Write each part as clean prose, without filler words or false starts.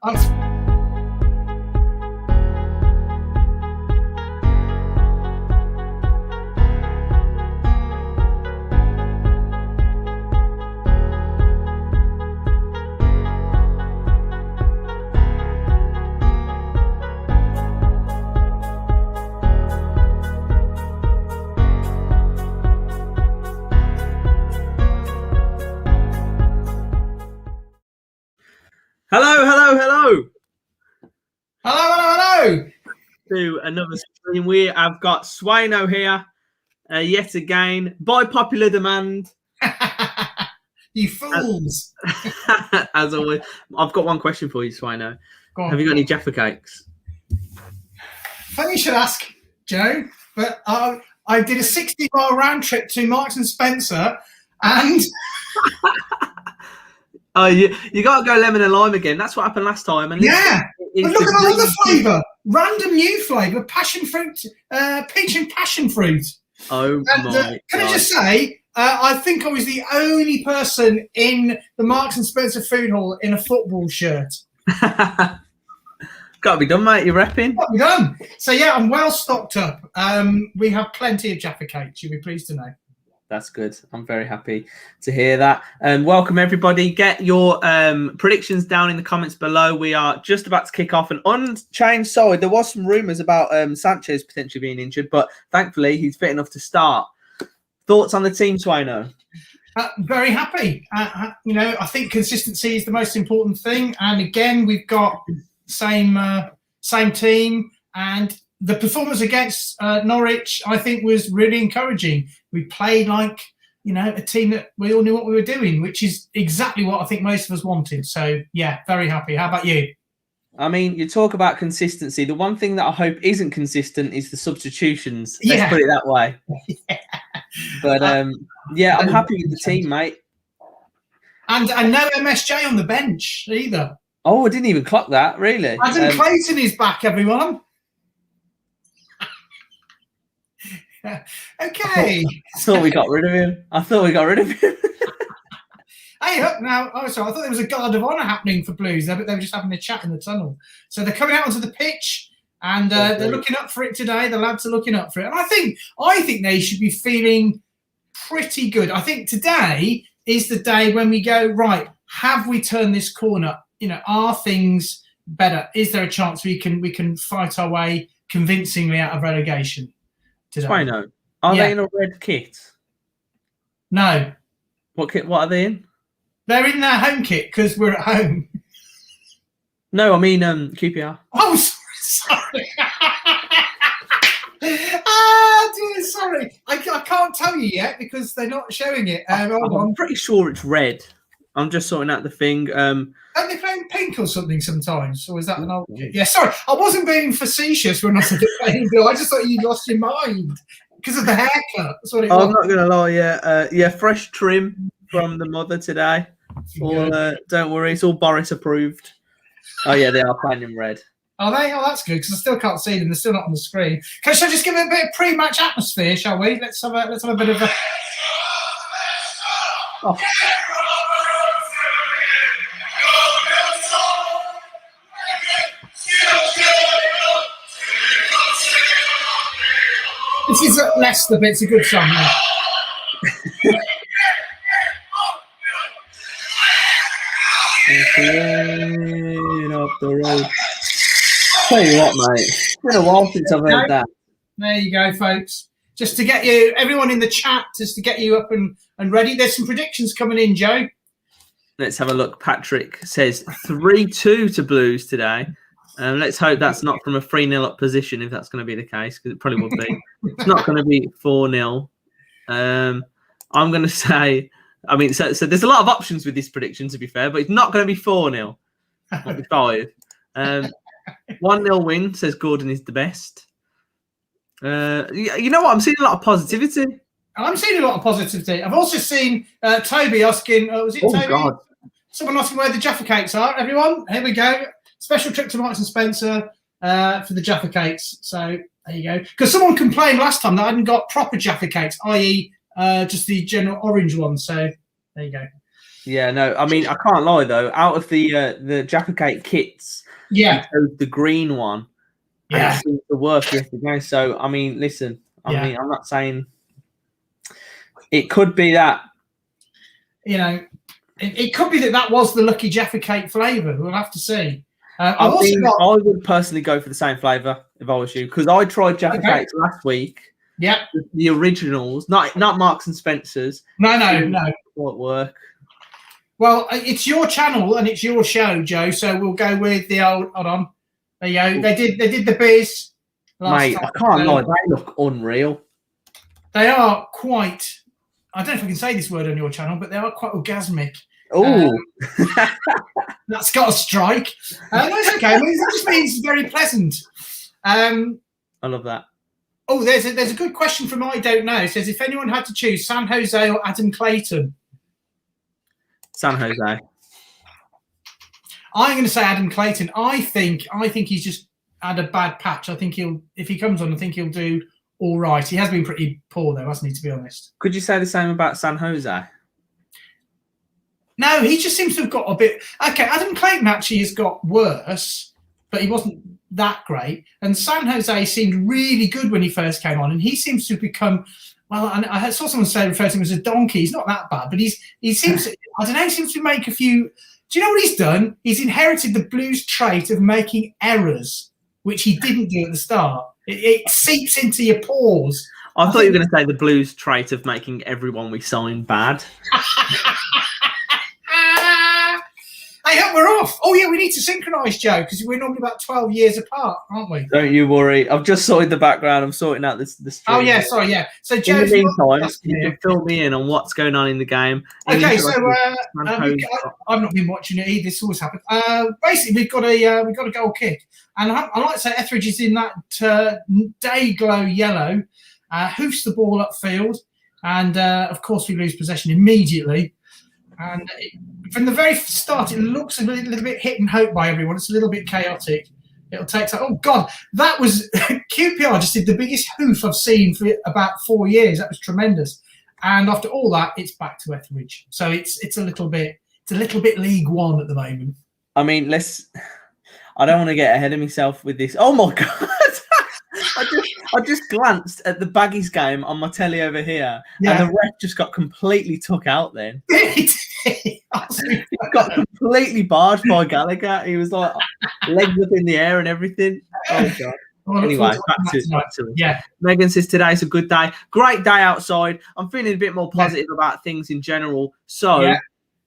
Hello. To another stream. We have got Swaino here yet again by popular demand. You fools. As always. I've got one question for you, Swaino. Have you got any Jaffa cakes? Funny you should ask, Joe, but I did a 60-mile round trip to Marks and Spencer and... Oh, you got to go lemon and lime again. That's what happened last time. And yeah, but look at my other flavour. Random new flavour, passion fruit, peach and passion fruit. Oh, my God. Can I just say, I think I was the only person in the Marks and Spencer food hall in a football shirt. Got to be done, mate. You're repping. Got to be done. So, yeah, I'm well stocked up. We have plenty of Jaffa cakes, you'll be pleased to know. That's good. I'm very happy to hear that. Welcome, everybody. Get your predictions down in the comments below. We are just about to kick off an unchanged side. There was some rumours about Sanchez potentially being injured, but thankfully he's fit enough to start. Thoughts on the team, Swaino? Very happy. I think consistency is the most important thing. And again, we've got same team, and the performance against Norwich, I think, was really encouraging. We played like, a team that we all knew what we were doing, which is exactly what I think most of us wanted. So, yeah, very happy. How about you? I mean, you talk about consistency. The one thing that I hope isn't consistent is the substitutions. Let's put it that way. Yeah. But, I'm happy with the team, mate. And no MSJ on the bench either. Oh, I didn't even clock that, really. Adam Clayton is back, everyone. Okay. I thought we got rid of him. Hey, look now. Oh, sorry. I thought there was a guard of honour happening for Blues there, but they were just having a chat in the tunnel. So they're coming out onto the pitch, and they're looking up for it today. The lads are looking up for it, and I think they should be feeling pretty good. I think today is the day when we go, right, have we turned this corner? Are things better? Is there a chance we can fight our way convincingly out of relegation? Swaino, are they in a red kit? No. What kit? What are they in? They're in their home kit because we're at home. No, I mean QPR. Oh, sorry. Dear, sorry. I can't tell you yet because they're not showing it. I'm pretty sure it's red. I'm just sorting out the thing. Don't they play in pink or something sometimes? Or is that an old kit? Yeah, sorry. I wasn't being facetious when I said playing blue. I just thought you'd lost your mind because of the haircut. That's what it was. I'm not going to lie, yeah. Fresh trim from the mother today. Don't worry, it's all Boris approved. Oh, yeah, they are playing in red. Are they? Oh, that's good because I still can't see them. They're still not on the screen. Okay, shall I just give it a bit of pre-match atmosphere, shall we? Let's have a bit of a... Oh. This is Leicester, but it's a good song. Up the road. Tell you what, mate. It's been a while since I've heard that. There you go, folks. Just to get you, everyone in the chat, just to get you up and ready. There's some predictions coming in, Joe. Let's have a look. Patrick says 3-2 to Blues today. Let's hope that's not from a 3-0 up position, if that's going to be the case, because it probably would be. It's not going to be 4-0. I'm going to say, I mean, so there's a lot of options with this prediction, to be fair, but it's not going to be 4-0. It'll be 5. 1-0 win, says Gordon is the best. You know what? I'm seeing a lot of positivity. I'm seeing a lot of positivity. I've also seen Toby asking, was it Toby? God. Someone asking where the Jaffa cakes are. Everyone, here we go. Special trip to Marks and Spencer for the Jaffa cakes. So there you go. Because someone complained last time that I hadn't got proper Jaffa cakes, i.e. just the general orange ones. So there you go. Yeah, no, I mean, I can't lie though. Out of the Jaffa Cake kits, Yeah, he chose the green one, and it yeah, seems to work yesterday. So, I mean, listen, I yeah. mean, I'm not saying it could be that. You know, it could be that was the lucky Jaffa Cake flavour. We'll have to see. I've I also mean, got. I would personally go for the same flavour if I was you, because I tried Jaffa Cakes last week. Yeah. The originals, not Marks and Spencer's. No. Won't work. Well, it's your channel and it's your show, Joe. So we'll go with the old. Hold on. There you go. They did the biz last Mate, time. I can't lie. They look unreal. They are quite. I don't know if I can say this word on your channel, but they are quite orgasmic. Oh, that's got a strike. No, it's okay. It just means very pleasant. I love that. Oh, there's a good question from I Don't Know. It says, if anyone had to choose San Jose or Adam Clayton. San Jose. I'm going to say Adam Clayton. I think he's just had a bad patch. I think if he comes on, I think he'll do all right. He has been pretty poor though, hasn't he, to be honest? Could you say the same about San Jose? No, he just seems to have got a bit. Okay, Adam Clayton actually has got worse, but he wasn't that great. And San Jose seemed really good when he first came on, and he seems to have become. Well, I saw someone say refer to him as a donkey. He's not that bad, but he seems. I don't know. He seems to make a few. Do you know what he's done? He's inherited the Blues trait of making errors, which he didn't do at the start. It seeps into your pores. I thought you were going to say the Blues trait of making everyone we sign bad. Hey, we're off. Oh, yeah, we need to synchronise, Joe, because we're normally about 12 years apart, aren't we? Don't you worry. I've just sorted the background. I'm sorting out this. Oh, yeah, sorry, yeah. So, Joe, in the meantime, you can fill me in on what's going on in the game. Okay, so I've not been watching it either. This always happens. Basically, we've got a goal kick. And I like to say Etheridge is in that day glow yellow, hoofs the ball upfield, and, of course, we lose possession immediately. And from the very start, it looks a little bit hit and hope by everyone. It's a little bit chaotic. It'll take time. Oh, God, that was QPR just did the biggest hoof I've seen for about 4 years. That was tremendous. And after all that, it's back to Etheridge. So it's a little bit League One at the moment. I mean, I don't want to get ahead of myself with this. Oh, my God. I just glanced at the Baggies game on my telly over here, and the ref just got completely took out then. Got completely barged by Gallagher. He was like legs up in the air and everything. Oh, God. Well, anyway, back to it. Yeah. Megan says today's a good day. Great day outside. I'm feeling a bit more positive about things in general. So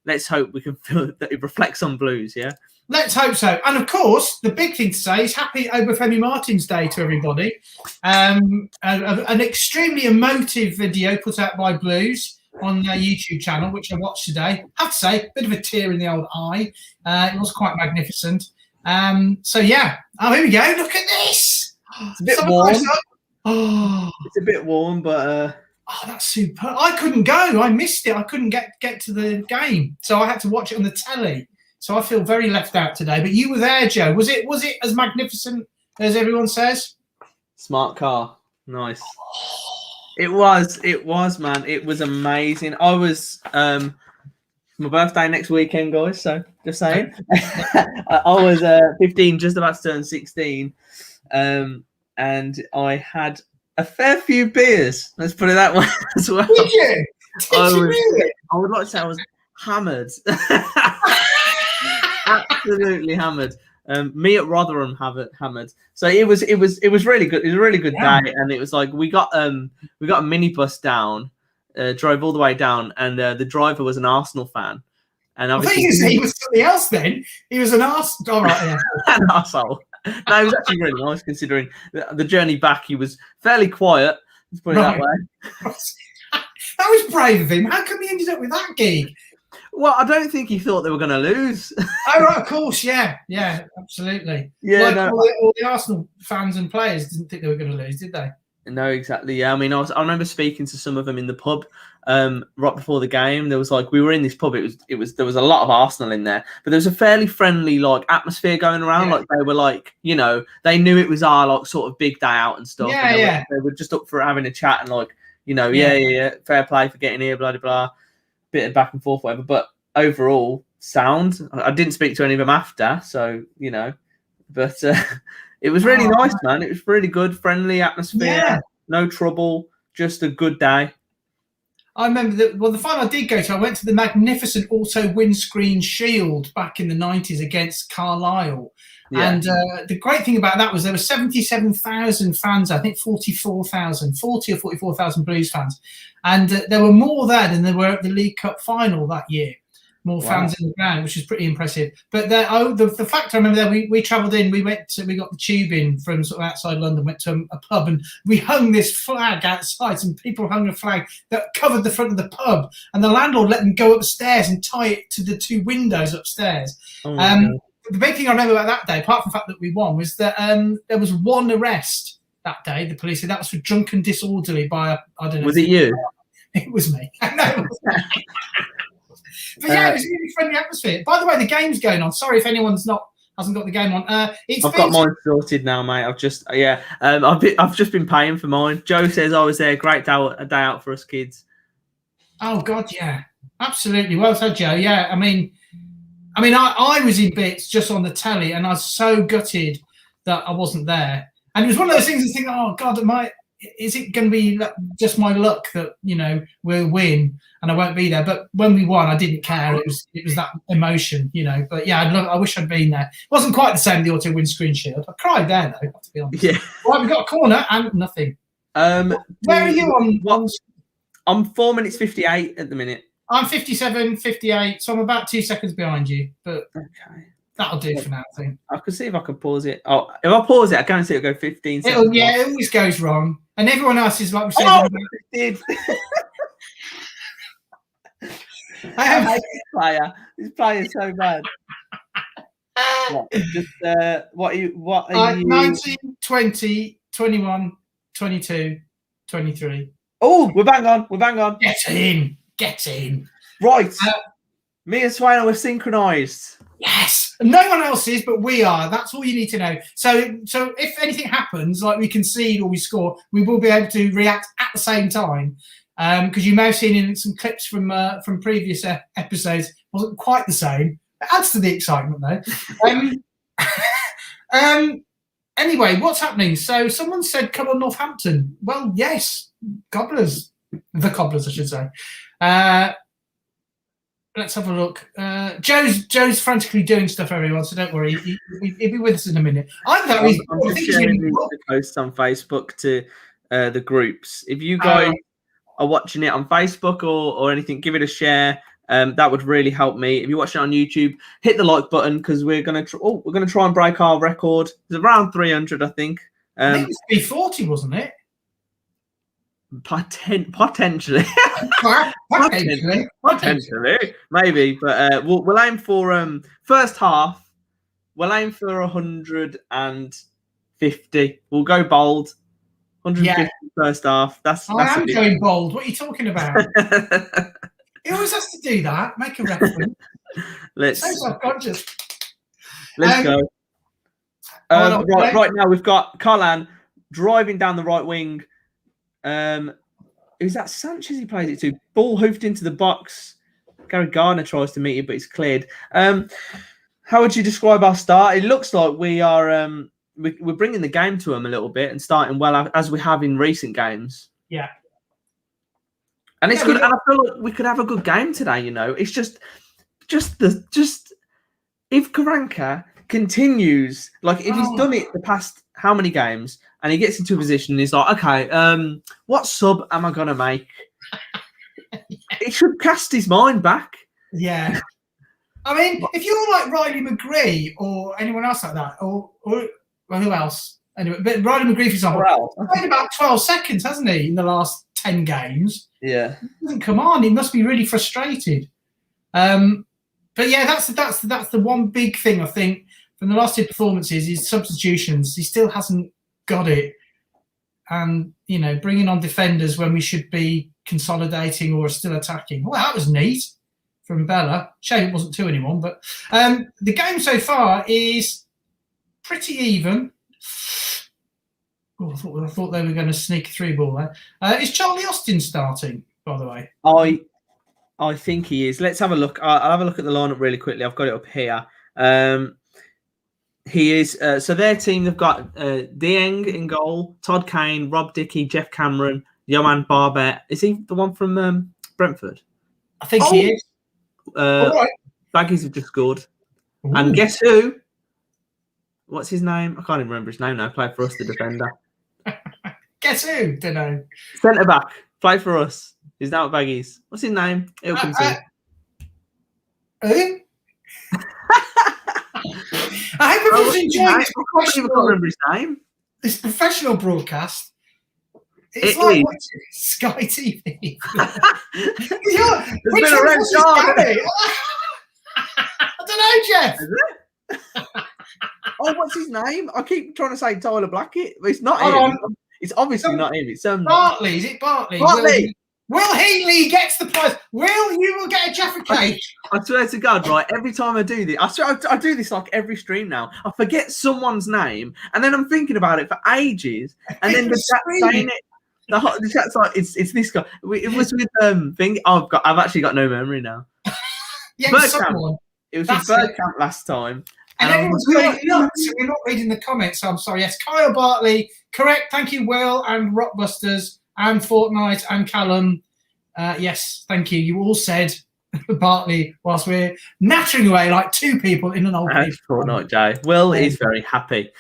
let's hope we can feel that it reflects on Blues, yeah? Let's hope so. And of course, the big thing to say is happy Obafemi Martins Day to everybody. An extremely emotive video put out by Blues on their YouTube channel, which I watched today. I have to say, a bit of a tear in the old eye. It was quite magnificent. So, yeah. Oh, here we go. Look at this. It's a bit warm. It's a bit warm, but... Oh, that's super. I couldn't go. I missed it. I couldn't get to the game. So I had to watch it on the telly. So I feel very left out today. But you were there, Joe. Was it as magnificent as everyone says? Smart car. Nice. It was, man. It was amazing. I was my birthday next weekend, guys. So just saying. I was 15, just about to turn 16. And I had a fair few beers. Let's put it that way as well. Did you? Did you really? I would like to say I was hammered. Absolutely hammered. Me at Rotherham hammered. So it was really good. It was a really good day, and it was like we got a minibus down, drove all the way down, and the driver was an Arsenal fan. And obviously he was something else. Then he was an Arsenal. All right, yeah. An arsehole. No, he was actually really nice considering the journey back. He was fairly quiet. Let's put it that way. That was brave of him. How come he ended up with that gig? Well, I don't think he thought they were going to lose. Oh, right, of course, yeah, absolutely. Yeah, like all the Arsenal fans and players didn't think they were going to lose, did they? No, exactly. Yeah, I mean, I remember speaking to some of them in the pub right before the game. There was we were in this pub. There was a lot of Arsenal in there, but there was a fairly friendly atmosphere going around. Yeah. They were they knew it was our sort of big day out and stuff. Yeah, and they were just up for having a chat and fair play for getting here, blah blah blah. Bit of back and forth, whatever. But overall sound. I didn't speak to any of them after, so you know, but it was really nice, man. It was really good, friendly atmosphere, no trouble, just a good day. I remember that. Well, the final I did go to, I went to the magnificent Auto Windscreen Shield back in the 90s against Carlisle. Yeah. And the great thing about that was there were 77,000 fans, I think 40 or 44,000 Blues fans. And there were more there than there were at the League Cup final that year. More fans in the ground, which is pretty impressive. But the fact I remember there, we travelled in, we got the tube in from sort of outside London, went to a pub, and we hung this flag outside. Some people hung a flag that covered the front of the pub, and the landlord let them go upstairs and tie it to the two windows upstairs. The big thing I remember about that day, apart from the fact that we won, was that there was one arrest that day. The police said that was for drunken disorderly by I don't know. Was it you? It was me. No. But yeah, it was a really friendly atmosphere. By the way, the game's going on. Sorry if anyone's hasn't got the game on. I've got mine sorted now, mate. I've just been paying for mine. Joe says I was there. Great day, a day out for us kids. Oh God, yeah, absolutely. Well said, Joe. Yeah, I mean, I was in bits just on the telly, and I was so gutted that I wasn't there. And it was one of those things I think, oh God, is it going to be just my luck that we'll win and I won't be there? But when we won, I didn't care. It was that emotion, But yeah, I wish I'd been there. It wasn't quite the same, the Auto Windscreen Shield. I cried there though, to be honest. Yeah. Right, we've got a corner and nothing. Where are you on? What? I'm 4 minutes 58 at the minute. I'm 57, 58, so I'm about 2 seconds behind you. But okay. That'll do for now, I think. I can see if I can pause it. Oh, if I pause it, I guarantee it'll go 15 seconds. It always goes wrong. And everyone else is like we said. Oh, it did. I hate this player. This player is so bad. What are you? 19, 20, 21, 22, 23. Oh, we're bang on. Get in. Right. Me and Swaino are synchronized. Yes. No one else is, but we are. That's all you need to know. So if anything happens, like we concede or we score, we will be able to react at the same time. Because you may have seen in some clips from previous episodes, it wasn't quite the same. It adds to the excitement, though. Anyway, what's happening? So someone said, come on, Northampton. Well, yes, Cobblers. The Cobblers, I should say. Let's have a look. Joe's frantically doing stuff, everyone, so don't worry. He'll be with us in a minute. I'm just sharing the posts on Facebook to the groups. If you guys are watching it on Facebook or anything, give it a share. That would really help me. If you're watching it on YouTube, hit the like button because we're gonna try and break our record. It's around 300, I think. I think it was 340, wasn't it? Potentially, maybe, but we'll aim for first half. We'll aim for 150. We'll go bold. 150 first half. I am going bold. What are you talking about? He always has to do that. Make a reference. So self-conscious. Let's go. Right now we've got Colin driving down the right wing. Who's that? Sanchez he plays it to. Ball hoofed into the box. Gary Gardner tries to meet it, but he's cleared. How would you describe our start? It looks like we are we're bringing the game to them a little bit and starting well as we have in recent games. Yeah. And it's good. And I feel like we could have a good game today, It's just if Karanka continues, like if he's done it the past how many games and he gets into a position and he's like, okay, what sub am I gonna make? It should cast his mind back. Yeah. I mean, if you're like Riley McGree or anyone else like that, or who else? Anyway, but Riley McGree, for example, he's played about 12 seconds, hasn't he, in the last 10 games? Yeah. He doesn't come on. He must be really frustrated. But yeah, that's the one big thing I think from the last two performances is substitutions. He still hasn't got it, and bringing on defenders when we should be consolidating or still attacking. Well, that was neat from Bella. Shame it wasn't 2-1, but the game so far is pretty even. Oh, I thought they were going to sneak a 3 ball there. Is Charlie Austin starting, by the way? I think he is. Let's have a look. I'll have a look at the lineup really quickly. I've got it up here. He is. So their team, they've got Dieng in goal, Todd Kane, Rob Dickey, Jeff Cameron, Yohan Barbet. Is he the one from Brentford? I think he is. All right. Baggies have just scored. Ooh. And guess who? What's his name? I can't even remember his name now. Played for us, the defender. Guess who? Don't know. Centre back. Played for us. He's now at Baggies. What's his name? It'll come to. Who? I hope everyone's enjoying this professional. I can't remember his name. This professional broadcast. It's like watching Sky TV. There's been a red card. I don't know, Jeff. Is it? Oh, what's his name? I keep trying to say Tyler Blackett, but it's not him. It's obviously not him. It's Bartley. Is it Bartley? Bartley. Will Heatley gets the prize. You will get a Jaffa cake. I swear to God, right? Every time I do this, I do this like every stream now. I forget someone's name, and then I'm thinking about it for ages, and then the chat's saying it. The chat's like, it's this guy. It was with thing. I've actually got no memory now. Yeah, it was with Birdcamp last time. And everyone's going nuts, so we're not reading the comments, so I'm sorry. Yes, Kyle Bartley, correct. Thank you, Will, and Rockbusters, and Fortnite, and Callum. Yes, thank you. You all said Bartley whilst we're nattering away like two people in an old Fortnite, Jay. Will is very happy.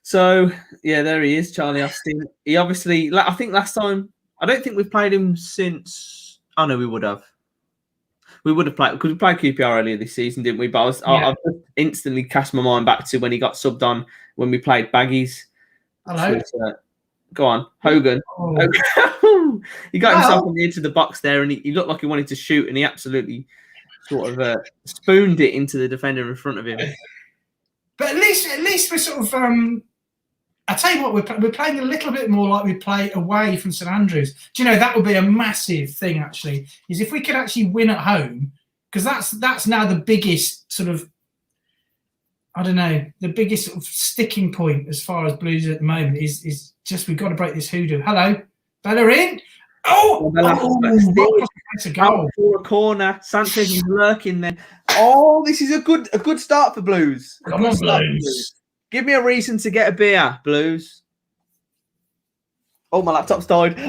So, yeah, there he is, Charlie Austin. He obviously, I think last time, I don't think we've played him since, oh no, we would have. We would have played, because we played QPR earlier this season, didn't we? But I've just instantly cast my mind back to when he got subbed on when we played Baggies. Hello. Go on, Hogan. Oh. He got himself on the edge of the box there, and he looked like he wanted to shoot, and he absolutely sort of spooned it into the defender in front of him. But at least we're sort of. I tell you what, we're playing a little bit more like we play away from St Andrews. Do you know that would be a massive thing? Actually, is if we could actually win at home, because that's now the biggest sort of. I don't know, the biggest sort of sticking point as far as Blues at the moment is just we've got to break this hoodoo. Hello, Bella in. That's a goal for a corner. Sanchez is lurking there. Oh, this is a good start for Blues. Come on, Blues. Give me a reason to get a beer, Blues. Oh, my laptop's died. Do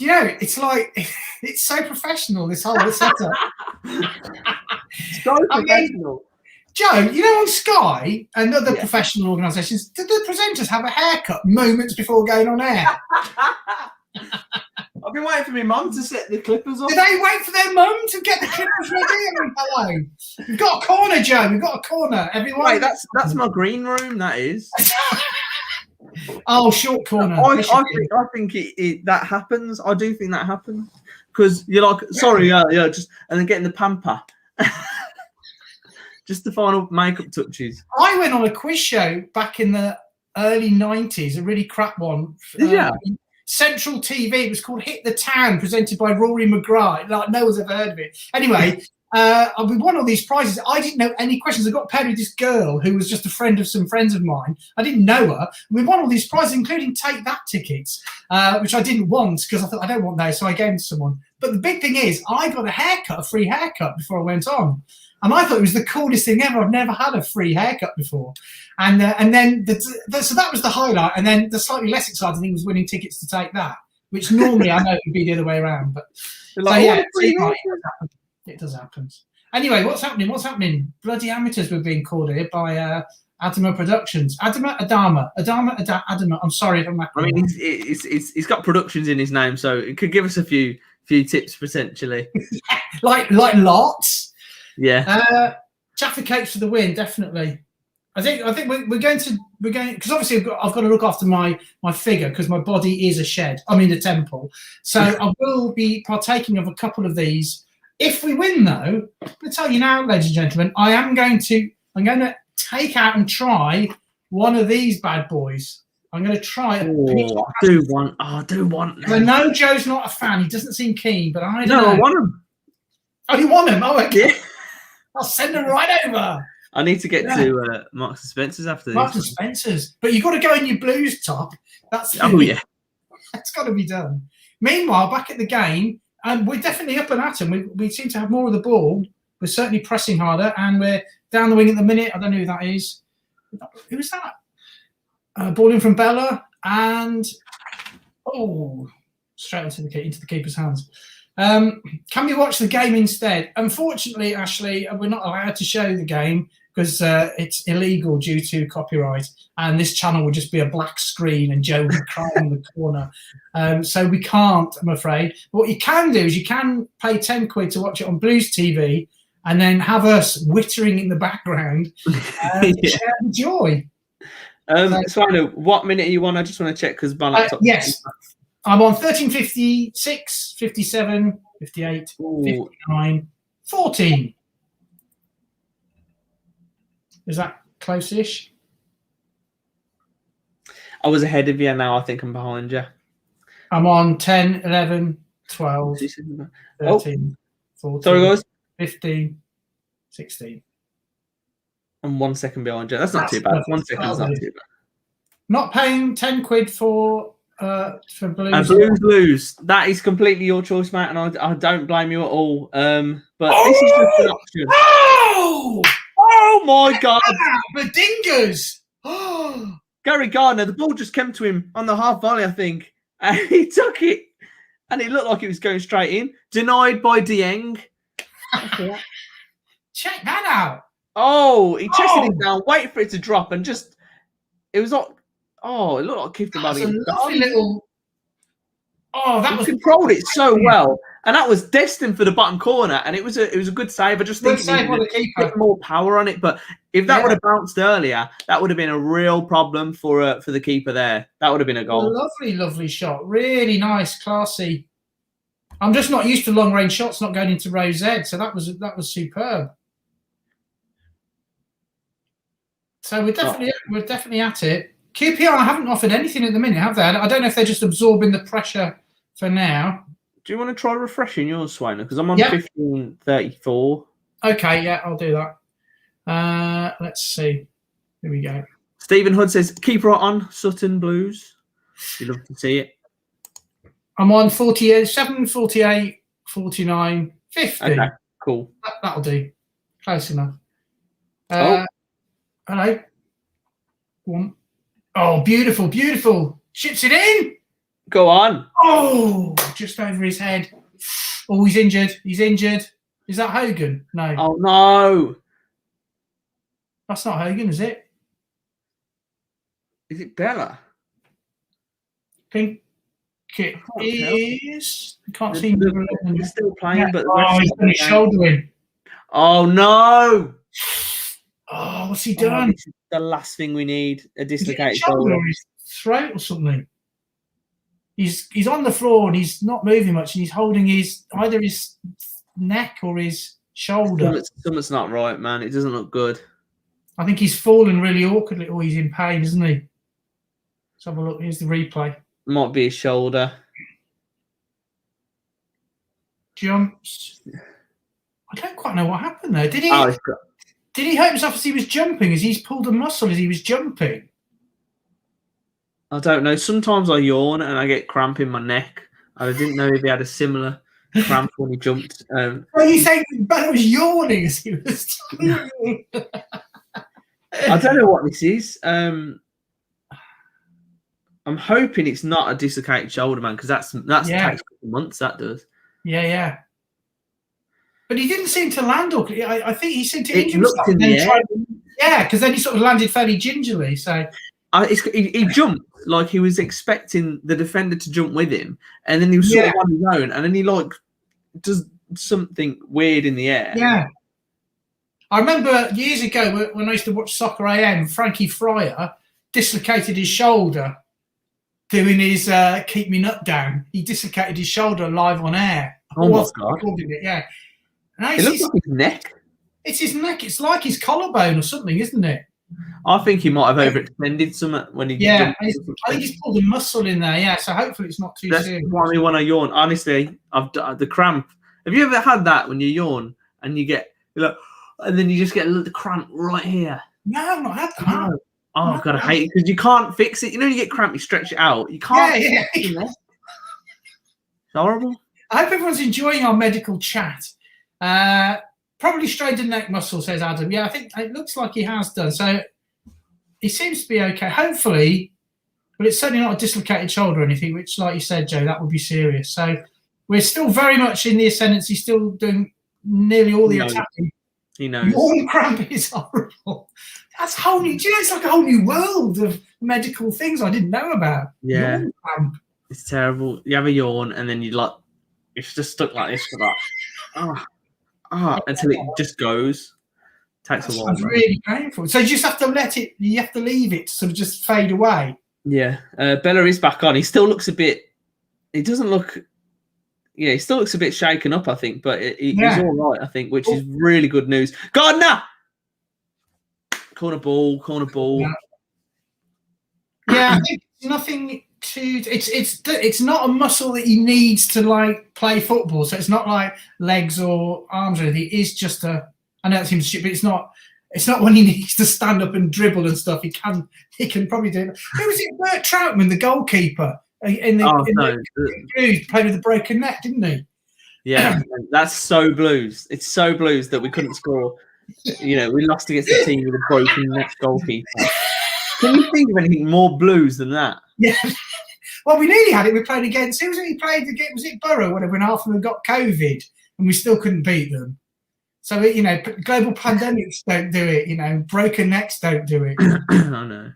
you know, it's like, it's so professional, this whole setup. So professional. Joe, you know, on Sky and other professional organisations, do the presenters have a haircut moments before going on air? I've been waiting for my mum to set the clippers on. Do they wait for their mum to get the clippers ready? Hello. We've got a corner, Joe. We've got a corner. Everyone. Wait, that's my green room, that is. Oh, short corner. I think that happens. I do think that happens. Because you're like, sorry, just and then getting the pamper. Just the final makeup touches. I went on a quiz show back in the early 90s, a really crap one. Central TV. It was called Hit the Town, presented by Rory McGrath. Like, no one's ever heard of it. Anyway, we won all these prizes. I didn't know any questions. I got paired with this girl who was just a friend of some friends of mine. I didn't know her. We won all these prizes, including Take That tickets, which I didn't want because I thought I don't want those, so I gave them to someone. But the big thing is, I got a free haircut before I went on. And I thought it was the coolest thing ever. I've never had a free haircut before. And then, so that was the highlight. And then the slightly less exciting thing was winning tickets to Take That, which normally I know it would be the other way around. But it does happen. Anyway, what's happening? Bloody amateurs were being called here by Adama Productions. Adama. I'm sorry if I'm not. I mean, he's got productions in his name, so it could give us a few tips potentially. like lots. Yeah. Jaffa cakes for the win, definitely. I think we're going because obviously I've got to look after my figure because my body is a shed. I'm in the temple, so I will be partaking of a couple of these. If we win, though, I'll tell you now, ladies and gentlemen, I'm going to take out and try one of these bad boys. I'm going to try it. I do want. I know Joe's not a fan. He doesn't seem keen, but I don't know. I want them. Oh, you want them? Oh, okay. Yeah. I'll send them right over. I need to get to Marks and Spencer's after this. Marks and Spencer's. But you've got to go in your Blues top. That's got to be done. Meanwhile, back at the game, we're definitely up and at them. We seem to have more of the ball. We're certainly pressing harder, and we're down the wing at the minute. I don't know who that is. Who is that? Ball in from Bella, and straight into the keeper's hands. Can we watch the game instead? Unfortunately, Ashley, we're not allowed to show the game because it's illegal due to copyright, and this channel would just be a black screen and Joe would be crying in the corner. So we can't, I'm afraid. But what you can do is you can pay 10 quid to watch it on Blues TV and then have us wittering in the background and share the joy. Swaino, what minute are you on? I just want to check because my laptop. Yes. I'm on 13:56, 57, 58, 59, 14. Is that close-ish? I was ahead of you. Now I think I'm behind you. I'm on 10, 11, 12, 13, 14, sorry, guys. 15, 16. I'm 1 second behind you. That's not too bad. 1 second is not too bad. Not paying 10 quid for Blues. And Blues. That is completely your choice, mate, and I don't blame you at all. But this is just an option. Oh my God! The dingers! Gary Gardner, the ball just came to him on the half volley, I think, and he took it, and it looked like it was going straight in. Denied by Dieng. Check that out. Oh, he chested it down, waited for it to drop, and just it was like, it looked like Clifton That's a lovely little. He controlled it so well, and that was destined for the bottom corner, and it was a good save. I just think it needed a bit more power on it, but if that would have bounced earlier, that would have been a real problem for the keeper there. That would have been a goal. Lovely, lovely shot. Really nice, classy. I'm just not used to long range shots not going into row Z, so that was superb. So we're definitely at it. QPR haven't offered anything at the minute, have they? I don't know if they're just absorbing the pressure for now. Do you want to try refreshing yours, Swaino? Because I'm on 15:34. Okay, yeah, I'll do that. Let's see. Here we go. Stephen Hood says, keep right on, Sutton Blues. You'd love to see it. I'm on 47, 48, 49, 50. Okay, cool. That'll do. Close enough. Hello. 1. Oh, beautiful, beautiful. Chips it in. Go on. Oh, just over his head. Oh, he's injured. He's injured. Is that Hogan? No. Oh, no. That's not Hogan, is it? Is it Bella? I think it is. I can't see him. He's still playing, but he's put his shoulder in. Oh, no. Oh, what's he done? This is the last thing we need, a dislocated shoulder or his throat or something. He's on the floor and he's not moving much, and he's holding either his neck or his shoulder. Something's not right, man. It doesn't look good. I think he's fallen really awkwardly. Oh, he's in pain, isn't he? Let's have a look. Here's the replay. Might be his shoulder. Jumps. I don't quite know what happened there. Did he hurt himself as he was jumping? As he's pulled a muscle as he was jumping? I don't know. Sometimes I yawn and I get cramp in my neck. I didn't know if he had a similar cramp when he jumped. Well, you say Bella was yawning as he was. I don't know what this is. I'm hoping it's not a dislocated shoulder, man, because that's takes a couple months. That does. Yeah. But he didn't seem to land. I think he seemed to injure himself. In the air. Yeah, because then he sort of landed fairly gingerly. So he jumped like he was expecting the defender to jump with him, and then he was sort of on his own, and then he does something weird in the air. Yeah. I remember years ago when I used to watch Soccer AM, Frankie Fryer dislocated his shoulder doing his Keep Me Nut Down. He dislocated his shoulder live on air. Oh my God. Yeah. It looks like his neck. It's his neck. It's like his collarbone or something, isn't it? I think he might have overextended something when he jumped. I think he's pulled a muscle in there, yeah. So hopefully it's not too serious. That's why when I yawn, honestly, I've the cramp. Have you ever had that when you yawn and you're like, and then you just get the cramp right here? No, I've not had that. No. Oh, God, I hate it because you can't fix it. You know, you get cramp, you stretch it out. You can't. Yeah. horrible. I hope everyone's enjoying our medical chat. Probably strained a neck muscle, says Adam. Yeah, I think it looks like he has done. So he seems to be okay. Hopefully, but it's certainly not a dislocated shoulder or anything, which, like you said, Joe, that would be serious. So we're still very much in the ascendancy, still doing nearly all the attacking. He knows. Yawn cramp is horrible. That's whole new. Do you know, it's like a whole new world of medical things I didn't know about. Yeah, yawn cramp. It's terrible. You have a yawn, and then you're just stuck like this for until it just goes. Takes a while. It's really painful. So you just have to let it. You have to leave it to sort of just fade away. Yeah, Bella is back on. He still looks a bit. He doesn't look. Yeah, he still looks a bit shaken up, I think, but he's all right, I think, which is really good news. Gardner! Corner ball. Yeah, I think nothing too. It's not a muscle that he needs to like play football. So it's not like legs or arms or anything. It is just a. I know that seems stupid, but it's not. It's not when he needs to stand up and dribble and stuff. He can probably do it. Who was it? Bert Troutman, the goalkeeper. Played with a broken neck, didn't he? Yeah, that's so Blues. It's so Blues that we couldn't score. We lost against a team with a broken neck goalkeeper. Can you think of anything more Blues than that? Yeah. Well, we nearly had it. We played against. Who was it? We played against. Was it Borough? When half of them got COVID, and we still couldn't beat them. So global pandemics don't do it. Broken necks don't do it. I know.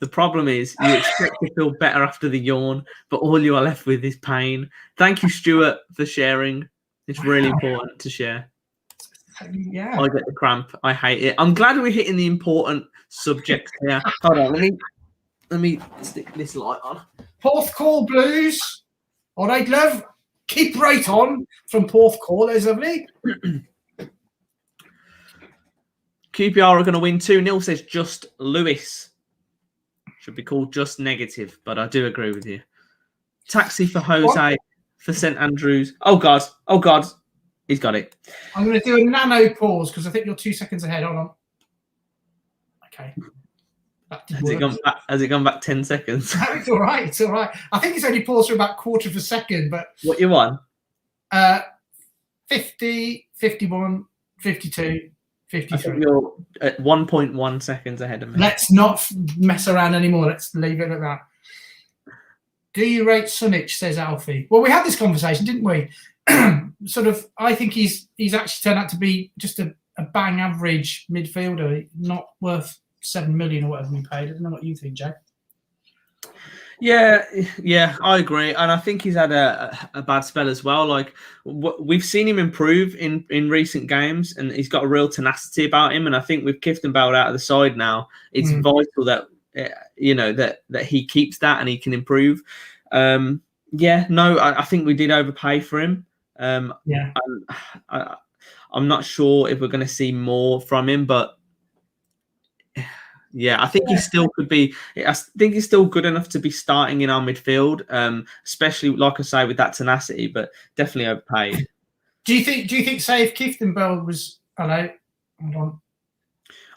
The problem is you expect to feel better after the yawn, but all you are left with is pain. Thank you, Stuart, for sharing. It's really important to share. Yeah. I get the cramp. I hate it. I'm glad we're hitting the important subjects here. Hold on, let me stick this light on. Fourth call, Blues. All right, love. Keep right on from Porth Call. That's lovely. QPR are going to win 2-0, says Just Lewis. Should be called Just Negative, but I do agree with you. Taxi for Jose for St Andrews. Oh, God. He's got it. I'm going to do a nano pause because I think you're 2 seconds ahead. Hold on. Okay. Has it gone back 10 seconds? No, it's all right. It's all right. I think it's only paused for about quarter of a second, but... What you won? 50, 51, 52, 53. I think you're at 1.1 seconds ahead of me. Let's not mess around anymore. Let's leave it at that. Do you rate Sunich, says Alfie? Well, we had this conversation, didn't we? I think he's actually turned out to be just a bang average midfielder, not worth 7 million or whatever we paid. I don't know what you think, Jack. Yeah, I agree, and I think he's had a bad spell as well. Like we've seen him improve in recent games, and he's got a real tenacity about him. And I think with Kieftenbeld out of the side now, it's vital that that he keeps that and he can improve. I think we did overpay for him. I'm not sure if we're going to see more from him, but. Yeah, I think he still could be. I think he's still good enough to be starting in our midfield, especially like I say with that tenacity. But definitely overpaid. Do you think? Say if Kieftenbeld was, hold on.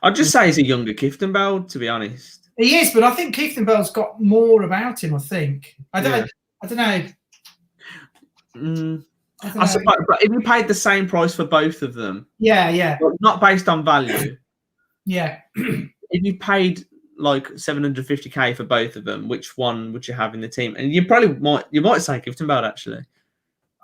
I'd just say he's a younger Kieftenbeld, to be honest. He is, but I think Kieftenbeld's got more about him. I think. I don't know. I suppose, but if you paid the same price for both of them, but not based on value, if you paid like 750k for both of them, which one would you have in the team? And you might say Kieftenbeld actually.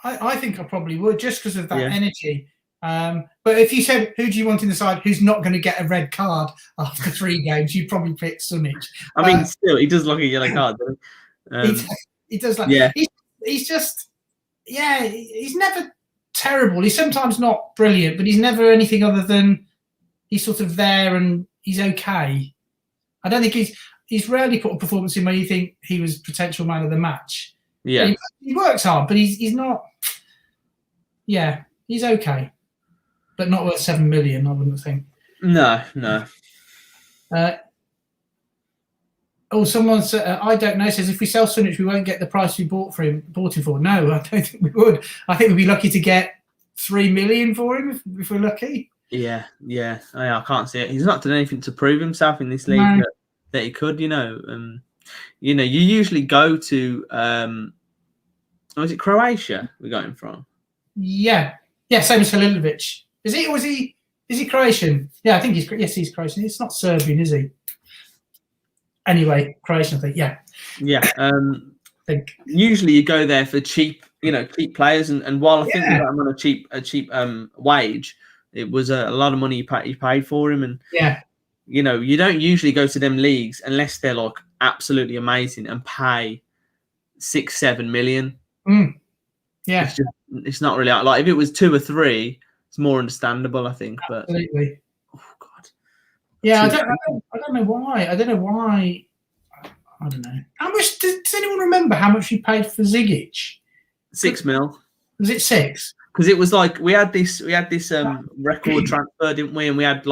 I think I probably would just because of that energy. But if you said who do you want in the side who's not going to get a red card after 3 games, you'd probably pick Sunich. I mean, still, he does like a yellow card. He does like. He's just. Yeah, he's never terrible. He's sometimes not brilliant, but he's never anything other than he's sort of there and he's okay. I don't think he's rarely put a performance in where you think he was potential man of the match. Yeah, he works hard, but he's not. Yeah, he's okay, but not worth 7 million. I wouldn't think. No. Someone said, I don't know, says if we sell Sunich, we won't get the price we bought him for. No, I don't think we would. I think we'd be lucky to get 3 million for him if we're lucky. Yeah. I can't see it. He's not done anything to prove himself in this league that he could. You usually go to Oh, is it Croatia we got him from? Yeah, same as Halilovic. Is he Croatian? Yeah, I think he's Croatian. It's not Serbian, is he? Anyway, Croatian, I think. Yeah. Usually you go there for cheap players, and while I think we got him on a cheap wage, it was a lot of money you paid for him, and you don't usually go to them leagues unless they're like absolutely amazing and pay 6-7 million. Yeah, it's not really like if it was 2 or 3, it's more understandable, I think. But absolutely. Oh God. Yeah, I don't know why. I don't know. How much does anyone remember how much you paid for Zigic? 6 mil. Was it 6? Because it was like we had this record transfer, didn't we? And we had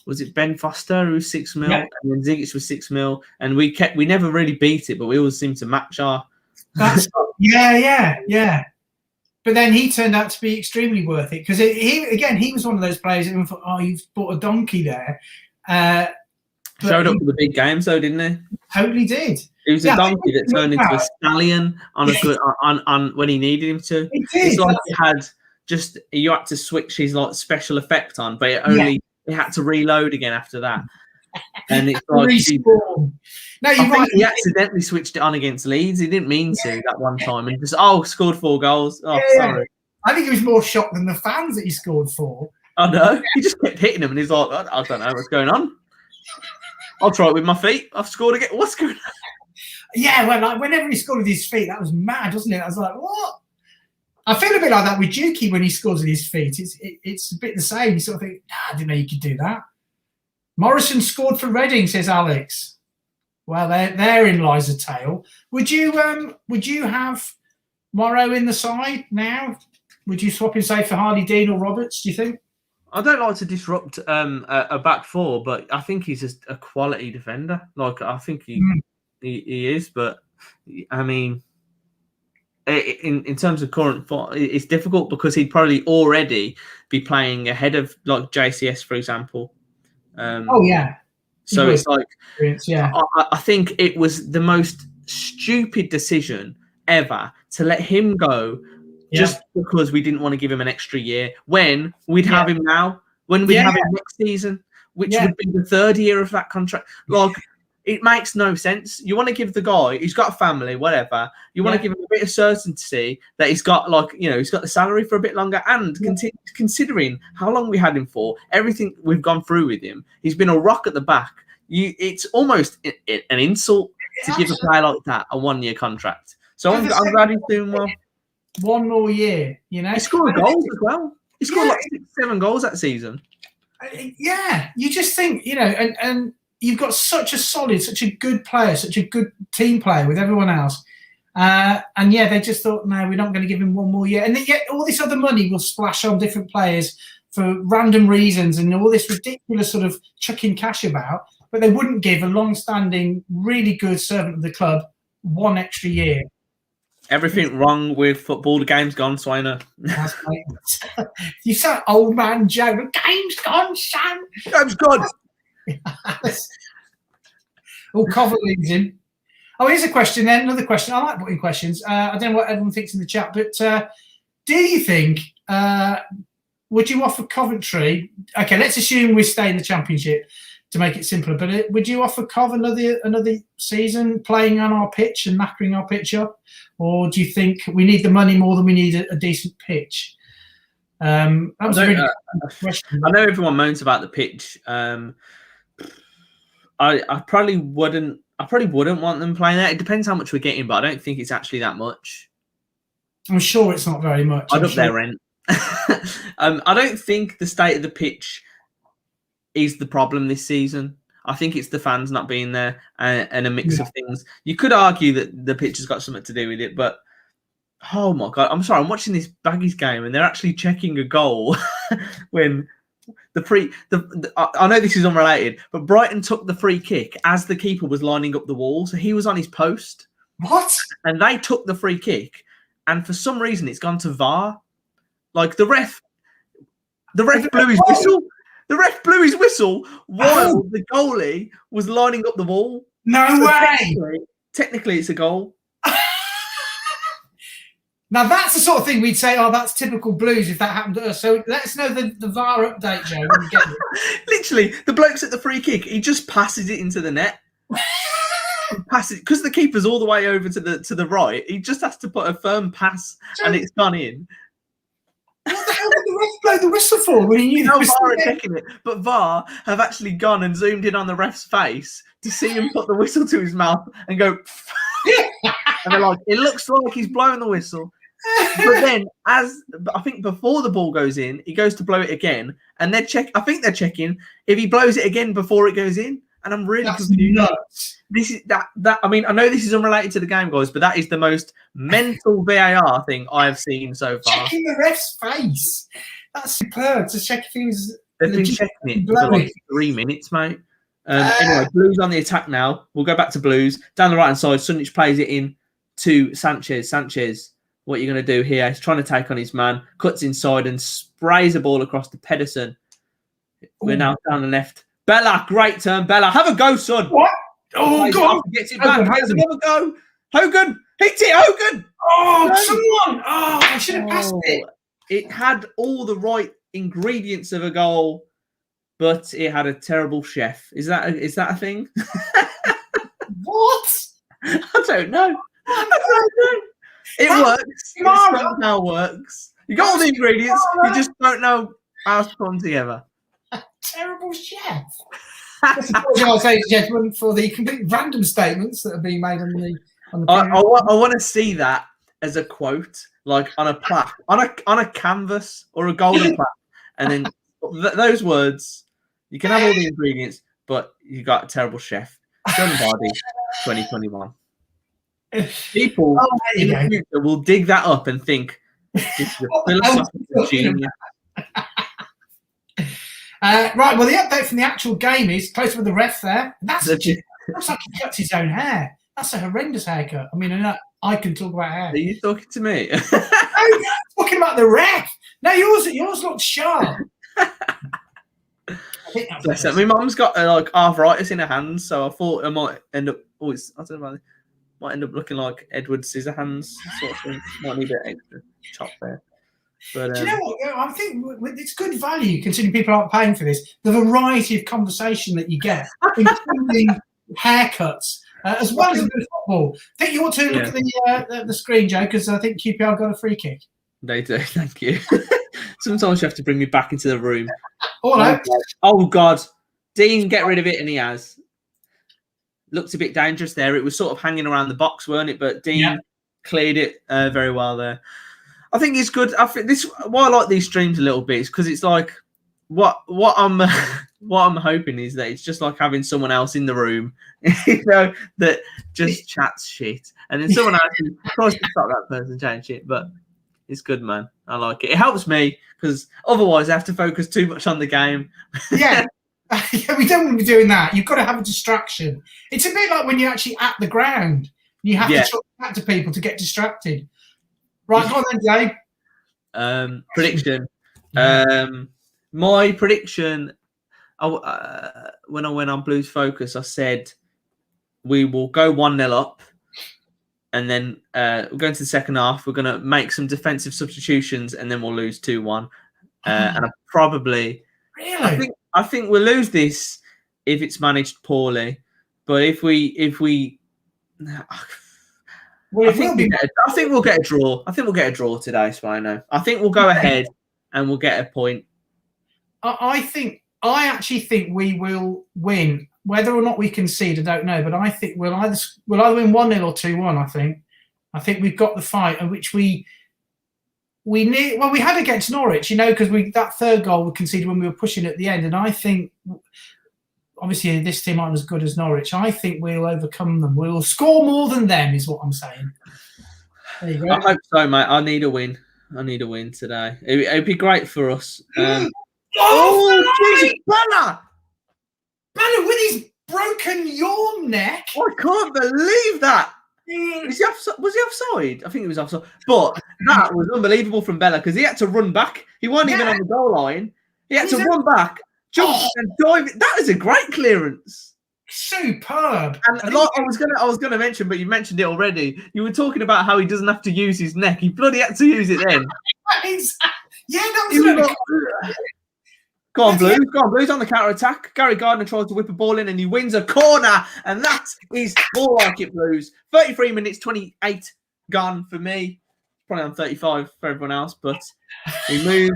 was it Ben Foster who was 6 mil, and then Zigic was 6 mil, and we never really beat it, but we always seemed to match our. Yeah. But then he turned out to be extremely worth it because he was one of those players that thought, oh, you've bought a donkey there. Showed up for the big games though, didn't he? Totally did. He was a donkey that turned into a stallion on when he needed him to. It's like you had to switch his special effect on, but it had to reload again after that. And it's like respawn. No, you're right. He accidentally switched it on against Leeds. He didn't mean to that one time, and just scored 4 goals. Sorry. I think he was more shocked than the fans that he scored 4. I know. He just kept hitting them, and he's like, I don't know what's going on. I'll try it with my feet. I've scored again. What's going on? Yeah, well, whenever he scored with his feet, that was mad, wasn't it? I was like, what? I feel a bit like that with Juki when he scores with his feet. It's a bit the same. You sort of think, I didn't know you could do that. Morrison scored for Reading, says Alex. Well, therein lies a tale. Would you have Morrow in the side now? Would you swap him, say, for Hardy Dean or Roberts, do you think? I don't like to disrupt a back four, but I think he's just a quality defender. I think he is, but I mean, in terms of current form, it's difficult because he'd probably already be playing ahead of JCS, for example. So it's I think it was the most stupid decision ever to let him go just because we didn't want to give him an extra year when we'd have him now, when we'd have him next season, which would be the 3rd year of that contract. It makes no sense. You want to give the guy, he's got a family, whatever. You want to give him a bit of certainty that he's got, he's got the salary for a bit longer. And considering how long we had him for, everything we've gone through with him, he's been a rock at the back. It's almost an insult to give a player like that a 1-year contract. So I'm glad he's doing well. 1 more year, He scored goals as well. He scored 6-7 goals that season. Yeah, you just think, and you've got such a good player, such a good team player with everyone else. They just thought, no, we're not going to give him 1 more year. And then yet all this other money will splash on different players for random reasons and all this ridiculous sort of chucking cash about. But they wouldn't give a long-standing, really good servant of the club 1 extra year. Everything wrong with football. The game's gone, Swaino. You sound old man Joe. The game's gone, son. Game's gone. Cover leads in. Here's a question then. Another question. I like putting questions. I don't know what everyone thinks in the chat, but do you think, would you offer Coventry? Okay, let's assume we stay in the Championship to make it simpler, but would you offer Cov another season playing on our pitch and knackering our pitch up? Or do you think we need the money more than we need a decent pitch? That was a really good question. I know everyone moans about the pitch. I probably wouldn't want them playing that. It depends how much we're getting, but I don't think it's actually that much. I'm sure it's not very much. I'd up their rent. I don't think the state of the pitch is the problem this season. I think it's the fans not being there and a mix of things. You could argue that the pitch has got something to do with it, but oh my God, I'm sorry. I'm watching this Baggies game and they're actually checking a goal when I know this is unrelated, but Brighton took the free kick as the keeper was lining up the wall. So he was on his post. What? And they took the free kick. And for some reason, it's gone to VAR. The ref blew his whistle. The ref blew his whistle while the goalie was lining up the wall. No way. Technically, it's a goal. Now that's the sort of thing we'd say, oh, that's typical Blues if that happened to us. So let us know the VAR update, Joe, when you get it. Literally, the bloke's at the free kick. He just passes it into the net. Passes because the keeper's all the way over to the right. He just has to put a firm pass, and it's gone in. What the hell did the ref blow the whistle for when he knew No, was VAR are checking it, but VAR have actually gone and zoomed in on the ref's face to see him put the whistle to his mouth and go. And they're like, it looks like he's blowing the whistle. But then, as I think before the ball goes in, he goes to blow it again, and I think they're checking if he blows it again before it goes in. And I'm really confused. Nuts. This is that. I mean, I know this is unrelated to the game, guys, but that is the most mental VAR thing I have seen so far. Checking the ref's face. That's superb to check if he was. They've been checking it for like 3 minutes, mate. Anyway, Blues on the attack now. We'll go back to Blues. Down the right-hand side, Sunich plays it in to Sanchez. Sanchez, what are you going to do here? He's trying to take on his man, cuts inside and sprays a ball across to Pedersen. We're now down the left. Bella, great turn. Bella, have a go, son. What? Oh, God. Gets it back. Has another go. Hogan, hit it, Hogan. Oh, someone. Oh, I should have passed it. It had all the right ingredients of a goal, but it had a terrible chef. Is that a thing? What? I don't know. It works. It somehow works. You got all the ingredients. You just don't know how to put them together. Terrible chef. I apologise, ladies and gentlemen, for the complete random statements that are being made on the. I want to see that as a quote, like on a plaque, on a canvas or a golden plaque, and then those words. You can have all the ingredients, but you got a terrible chef. John Bardi, 2021. People in the future will dig that up and think this is a philosophical genius. Right, well, the update from the actual game is close with the ref there. Looks like he cuts his own hair. That's a horrendous haircut. I mean, I can talk about hair. Are you talking to me? No, I'm talking about the ref. No, yours looks sharp. My mum's got like arthritis in her hands, so I thought it might end up. I don't know. Might end up looking like Edward Scissorhands sort of thing. Might need an extra chop there. But, do you know what? I think it's good value considering people aren't paying for this. The variety of conversation that you get, including haircuts, as well as a bit of football. I think you ought to look at the screen, Joe, because I think QPR got a free kick. They do. Thank you. Sometimes you have to bring me back into the room. Oh God, Dean, get rid of it, and he has. Looked a bit dangerous there. It was sort of hanging around the box, weren't it? But Dean cleared it very well there. I think it's good. I think why I like these streams a little bit is because it's like what I'm hoping is that it's just like having someone else in the room, that just chats shit, and then someone else tries to stop that person chatting shit. But it's good, man. I like it. It helps me because otherwise I have to focus too much on the game. Yeah. We don't want to be doing that. You've got to have a distraction. It's a bit like when you're actually at the ground. You have to talk to people to get distracted. Right, go on then, Dave. Prediction. My prediction, when I went on Blues Focus, I said we will go 1-0 up, and then we're going to the second half. We're going to make some defensive substitutions, and then we'll lose 2-1. And I probably... Really? I think we'll lose this if it's managed poorly. But if we I think we'll get a draw. I think we'll get a draw today, Swaino. I think we'll go ahead and we'll get a point. I actually think we will win. Whether or not we concede, I don't know. But I think we'll either win 1-0 or 2-1. I think we've got the fight, in which we had against Norwich, because that third goal we conceded when we were pushing at the end, and I think obviously this team aren't as good as Norwich. I think we'll overcome them. We'll score more than them, is what I'm saying. There you go. I hope so, mate. I need a win today. It'd be great for us. Jesus, Bella with his broken yawn neck. I can't believe that. Was he offside? I think he was offside. But that was unbelievable from Bella because he had to run back. He wasn't even on the goal line. He had to run back, jump and dive. That is a great clearance. Superb. And like I was gonna mention, but you mentioned it already. You were talking about how he doesn't have to use his neck. He bloody had to use it then. Yeah, that was Go on, Blues. Go on, Blues on the counter attack. Gary Gardner tries to whip a ball in and he wins a corner. And that is more like it, Blues. 33 minutes, 28 gone for me. Probably on 35 for everyone else, but we move.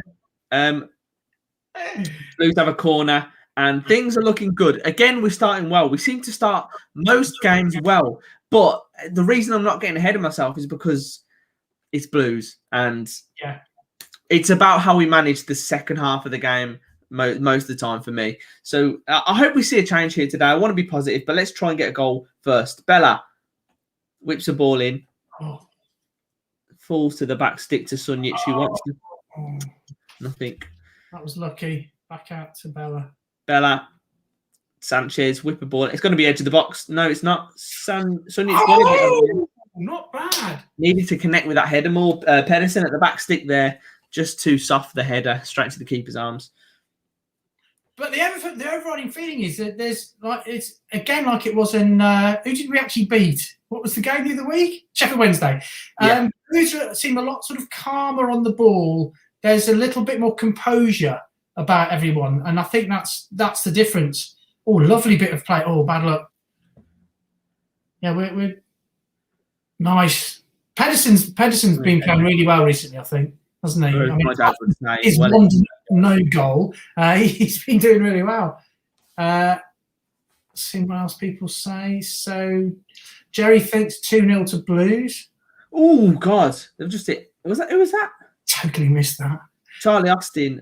Blues have a corner and things are looking good. Again, we're starting well. We seem to start most games well. But the reason I'm not getting ahead of myself is because it's Blues. And it's about how we manage the second half of the game most of the time for me. So I hope we see a change here today. I want to be positive, but let's try and get a goal first. Bella whips a ball in. Falls to the back stick to Sunjic, who wants to... Nothing. That was lucky. Back out to Bella. Bella. Sanchez, whip a ball. It's going to be edge of the box. No, it's not. Sunjic. Not bad. Needed to connect with that header more. Pedersen at the back stick there. Just too soft, the header. Straight to the keeper's arms. But the overriding feeling is that there's it's again like it was in who did we actually beat? What was the game the other week? Sheffield Wednesday. Blues seem a lot sort of calmer on the ball. There's a little bit more composure about everyone, and I think that's the difference. Oh, lovely bit of play. Oh, bad luck. Yeah, we're nice. Pedersen's been playing really well recently, I think, hasn't he? I mean, his one no goal. He's been doing really well. See what else people say. So Jerry thinks 2-0 to Blues. Oh God, they've just hit. Who was that? Totally missed that. Charlie Austin.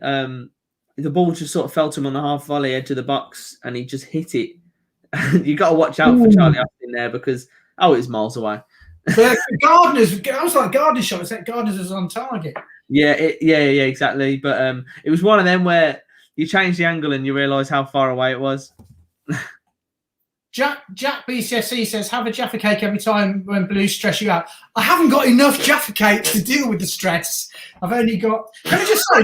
The ball just sort of fell to him on the half volley edge of the box, and he just hit it. You got to watch out for Charlie Austin there because it's miles away. But Gardner's, I was like Gardner's shot. It's that Gardner's was on target. Yeah, exactly. But it was one of them where you change the angle and you realise how far away it was. Jack BCSC says, have a Jaffa cake every time when Blues stress you out. I haven't got enough Jaffa cake to deal with the stress. I've only got... Can I just say,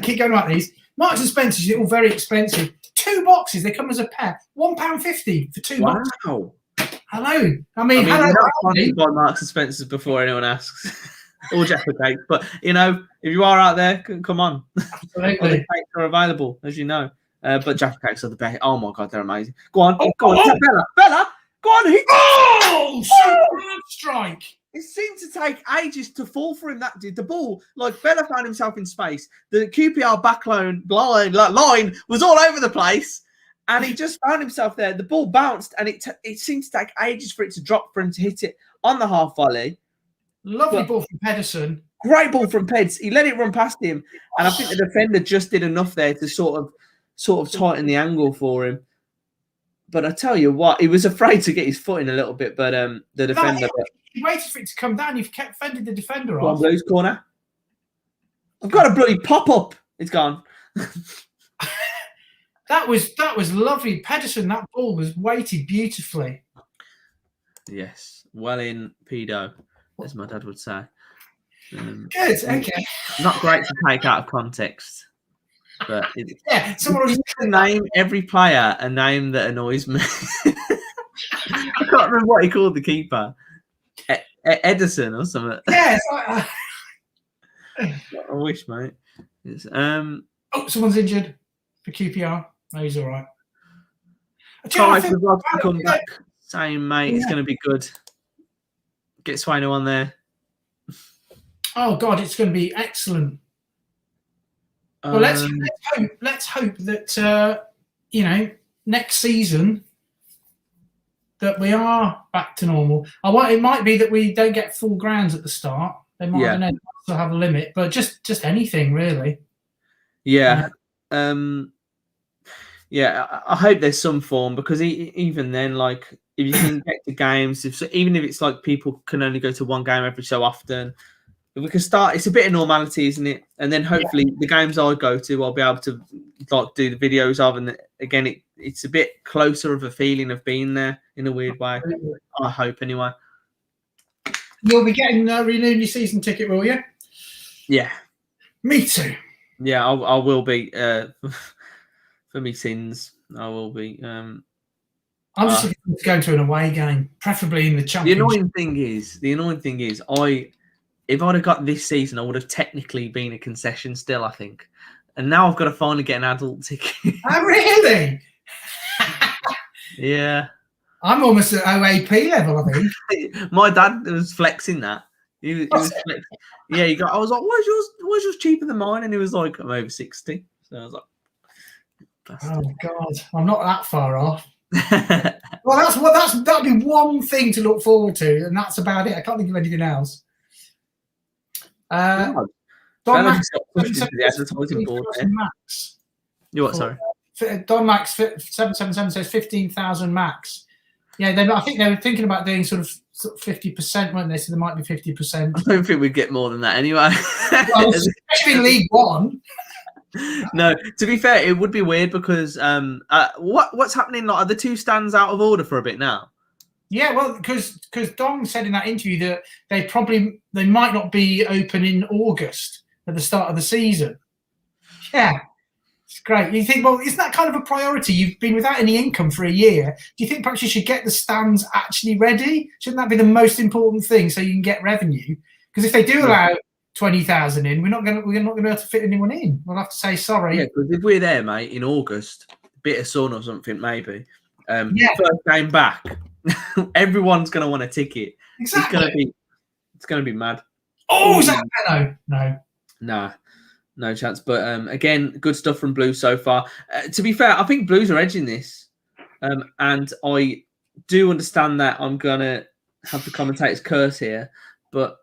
keep going like these. Marks and Spencer's, they're all very expensive. 2 boxes, they come as a pair. £1.50 for 2 boxes. Wow. Hello. I mean hello. You're not funded by Marks and Spencer's before anyone asks. Or Jaffa cake. But, if you are out there, come on. Absolutely. The cakes are available, as you know. But Jaffa cakes are the best. Oh, my God, they're amazing. Go on. Bella, go on. Superb strike. It seemed to take ages to fall for him. That did the ball. Like Bella found himself in space. The QPR back line was all over the place, and he just found himself there. The ball bounced, and it seemed to take ages for it to drop for him to hit it on the half volley. Lovely ball from Pedersen. Great ball from Peds. He let it run past him, and I think the defender just did enough there to sort of tighten the angle for him. But I tell you what, he was afraid to get his foot in a little bit. But the defender. He waited for it to come down. You've kept fending the defender off. Go on, Blues corner. I've got a bloody pop up. It's gone. That was lovely. Pedersen, that ball was weighted beautifully. Yes, well in pedo, as my dad would say. Good. Okay. Not great to take out of context, but someone was to name every player a name that annoys me. I can't remember what he called the keeper. Edison or something. Yes. I wish, mate. Someone's injured for QPR. No, he's all right. Come back. Same, mate. It's going to be good. Get Swaino on there. Oh God, it's going to be excellent. Well, let's hope that next season that we are back to normal. It might be that we don't get full grounds at the start. They might have a limit, but just anything really. Yeah. I hope there's some form because even then, like if you can get to games, even if it's like people can only go to one game every so often, if we can start. It's a bit of normality, isn't it? And then hopefully the games I go to, I'll be able to like do the videos of, and again, it's a bit closer of a feeling of being there in a weird way. I hope anyway. You'll be getting renewed your season ticket, will you? Yeah. Me too. Yeah, I will be. For me sins, I will be. I'm just looking forward to going to an away game, preferably in the Championship. The annoying thing is, if I'd have got this season, I would have technically been a concession still, I think. And now I've got to finally get an adult ticket. Oh, really? Yeah. I'm almost at OAP level, I think. My dad was flexing that. He was flexing. Yeah, I was like, why's yours cheaper than mine? And he was like, I'm over 60. So I was like, bastard. Oh God, I'm not that far off. Well, that'd be one thing to look forward to, and that's about it. I can't think of anything else. Don Max, max. You what? Sorry. Don Max 777 says 15,000 max. Yeah, I think they were thinking about doing sort of 50%, weren't they? So there might be 50%. I don't think we'd get more than that anyway. Well, especially in League One. No, to be fair, it would be weird because what's happening? Like, are the two stands out of order for a bit now? Yeah, well, because Dong said in that interview that they might not be open in August at the start of the season. Yeah, it's great. You think, well, isn't that kind of a priority? You've been without any income for a year. Do you think perhaps you should get the stands actually ready? Shouldn't that be the most important thing so you can get revenue? Because if they do allow 20,000 in, we're not going to be able to fit anyone in. We'll have to say sorry. Yeah, because if we're there, mate, in August, bit of sun or something, maybe. First game back, everyone's going to want a ticket. Exactly. It's going to be mad. Oh, is that no? Nah, no chance. But again, good stuff from Blues so far. To be fair, I think Blues are edging this, and I do understand that I'm going to have the commentator's curse here, but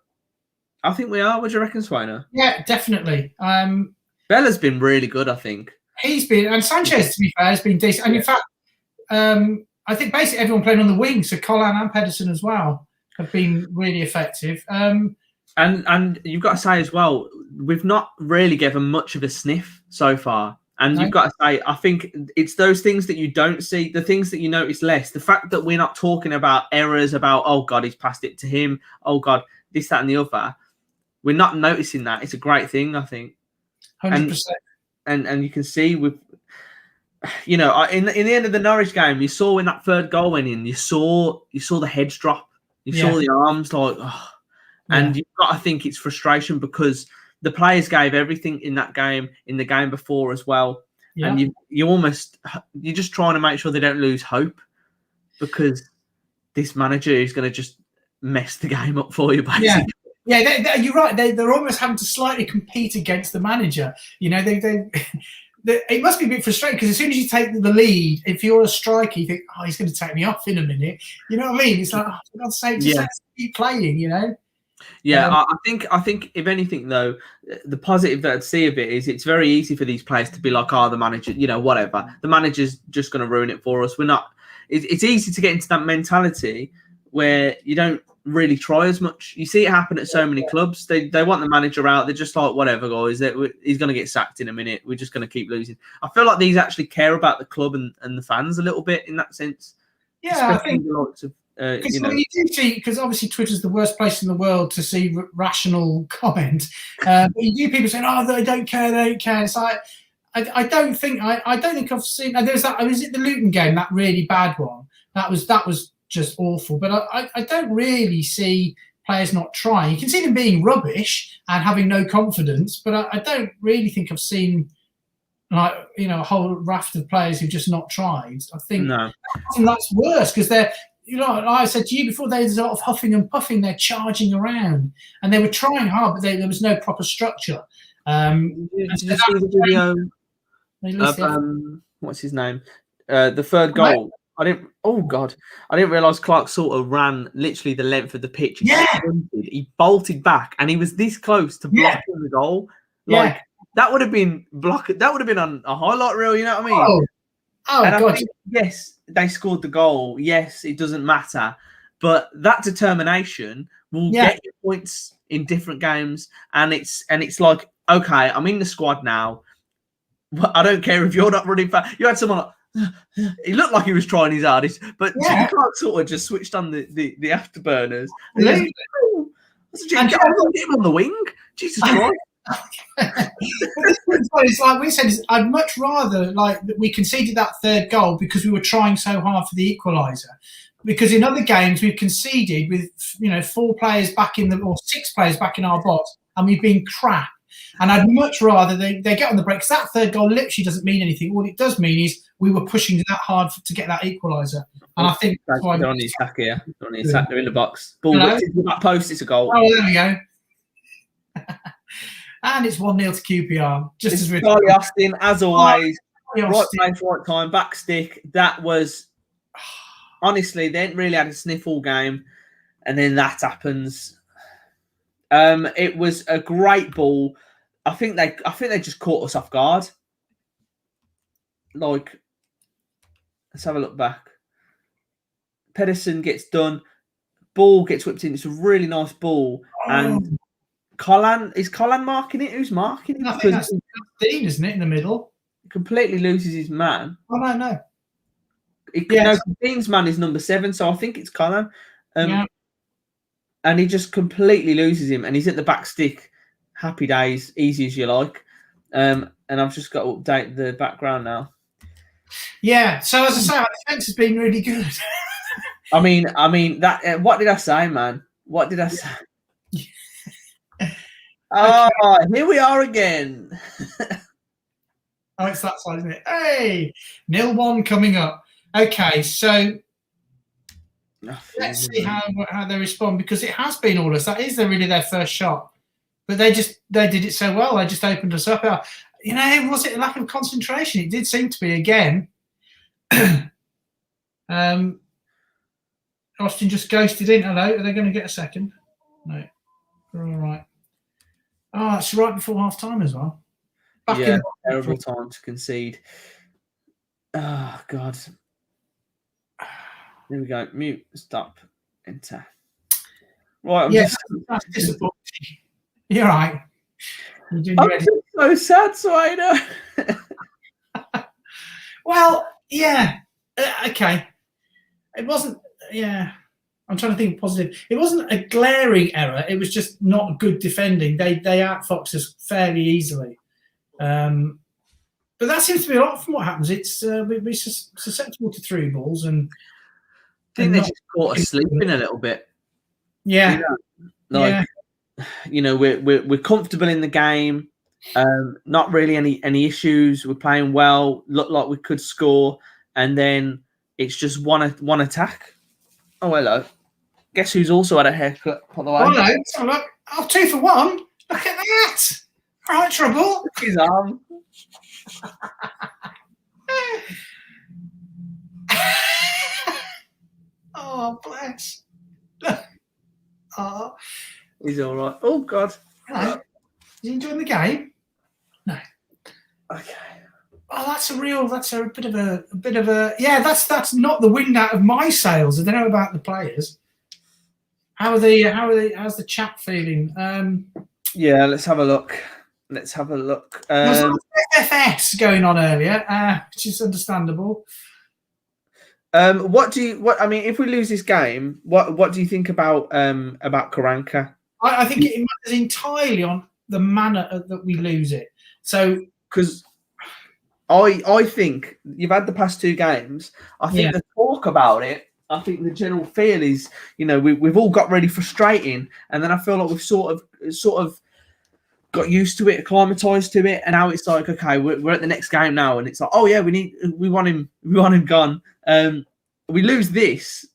I think we are. What do you reckon, Swaino? Yeah, definitely. Bella's been really good, I think. He's been, and Sanchez, to be fair, has been decent. And in fact, I think basically everyone playing on the wing, so Colin and Pedersen as well, have been really effective. And you've got to say as well, we've not really given much of a sniff so far. And you've got to say, I think it's those things that you don't see, the things that you notice less. The fact that we're not talking about errors, about, oh, God, he's passed it to him. Oh, God, this, that, and the other. We're not noticing that. It's a great thing, I think. 100%. And you can see with, in the end of the Norwich game, you saw when that third goal went in, you saw the heads drop. You saw the arms like, oh. And you've got to think it's frustration because the players gave everything in that game, in the game before as well. Yeah. And you're just trying to make sure they don't lose hope because this manager is going to just mess the game up for you, basically. Yeah, you're right. They're almost having to slightly compete against the manager. It must be a bit frustrating because as soon as you take the lead, if you're a striker, you think, oh, he's going to take me off in a minute. You know what I mean? It's like, oh, for God's sake, just keep playing, Yeah, I think if anything though, the positive that I'd see of it is it's very easy for these players to be like, oh, the manager, whatever. The manager's just going to ruin it for us. We're not. It's easy to get into that mentality where you don't really try as much. You see it happen at so many clubs. They want the manager out. They're just like, whatever, guys. He's going to get sacked in a minute. We're just going to keep losing. I feel like these actually care about the club and the fans a little bit in that sense. Yeah, I think the likes of. You do see, because obviously Twitter's the worst place in the world to see rational comment. But you do people saying, "Oh, they don't care." It's like I don't think I've seen. There's that. Was it the Luton game? That really bad one. That was just awful. But I don't really see players not trying. You can see them being rubbish and having no confidence. But I don't really think I've seen a whole raft of players who've just not tried. I think that's worse because they're. Like I said to you before, there's a lot of huffing and puffing. They're charging around, and they were trying hard, but there was no proper structure. Did you see the video of what's his name? The third goal. I didn't realise Clark sort of ran literally the length of the pitch. He bolted back, and he was this close to blocking the goal. Like that would have been blocked. That would have been on a highlight reel. You know what I mean? Oh and God! I think, yes, they scored the goal. Yes, it doesn't matter, but that determination will get you points in different games. And it's like, okay, I'm in the squad now. I don't care if you're not running fast. You had someone. He looked like he was trying his hardest, but Jimmy Clark sort of just switched on the afterburners. And get him on the wing. Jesus Christ! It's like we said, I'd much rather like that we conceded that third goal because we were trying so hard for the equaliser. Because in other games we've conceded with 4 players back in or 6 players back in our box, and we've been crap. And I'd much rather they get on the break, because that third goal literally doesn't mean anything. All it does mean is we were pushing that hard to get that equaliser. And I think that's why they're on the attack here. They're on the attack. They're in the box. Ball whipped into the back post. It's a goal. Oh, there we go. And it's 1-0 to QPR. Just as we're Charlie Austin, as always, right place, right time, back stick. That was honestly, they didn't really had a sniff all game, and then that happens. It was a great ball. I think they just caught us off guard. Like, let's have a look back. Pedersen gets done. Ball gets whipped in. It's a really nice ball. And is Colin marking it? Who's marking it? I think that's Dean, isn't it, in the middle? Completely loses his man. Oh, no. Dean's man is number 7, so I think it's Colin. And he just completely loses him, and he's at the back stick. Happy days, easy as you like. And I've just got to update the background now. Yeah, so as I say, our defence has been really good. I mean that. What did I say, man? What did I say? Here we are again. It's that side, isn't it? Hey, 0-1 coming up. Okay, so let's see how they respond, because it has been all us. That is really their first shot, but they did it so well. They just opened us up. Was it a lack of concentration? It did seem to be again. Austin just ghosted in. Hello, are they going to get a second? No, they're all right. Oh, it's right before half time as well. Terrible time to concede. Oh God. There we go. Mute. Stop. Enter. Right. That's disappointing. You're right. I'm so sad, Swaino. Well, yeah. Okay. It wasn't. Yeah. I'm trying to think positive. It wasn't a glaring error. It was just not good defending. They outfoxed us fairly easily. But that seems to be a lot from what happens. It's we're susceptible to through balls, and I think they just caught us sleeping a little bit. Yeah. We're comfortable in the game. Not really any issues. We're playing well. Look like we could score, and then it's just one attack. Oh, hello. Guess who's also had a haircut, by the way? Oh, no. So look. 2 for 1. Look at that. Right, trouble. His arm. Oh, bless. Oh. He's all right. Oh, God. Hello. Is he enjoying the game? No. Okay. Oh, that's a bit of a yeah, that's not the wind out of my sails. I don't know about the players. How's the chat feeling? Yeah, let's have a look. There was FFS going on earlier, which is understandable. If we lose this game, what do you think about Karanka? I think it matters entirely on the manner that we lose it. So, because I think you've had the past 2 games. I think the talk about it, I think the general feel is, we've all got really frustrating, and then I feel like we've sort of got used to it, acclimatized to it, and now it's like, okay, we're at the next game now, and it's like, oh yeah, we want him gone. We lose this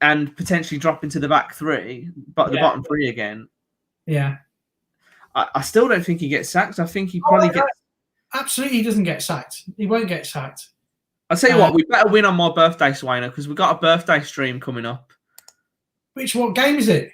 and potentially drop into the back 3, but the bottom 3 again. Yeah, I still don't think he gets sacked. I think he probably gets. Absolutely, he doesn't get sacked. He won't get sacked. I'll tell you what, we better win on my birthday, Swaino, because we've got a birthday stream coming up. What game is it?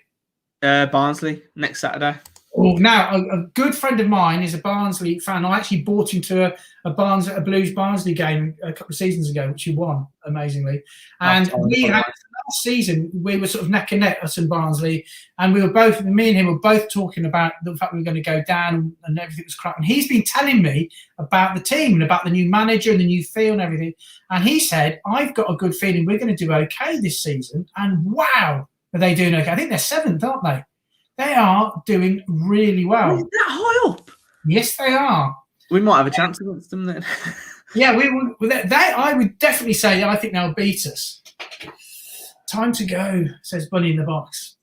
Barnsley, next Saturday. Oh, now a good friend of mine is a Barnsley fan. I actually bought him to a Blues Barnsley game a couple of seasons ago, which he won amazingly. And we had last season, we were sort of neck and neck, us and Barnsley, and me and him were both talking about the fact we were going to go down and everything was crap. And he's been telling me about the team and about the new manager and the new feel and everything. And he said, I've got a good feeling we're going to do okay this season. And wow, are they doing okay? I think they're 7th, aren't they? They are doing really well. Is that high up? Yes, they are. We might have a chance against them then. Yeah, I would definitely say I think they'll beat us. Time to go, says Bunny in the box.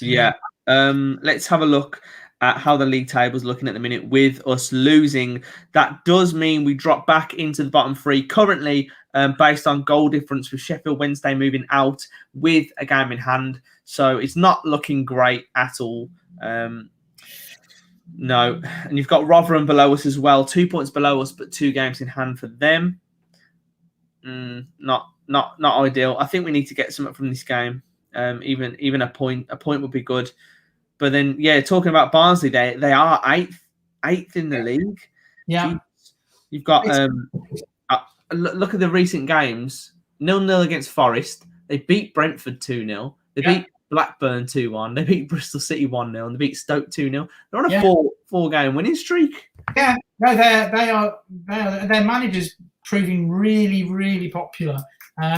Yeah. Let's have a look at how the league table's looking at the minute. With us losing, that does mean we drop back into the bottom three currently, based on goal difference, with Sheffield Wednesday moving out with a game in hand. So it's not looking great at all. No, and you've got Rotherham below us as well, 2 points below us, but 2 games in hand for them. Not ideal. I think we need to get something from this game. Even a point would be good. But then, yeah, talking about Barnsley, they are eighth in the league. Yeah, jeez. You've got look at the recent games: 0-0 against Forest. They beat Brentford 2-0. They beat Blackburn 2-1. They beat Bristol City 1-0, and they beat Stoke 2-0. They're on a four game winning streak. Yeah, no, their manager's proving really, really popular.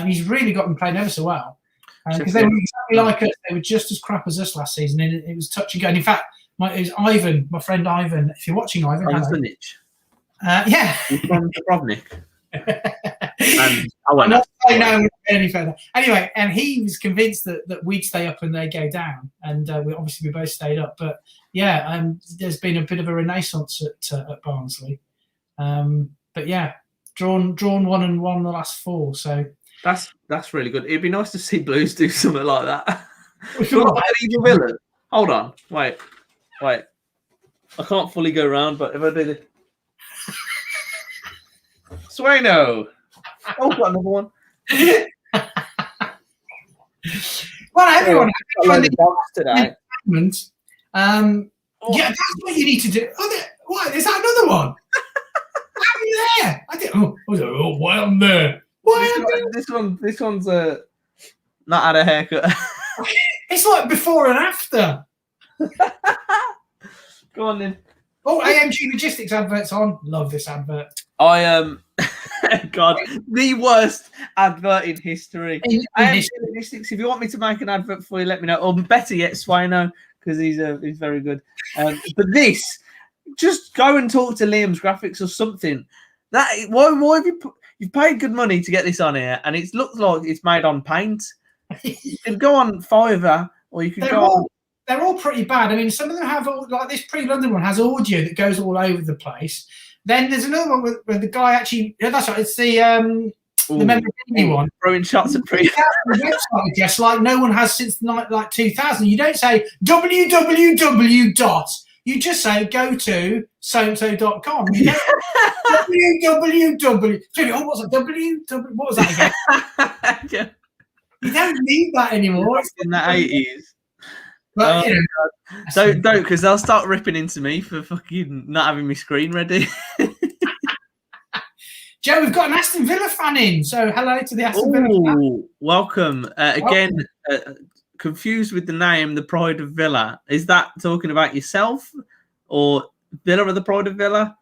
He's really got them playing ever so well. Because they were exactly like us. They were just as crap as us last season, and it was touch and go. And in fact, it was Ivan, my friend Ivan. If you're watching, Ivan, yeah, he's from Dubrovnik. And I won't know any further. Anyway, and he was convinced that we'd stay up and they go down, and we both stayed up. But yeah, there's been a bit of a renaissance at Barnsley. But yeah, drawn 1-1 the last 4. So. That's really good. It'd be nice to see Blues do something like that. Hold on. Wait. I can't fully go around, but if I do this. Swaino. Oh, got another one. Well, everyone today. Yeah, that's what you need to do. What? Is that another one? How are you there? I was like, why I'm there? This one's not had a haircut. It's like before and after. Go on then. Oh, AMG Logistics advert's on. Love this advert. I am, God, the worst advert in history. AMG Logistics. If you want me to make an advert for you, let me know. Or better yet, Swaino, because he's very good. But this, just go and talk to Liam's Graphics or something. Why have you've paid good money to get this on here, and it looks like it's made on paint. You can go on Fiverr, or you can go on. They're all pretty bad. I mean, some of them have like this pre-London one has audio that goes all over the place. Then there's another one where the guy actually. Yeah, that's right. It's the memorabilia one. Throwing shots at pre. Website address like no one has since like 2000. You don't say www. You just say go to so-and-so.com. www. Oh, what's that? What was that again? Yeah. You don't need that anymore. It's in the 80s. But, don't, because they'll start ripping into me for fucking not having my screen ready. Joe, we've got an Aston Villa fan in. So hello to the Aston Villa fan. Welcome. Again, confused with the name, the Pride of Villa. Is that talking about yourself or Villa of the Pride of Villa?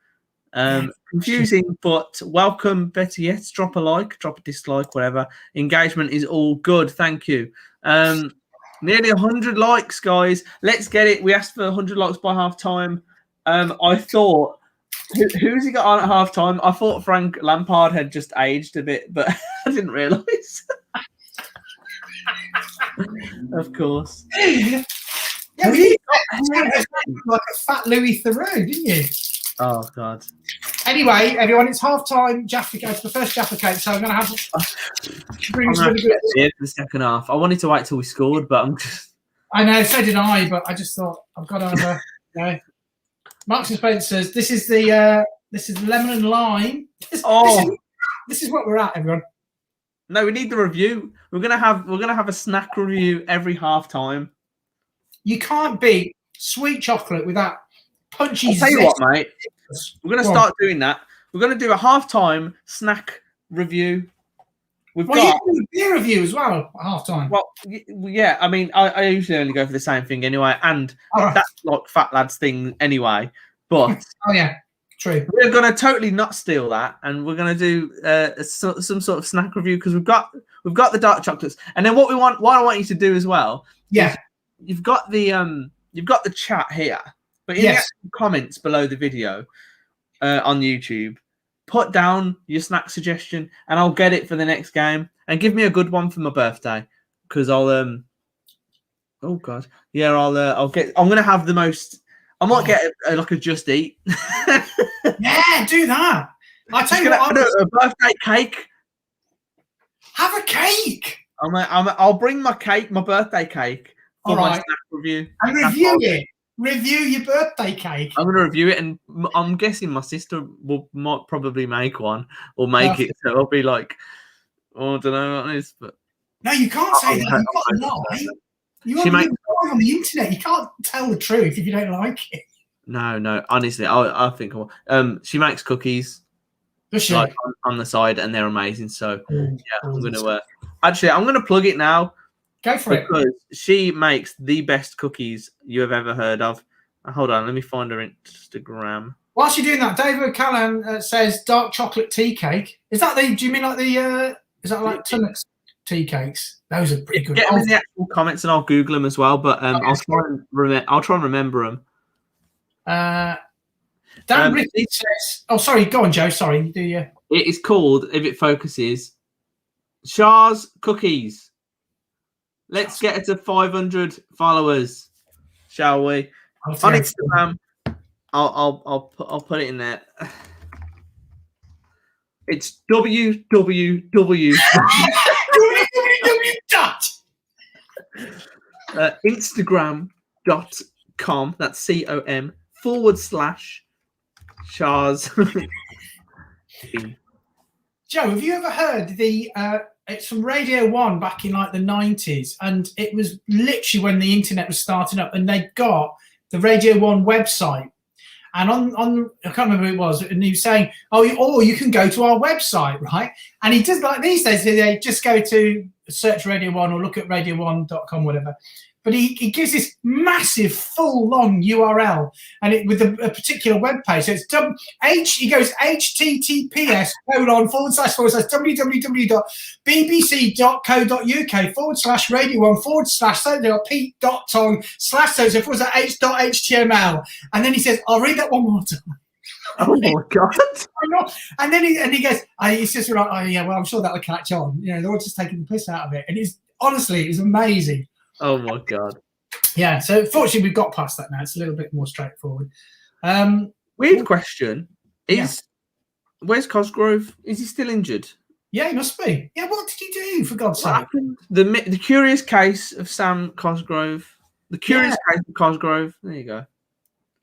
Confusing, but welcome. Better yet, drop a like, drop a dislike, whatever. Engagement is all good. Thank you. Nearly 100 likes, guys. Let's get it. We asked for 100 likes by half time. I thought, who's he got on at half time? I thought Frank Lampard had just aged a bit, but I didn't realise. Of course. Yeah, you like a fat Louis Theroux, didn't you? Oh, God. Anyway, everyone, it's half-time. Jaffa Cake, the first Jaffa Cake, so I'm going to have the second half. I wanted to wait till we scored, but I'm just... I know, so did I, but I just thought I've got to have a... Marks and Spencer's, this is the lemon and lime. This is what we're at, everyone. No, we need the review. We're gonna have a snack review every half-time. You can't beat sweet chocolate with that punchy. I'll tell you what, mate. We're going to start doing that. We're going to do a half-time snack review. You do a beer review as well at half-time. Well, yeah. I mean, I usually only go for the same thing anyway, and that's like fat lads thing anyway. But oh yeah, true. We're going to totally not steal that, and we're going to do some sort of snack review because we've got the dark chocolates, and then what I want you to do as well. Yeah, you've got the chat here. But in the actual comments below the video on YouTube, put down your snack suggestion, and I'll get it for the next game. And give me a good one for my birthday, because I'll oh god, yeah, I'll get. I'm gonna have the most. I might get like a Just Eat. Yeah, do that. I tell you what, a birthday cake. Have a cake. I'll bring my cake, my birthday cake, for my snack review. And review it. Review your birthday cake. I'm gonna review it, and I'm guessing my sister might probably make one or make it. So I'll be like, oh, I don't know what it is, but no, you can't say that. You've got to lie. You live on the internet. You can't tell the truth if you don't like it. No. Honestly, I think she makes cookies. Like on the side, and they're amazing. So I'm gonna I'm gonna plug it now. Go for it. Because she makes the best cookies you have ever heard of. Hold on, let me find her Instagram. Whilst you're doing that, David O'Callaghan says dark chocolate tea cake. Is that the? Do you mean like the? Is that like Tunnock's tea cakes? Those are pretty good. Get them in the actual comments, and I'll Google them as well. But I'll try and remember them. Dan Ricky says, "Oh, sorry, go on, Joe. Sorry, do you?" It is called, if it focuses, Char's Cookies. Let's get it to 500 followers, shall we? On Instagram, I'll put it in there. It's www. Instagram.com. That's com/Char's. Joe, have you ever heard the? It's from Radio 1 back in like the 90s, and it was literally when the internet was starting up, and they got the Radio 1 website. And on I can't remember who it was, and he was saying, or you can go to our website, right? And he does like these days, they just go to search Radio 1 or look at radio1.com, whatever. But he gives this massive, full, long URL, and it with a particular web page. So it's he goes https://www.bbc.co.uk/Pete.tong/so/h.html, and then he says, "I'll read that one more time." Oh my god! And then he goes, he's just like, "Oh yeah, well, I'm sure that'll catch on." You know, they're all just taking the piss out of it, and it was amazing. Oh my god! Yeah, so fortunately we've got past that now. It's a little bit more straightforward. Weird question: where's Cosgrove? Is he still injured? Yeah, he must be. Yeah, what did he do, for God's sake? The curious case of Sam Cosgrove. The curious case of Cosgrove. There you go.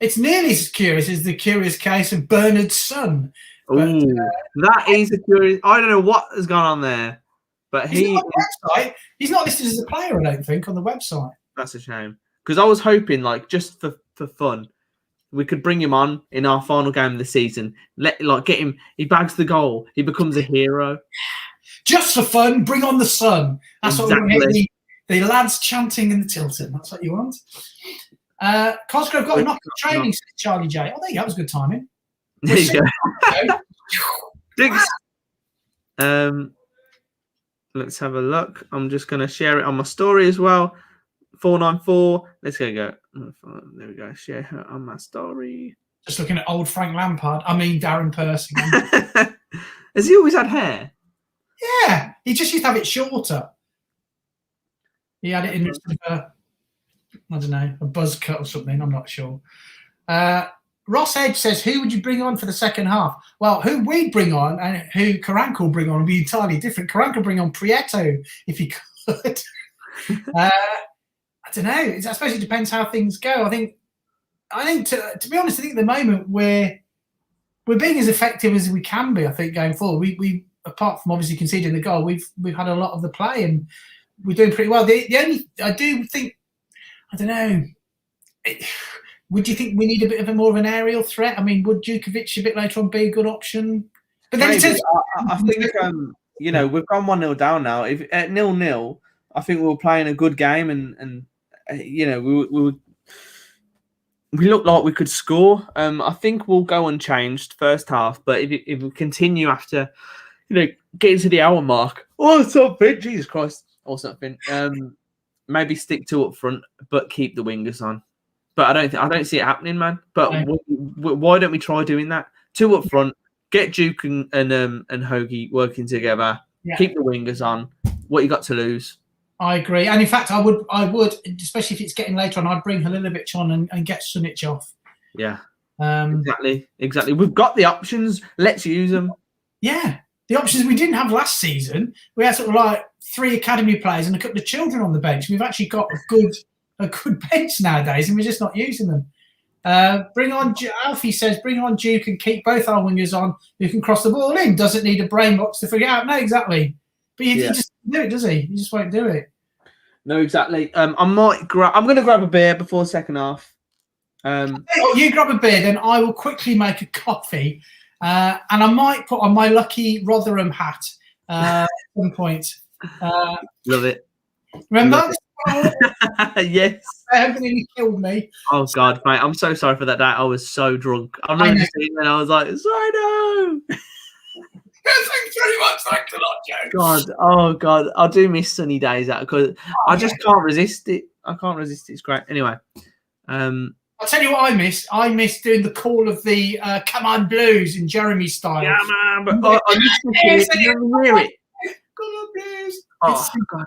It's nearly as curious as the curious case of Bernard's son. Oh, that is a curious. I don't know what has gone on there. But he's not on the website. He's not listed as a player, I don't think, on the website. That's a shame. Because I was hoping, like, just for fun, we could bring him on in our final game of the season. Get him. He bags the goal. He becomes a hero. Just for fun, bring on the sun. That's what we want. The lads chanting in the Tilton. That's what you want. Cosgrove got a knock of training, says Charlie J. Oh, there you go. That was good timing. There you go. Let's have a look. I'm just going to share it on my story as well. 494. Let's go. There we go. Share her on my story. Just looking at old Frank Lampard. I mean, Darren Percy. Has he always had hair? Yeah. He just used to have it shorter. He had it in I don't know, a buzz cut or something. I'm not sure. Ross Edge says, who would you bring on for the second half? Well, who we'd bring on and who Karanka will bring on will be entirely different. Karanka will bring on Prieto if he could. I don't know. I suppose it depends how things go. I think to be honest, I think at the moment we're being as effective as we can be. I think going forward, we apart from obviously conceding the goal, we've had a lot of the play and we're doing pretty well. The only I do think, I don't know. Would you think we need a bit of a more of an aerial threat? I mean, would Djukovic a bit later on be a good option? But then I think we've gone 1-0 down now. If at 0-0, I think we were playing a good game, and we looked like we could score. I think we'll go unchanged first half, but if we continue after, getting to the hour mark, something, Jesus Christ, or something. Maybe stick 2 up front, but keep the wingers on. but I don't see it happening, man. But why don't we try doing that? 2 up front, get Duke and Hoagie working together. Yeah. Keep the wingers on. What you got to lose? I agree, and in fact, I would, especially if it's getting later on, I'd bring Halilovic on and get Sunic off. Yeah, exactly. We've got the options. Let's use them. Yeah, the options we didn't have last season. We had sort of like 3 academy players and a couple of children on the bench. We've actually got a good bench nowadays, and we're just not using them. Bring on Alfie says, bring on Duke and keep both our wingers on who can cross the ball in. Doesn't need a brain box to figure it out. No, exactly. But he just won't do it, does he? He just won't do it. No, exactly. I'm going to grab a beer before the second half. You grab a beer, then I will quickly make a coffee, and I might put on my lucky Rotherham hat at some point. Love it. Remember? Yes. Everything killed me. Oh God, mate! I'm so sorry for that day. I was so drunk. I remember seeing it and I was like, "Swaino." Thanks very much. Thanks a lot, Joe. God, oh God, I do miss sunny days out because I just can't resist it. I can't resist it. It's great. Anyway, I'll tell you what I miss. I miss doing the call of the "Come on Blues" in Jeremy style. Yeah, man. But I used to hear it. Come on Blues. Oh God.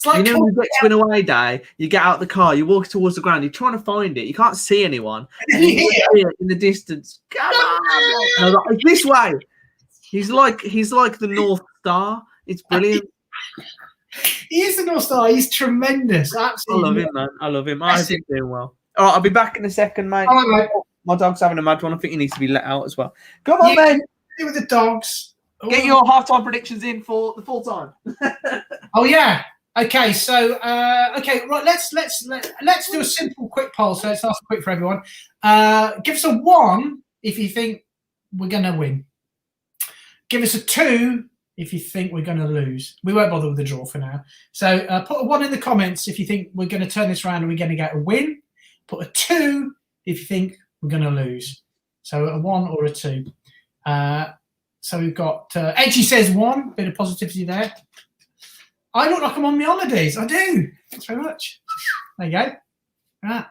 Like when you get to an away day, you get out the car, you walk towards the ground, you're trying to find it, you can't see anyone. And you hear it in the distance. Come on, like, this way. He's like the North Star. It's brilliant. He is the North Star. He's tremendous. Absolutely. I love him, man. I love him. I think he's doing well. All right, I'll be back in a second, mate. All right, mate. My dog's having a mad one. I think he needs to be let out as well. Come on, mate. With the dogs. Get your halftime predictions in for the full time. Oh yeah. Okay, so right. Let's do a simple, quick poll. So it's nice and quick for everyone. Give us a 1 if you think we're going to win. Give us a 2 if you think we're going to lose. We won't bother with the draw for now. So put a 1 in the comments if you think we're going to turn this around and we're going to get a win. Put a 2 if you think we're going to lose. So a 1 or a 2. So we've got Edgy says 1. Bit of positivity there. I look like I'm on my holidays. I do. Thanks very much. There you go. Right.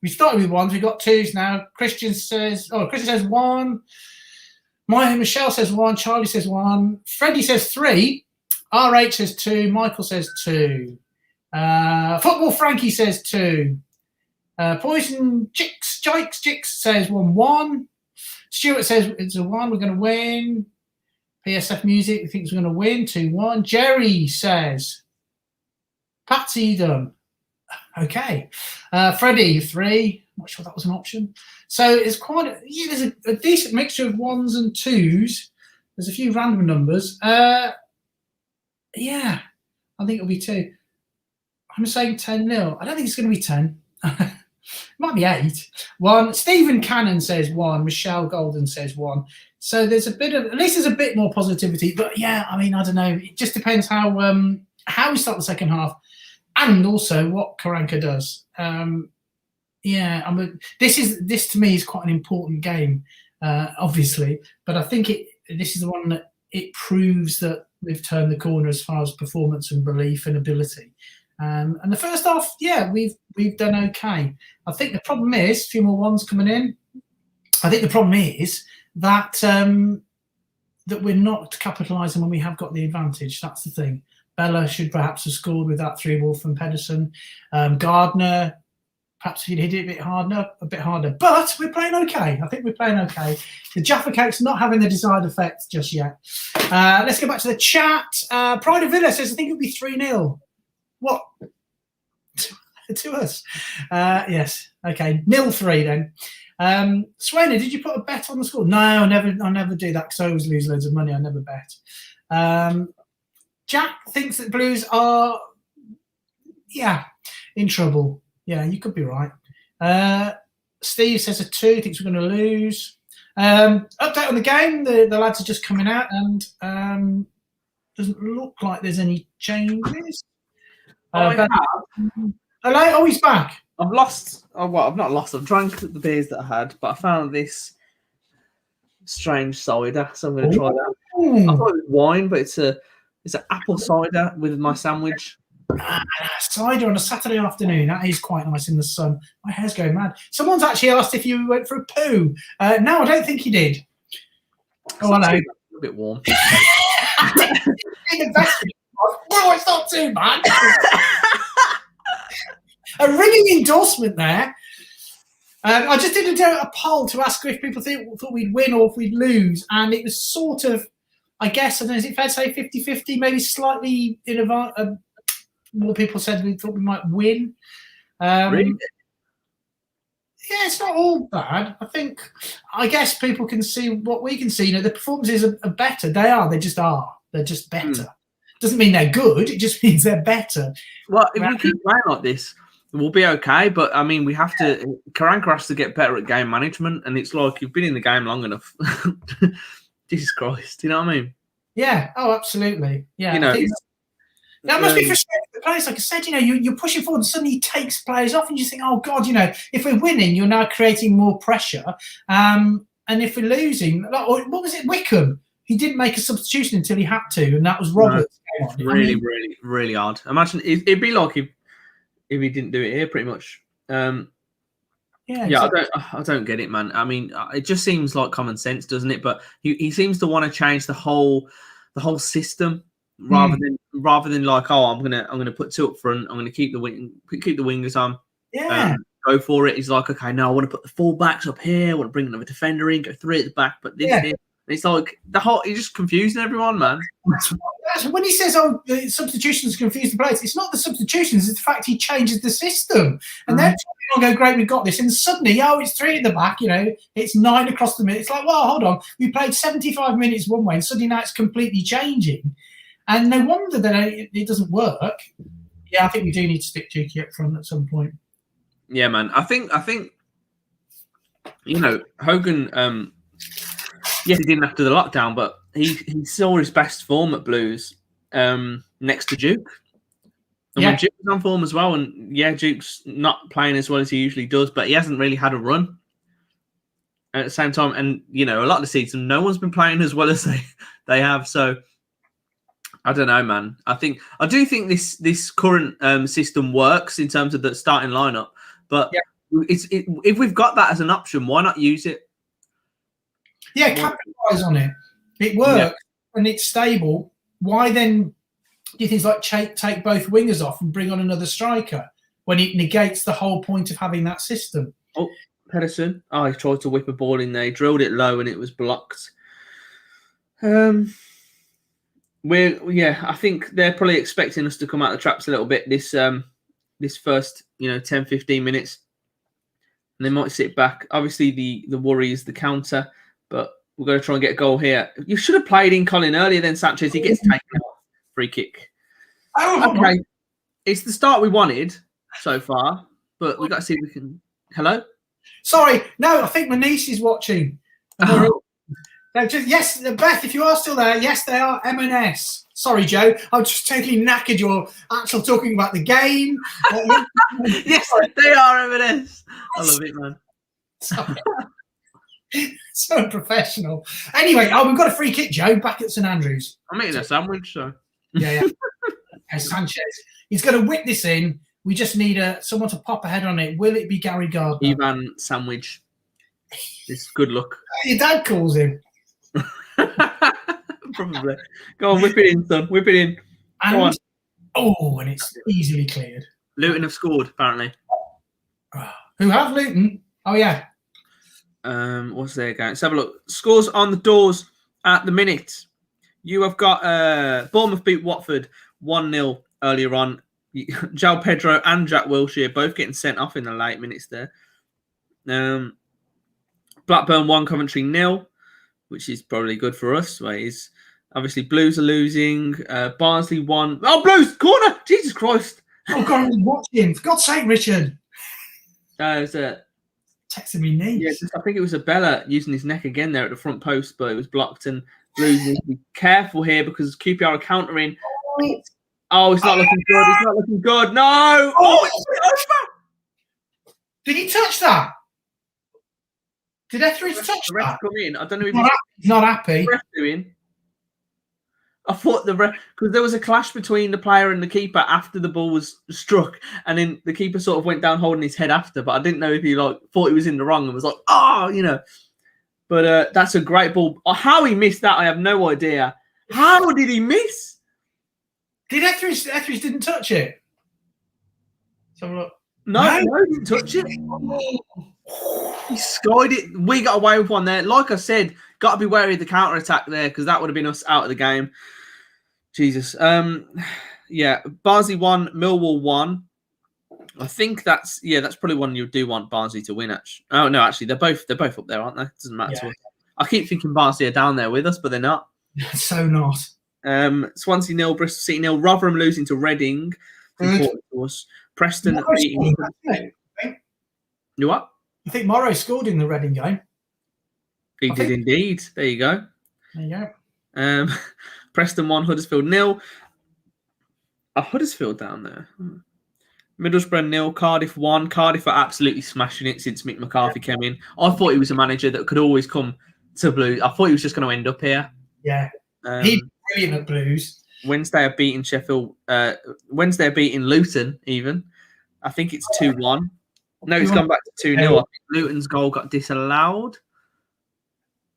We started with 1s. We've got 2s now. Christian says 1. Michelle says 1. Charlie says 1. Freddie says 3. RH says 2. Michael says 2. Football Frankie says 2. Poison Jikes says 1-1. Stuart says it's a 1. We're going to win. PSF Music thinks we're going to win 2-1. Jerry says Patsy done. Okay. Freddie 3. Not sure that was an option. So it's quite there's a decent mixture of 1s and 2s. There's a few random numbers. Yeah, I think it'll be 2. I'm saying 10-0. I don't think it's going to be 10. It might be 8. 1. Stephen Cannon says 1. Michelle Golden says 1. So there's at least there's a bit more positivity. But yeah, I mean, I don't know. It just depends how we start the second half, and also what Karanka does. This to me is quite an important game, obviously. But I think this is the one that it proves that we've turned the corner as far as performance and belief and ability. And the first half, we've done okay. I think the problem is a few more 1s coming in. I think the problem is that we're not capitalising when we have got the advantage. That's the thing. Bella should perhaps have scored with that 3-ball from Pedersen. Gardner, perhaps if he'd hit it a bit harder. But we're playing okay. I think we're playing okay. The Jaffa Cake's not having the desired effect just yet. Let's go back to the chat. Pride of Villa says, I think it'll be 3-0. What? To us. Yes. Okay. 0-3 then. Swaino, did you put a bet on the score? No, I never do that because I always lose loads of money. I never bet. Jack thinks that Blues are, in trouble. Yeah, you could be right. Steve says a 2, thinks we're going to lose. Update on the game. The lads are just coming out and doesn't look like there's any changes. Hello? Oh, he's back. I've lost. Oh, well, I've not lost. I've drank the beers that I had, but I found this strange cider, so I'm going to try that. I thought it was wine, but it's an apple cider with my sandwich. Cider on a Saturday afternoon. That is quite nice in the sun. My hair's going mad. Someone's actually asked if you went for a poo. No, I don't think he did. Oh, I know. A bit warm. No, it's not too bad. A ringing endorsement there. I just did a poll to ask if people thought we'd win or if we'd lose, and it was sort of, I guess, I don't know, is it fair to say 50-50, maybe slightly in advance. More people said we thought we might win. Really? Yeah, it's not all bad. I guess people can see what we can see. The performances are better. They are. They just are. They're just better. Doesn't mean they're good. It just means they're better. Well, if we keep playing like this, we'll be okay. But I mean, we have to. Karanka has to get better at game management, and it's like you've been in the game long enough. Jesus Christ, you know what I mean? Yeah. Oh, absolutely. Yeah. That must be frustrating for players. Like I said, you're pushing forward and suddenly he takes players off and you think, oh, God, if we're winning, you're now creating more pressure. And if we're losing, what was it, Wickham? He didn't make a substitution until he had to, and that was Roberts. No, it's really, really hard. Imagine it'd be like if he didn't do it here, pretty much. Exactly. I don't get it, man. I mean, it just seems like common sense, doesn't it? But he seems to want to change the whole system. Rather than like, oh, I'm gonna put two up front. I'm gonna keep the wingers on. Yeah. Go for it. He's like, okay, no, I want to put the full backs up here. I want to bring another defender in. Go 3 at the back. But this here. It's like he's just confusing everyone, man. When he says, "Oh, the substitutions confuse the players," it's not the substitutions; it's the fact he changes the system. And then people go, "Great, we've got this." And suddenly, it's 3 at the back. It's 9 across the middle. It's like, well, hold on, we played 75 minutes one way, and suddenly now it's completely changing. And no wonder that it doesn't work. Yeah, I think we do need to stick Cheeky up front at some point. Yeah, man. I think Hogan. Yes, he didn't after the lockdown, but he saw his best form at Blues next to Duke. And when Duke was on form as well, and Duke's not playing as well as he usually does, but he hasn't really had a run at the same time. And a lot of the season, no one's been playing as well as they have. So I don't know, man. I do think this current system works in terms of the starting lineup, but if we've got that as an option, why not use it? Yeah, capitalize on it. It works and it's stable. Why then do things like take both wingers off and bring on another striker when it negates the whole point of having that system? Oh, Pedersen. Oh, he tried to whip a ball in there. He drilled it low and it was blocked. I think they're probably expecting us to come out of the traps a little bit this first 10-15 minutes, and they might sit back. Obviously, the worry is the counter, but we're going to try and get a goal here. You should have played in Colin earlier. Then Sanchez, he gets taken off. Free kick. Okay, it's the start we wanted so far, but we've got to see if we can. Hello. Sorry, no, I think my niece is watching. Yes, Beth, if you are still there, yes, they are M&S. Sorry, Joe, I'm just totally knackered. You're actually talking about the game. Yes, they are M&S. I love it, man. Sorry. So professional. Anyway, we've got a free kick, Joe, back at St Andrews. I'm eating a sandwich, so. Yeah. Sanchez. He's going to whip this in. We just need someone to pop a head on it. Will it be Gary Gardner? Ivan Sandwich. It's good luck. Your dad calls him. Probably. Go on, whip it in, son. Whip it in. Go on. Oh, and it's easily cleared. Luton have scored, apparently. Who have Luton? Oh, yeah. What's their game? Let's have a look. Scores on the doors at the minute. You have got Bournemouth beat Watford 1-0 earlier on. João Pedro and Jack Wilshere both getting sent off in the late minutes there. Blackburn 1, Coventry 0, which is probably good for us. Obviously, Blues are losing. Barnsley 1. Oh, Blues! Corner! Jesus Christ! Oh, God, I'm watching. For God's sake, Richard. Texting me niece. Yeah, I think it was Abella using his neck again there at the front post, but it was blocked. And Blues need to be careful here because QPR are countering. Oh, it's not looking good. It's not looking good. No! Oh, did he touch that? Did Etheridge touch that? Come in. I don't know if he's not happy. Ref doing. I thought because there was a clash between the player and the keeper after the ball was struck, and then the keeper sort of went down holding his head after. But I didn't know if he thought he was in the wrong and was like, oh, But that's a great ball. How he missed that, I have no idea. How did he miss? Did Etheridge didn't touch it? So look. No, he didn't touch it. He skied it. We got away with one there. Like I said, got to be wary of the counter attack there because that would have been us out of the game. Jesus. Yeah, Barnsley 1, Millwall 1. I think that's probably one you do want Barnsley to win. Actually, oh no, actually they're both up there, aren't they? Doesn't matter to us. I keep thinking Barnsley are down there with us, but they're not. So not. Swansea 0, Bristol City 0, Rotherham losing to Reading. To us. Preston beating. You what? I think Morrow scored in the Reading game. He did indeed. There you go. There you go. Preston 1, Huddersfield 0. Huddersfield down there. Middlesbrough 0, Cardiff 1. Cardiff are absolutely smashing it since Mick McCarthy came in. I thought he was a manager that could always come to Blues. I thought he was just going to end up here. Yeah. He's brilliant at Blues. Wednesday are beating Sheffield. Wednesday are beating Luton even. I think it's 2-1. No, it's gone back to 2-0. I think Luton's goal got disallowed.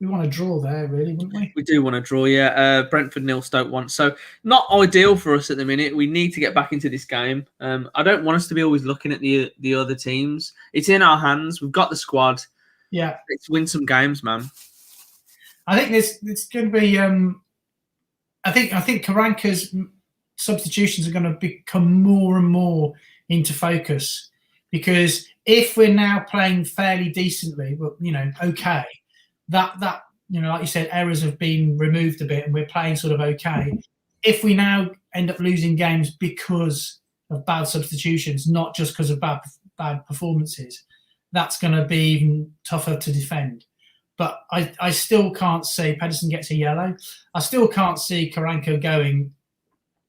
We want to draw there, really, wouldn't we? We do want to draw, yeah. Brentford 0, Stoke 1. So not ideal for us at the minute. We need to get back into this game. I don't want us to be always looking at the other teams. It's in our hands. We've got the squad. Yeah. Let's win some games, man. I think it's going to be. I think Karanka's substitutions are going to become more and more into focus because if we're now playing fairly decently, but okay. That like you said, errors have been removed a bit, and we're playing sort of okay. If we now end up losing games because of bad substitutions, not just because of bad performances, that's going to be even tougher to defend. But I still can't see Pedersen gets a yellow. I still can't see Karanka going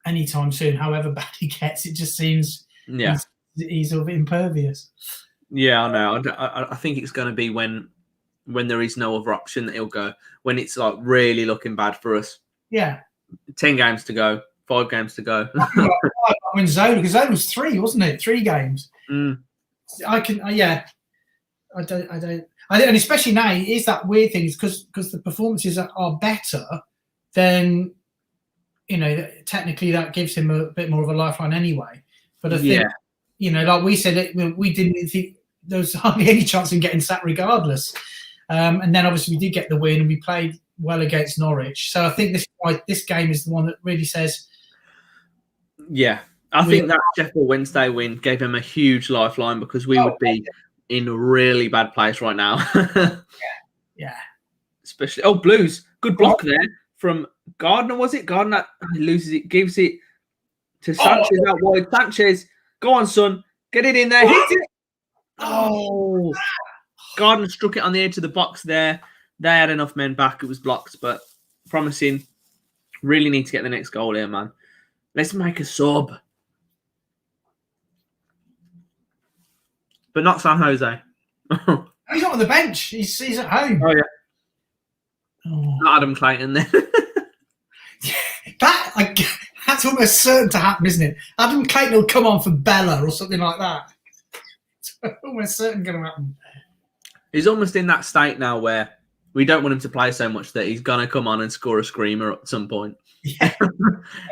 anytime soon. However bad he gets, it just seems he's sort of impervious. Yeah, I know. I think it's going to be when there is no other option that he'll go, when it's like really looking bad for us. Yeah. 10 games to go, 5 games to go. I mean, Zola, because Zola was 3, wasn't it? 3 games. Mm. I don't, and especially now, it is that weird thing, because the performances are better, then, technically that gives him a bit more of a lifeline anyway. But I think, like we said, we didn't think there was hardly any chance of getting sacked regardless. And then obviously we did get the win and we played well against Norwich. So I think this game is the one that really says. Yeah. I think that Sheffield Wednesday win gave him a huge lifeline because we would be in a really bad place right now. Yeah. Especially, Blues. Good block there from Gardner, was it? Gardner loses it, gives it to Sanchez out wide. Sanchez, go on, son. Get it in there. Hit it. Oh. Gardner struck it on the edge of the box there. They had enough men back. It was blocked, but promising. Really need to get the next goal here, man. Let's make a sub. But not San Jose. He's not on the bench. He's at home. Oh, yeah. Not Adam Clayton then. That's almost certain to happen, isn't it? Adam Clayton will come on for Bella or something like that. It's almost certain going to happen. He's almost in that state now where we don't want him to play so much that he's going to come on and score a screamer at some point. Yeah.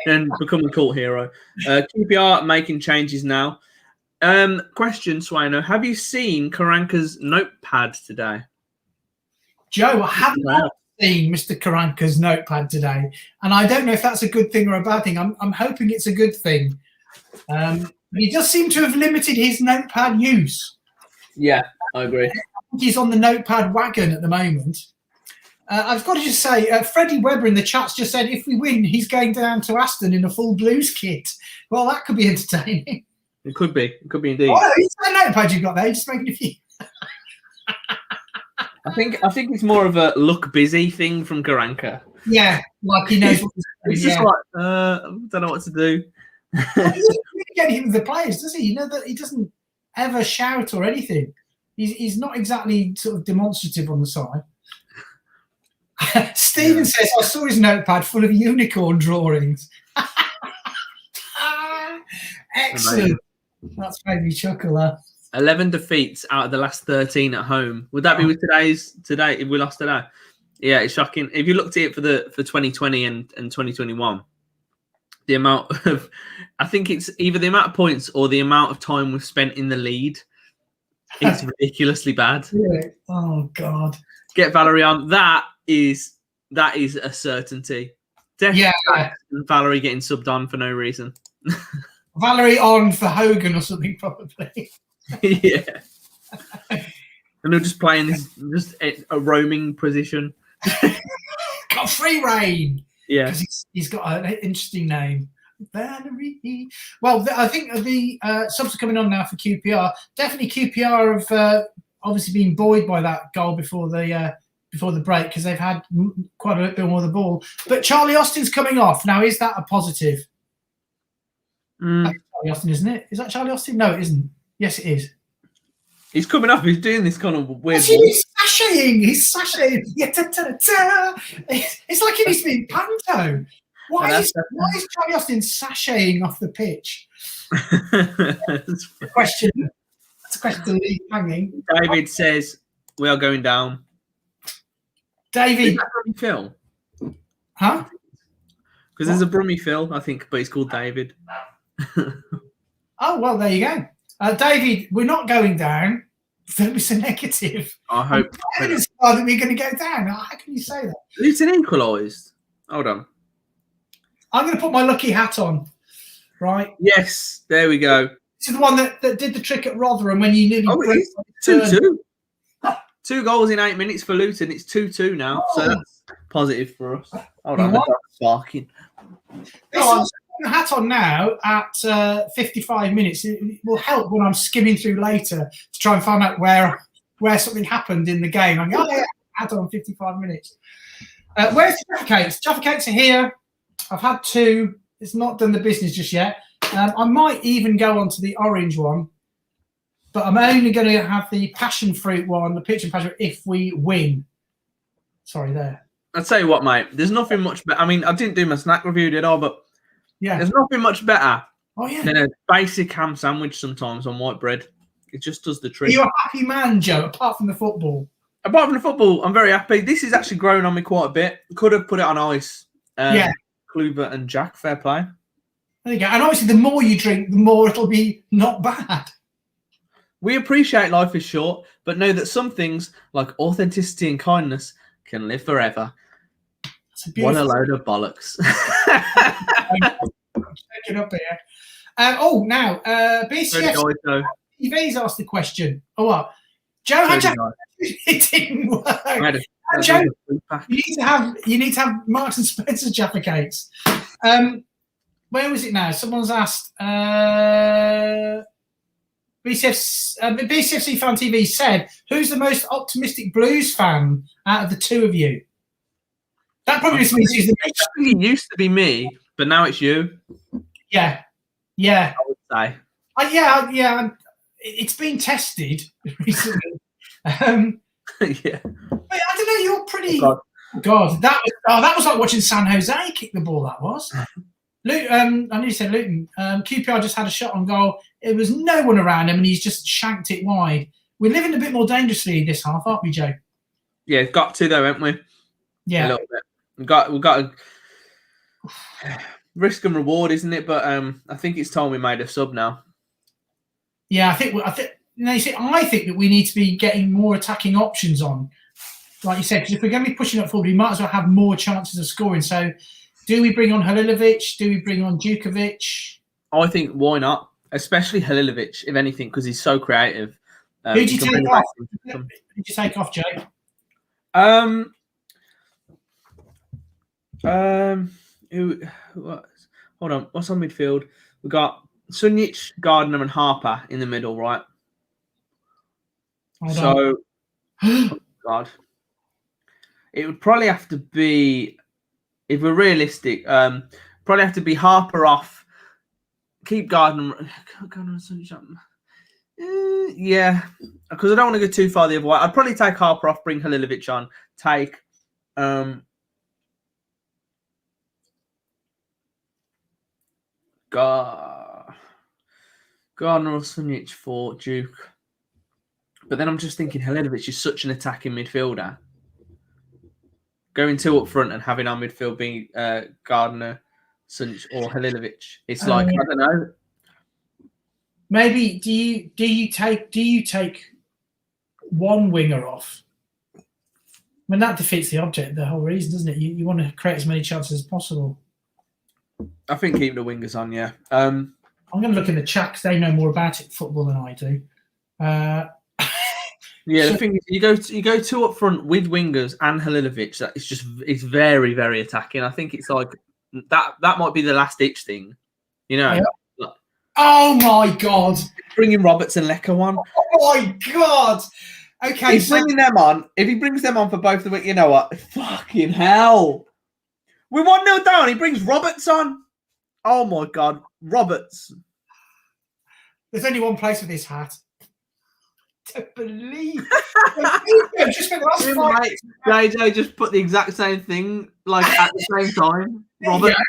And become a cult hero. QPR making changes now. Question, Swaino. Have you seen Karanka's notepad today? Joe, I have not seen Mr. Karanka's notepad today. And I don't know if that's a good thing or a bad thing. I'm hoping it's a good thing. He does seem to have limited his notepad use. Yeah, I agree. He's on the notepad wagon at the moment. I've got to just say, Freddie Webber in the chat's just said if we win, he's going down to Aston in a full Blues kit. Well, that could be entertaining. It could be. It could be indeed. Oh, it's that notepad you've got there. You're just making a few. I think it's more of a look busy thing from Karanka. Yeah, like he knows what he's just like, I don't know what to do. He doesn't really get anything with the players, does he? You know that he doesn't ever shout or anything. He's not exactly sort of demonstrative on the side. Stephen says, I saw his notepad full of unicorn drawings. Excellent. That's made me chuckle. 11 defeats out of the last 13 at home. Would that be with today? If we lost today, yeah, it's shocking. If you looked at it for 2020 and 2021, the amount of, I think it's either the amount of points or the amount of time we've spent in the lead. It's ridiculously bad. Really? Oh God! Get Valerie on. That is a certainty. Definitely, Valerie getting subbed on for no reason. Valerie on for Hogan or something, probably. Yeah. And they're just playing this, just a roaming position. Got free reign. Yeah. Because he's got an interesting name. Valerie. Well, I think the subs are coming on now for QPR. Definitely QPR have obviously been buoyed by that goal before the break because they've had quite a bit more of the ball. But Charlie Austin's coming off. Now, is that a positive? That's Charlie Austin, isn't it? Is that Charlie Austin? No, it isn't. Yes, it is. He's coming up. He's doing this kind of weird. He's sashaying. He's sashaying. Yeah, it's like he needs to be in panto. Why is Charlie Austin sashaying off the pitch? That's a question. That's a question to leave hanging. David says we are going down. David, is that Brummie Phil? Huh? Because there's a Brummie Phil, I think, but he's called David. Oh well, there you go. David, we're not going down. Don't be so negative. I hope. That we're going to go down. How can you say that? Luton equalised. Hold on. I'm going to put my lucky hat on. Right? Yes, there we go. This is the one that did the trick at Rotherham when you nearly broke 2-2. 2 goals in 8 minutes for Luton. It's 2-2 now, so that's positive for us. Hold on, barking. The hat on now at 55 minutes. It will help when I'm skimming through later to try and find out where something happened in the game. I'm going, hat on 55 minutes. Where's the Jaffa Cakes? Jaffa Cakes are here. I've had 2. It's not done the business just yet. I might even go on to the orange one, but I'm only going to have the passion fruit one, the peach and passion fruit, if we win. Sorry, there. I'll tell you what, mate. There's nothing much better. I mean, I didn't do my snack review, did I? But yeah, there's nothing much better than a basic ham sandwich sometimes on white bread. It just does the trick. Are you a happy man, Joe, apart from the football? Apart from the football, I'm very happy. This is actually growing on me quite a bit. Could have put it on ice. Kluber and Jack, fair play. There you go. And obviously, the more you drink, the more it'll be not bad. We appreciate life is short, but know that some things, like authenticity and kindness, can live forever. What a load of bollocks. Check it up here. Now, BCF TV's asked the question. Oh, what? Joe had it didn't work. Joe, you need to have Marks and Spencer's Jaffa Cakes. Where was it now? Someone's asked. BCFC Fan TV said, "Who's the most optimistic Blues fan out of the 2 of you?" That probably just means he's the most. It used to be me, but now it's you. Yeah. I would say. Yeah. It's been tested recently. Yeah. But I don't know. You're pretty. Oh God, that was like watching San Jose kick the ball. That was. I knew you said Luton. QPR just had a shot on goal. There was no one around him, and he's just shanked it wide. We're living a bit more dangerously this half, aren't we, Joe? Yeah, got to though, haven't we? Yeah, a little bit. We've got a risk and reward, isn't it? But I think it's time we made a sub now. Yeah, I think I think that we need to be getting more attacking options on, like you said, because if we're going to be pushing up forward, we might as well have more chances of scoring. So, do we bring on Halilovic? Do we bring on Djukovic? I think why not, especially Halilovic, if anything, because he's so creative. Who did you take off? Who did you take off, Joe? Hold on. What's on midfield? We've got Sunjic, Gardner, and Harper in the middle, right? Oh, God. It would probably have to be, if we're realistic, probably have to be Harper off, keep Gardner and Sunjic. Yeah, because I don't want to go too far the other way. I'd probably take Harper off, bring Halilovic on, take Gardner or Sunjic for Duke. But then I'm just thinking Halilovic is such an attacking midfielder. Going 2 up front and having our midfield being Gardner, Sunjic or Halilovic. It's like, I don't know. Maybe do you take one winger off? I mean, that defeats the object, the whole reason, doesn't it? You want to create as many chances as possible. I think keep the wingers on, yeah. I'm going to look in the chat because they know more about it football than I do. Yeah, the thing is, you go 2 up front with wingers and Halilovic. That it's very, very attacking. I think it's like that might be the last ditch thing, you know. Yeah. Oh my God! Bringing Roberts and Lecco on. Oh my God! Okay, he's bringing them on. If he brings them on for both the week, you know what? Fucking hell! We're 1-0 down. He brings Roberts on. Oh my God, Roberts! There's only one place with this hat. To believe. Just for the last 5 JJ just put the exact same thing, like at the same time. Robert. Yeah.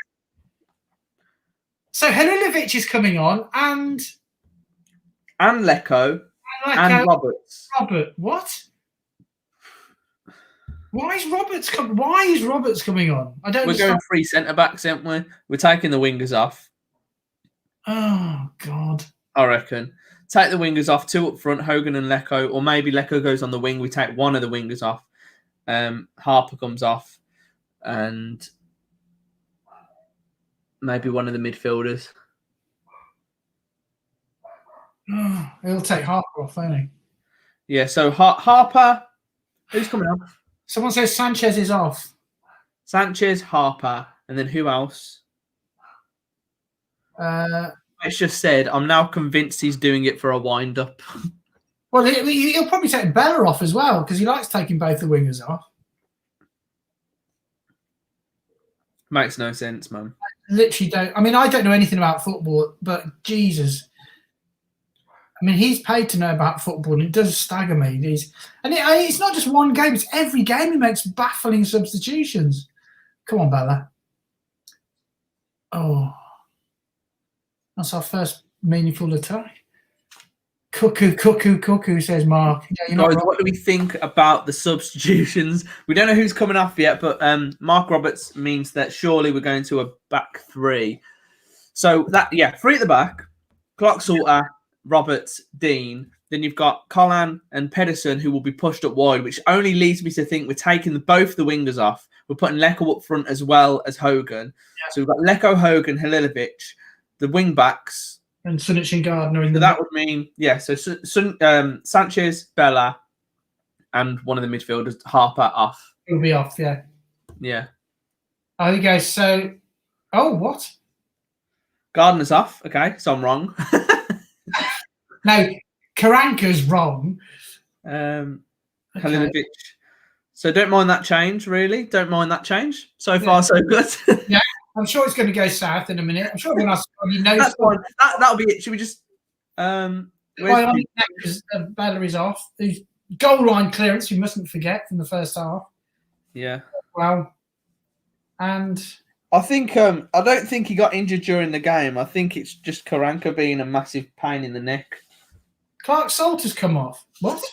So Halilovic is coming on, and Lecco and Roberts. Robert, what? Why is Roberts coming on? I don't. We're going 3 centre backs, aren't we? We're taking the wingers off. Oh God. I reckon. Take the wingers off, 2 up front, Hogan and Lecco, or maybe Lecco goes on the wing. We take one of the wingers off. Harper comes off, and maybe one of the midfielders. Oh, he'll take Harper off, won't he? Yeah, so Harper, who's coming off? Someone says Sanchez is off. Sanchez, Harper, and then who else? It's just said, I'm now convinced he's doing it for a wind-up. Well, he'll probably take Bella off as well, because he likes taking both the wingers off. Makes no sense, man. I literally don't. I mean, I don't know anything about football, but Jesus. I mean, he's paid to know about football, and it does stagger me. It's not just one game, it's every game he makes baffling substitutions. Come on, Bella. Oh. That's our first meaningful attack. Cuckoo, says Mark. Yeah, Guys, what do we think about the substitutions? We don't know who's coming off yet, but Mark Roberts means that surely we're going to a back 3. So, 3 at the back. Clark Salter, Roberts, Dean. Then you've got Collan and Pedersen, who will be pushed up wide, which only leads me to think we're taking both the wingers off. We're putting Lecco up front as well as Hogan. Yeah. So we've got Lecco, Hogan, Halilovic. The wing backs and Sunjic and Gardner in that would mean so Sanchez, Bella, and one of the midfielders, Harper, off. He'll be off, yeah. Yeah. There you go. So, what? Gardner's off. Okay, so I'm wrong. No, Karanka's wrong. Halilovic. So don't mind that change, really. Don't mind that change. So far, so good. Yeah. I'm sure it's going to go south in a minute. I'm sure everyone else already knows. That's fine. That'll be it. Should we just... Because Bella is off. The goal line clearance, we mustn't forget, from the first half. Yeah. Well, and... I think... I don't think he got injured during the game. I think it's just Karanka being a massive pain in the neck. Clark Salter's come off. What?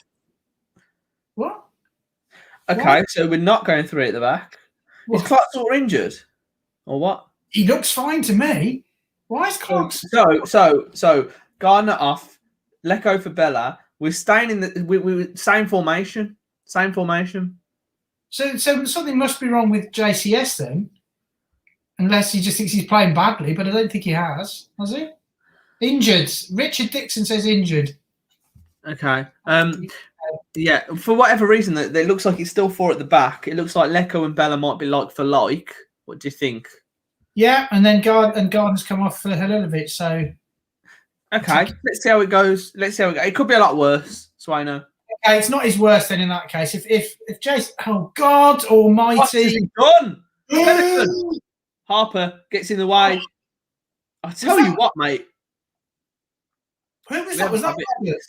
Okay, what? So we're not going 3 at the back. What? Is Clark Salter injured? Or what? He looks fine to me. Why is Clark? So Gardner off, Lecco for Bella. We're staying in the same formation. Same formation. So something must be wrong with JCS then, unless he just thinks he's playing badly. But I don't think he has he? Injured. Richard Dixon says injured. Okay. Yeah. For whatever reason, that it looks like it's still 4 at the back. It looks like Lecco and Bella might be like for like. What do you think? Yeah, and then Gardner's come off for Halilovic, so... Okay, let's see how it goes. It could be a lot worse, Swaino. Okay, it's not his worst then in that case. If Jason... Oh, God almighty! What has he done? Harper gets in the way. I tell you what, mate. Who was that? Was that Roberts?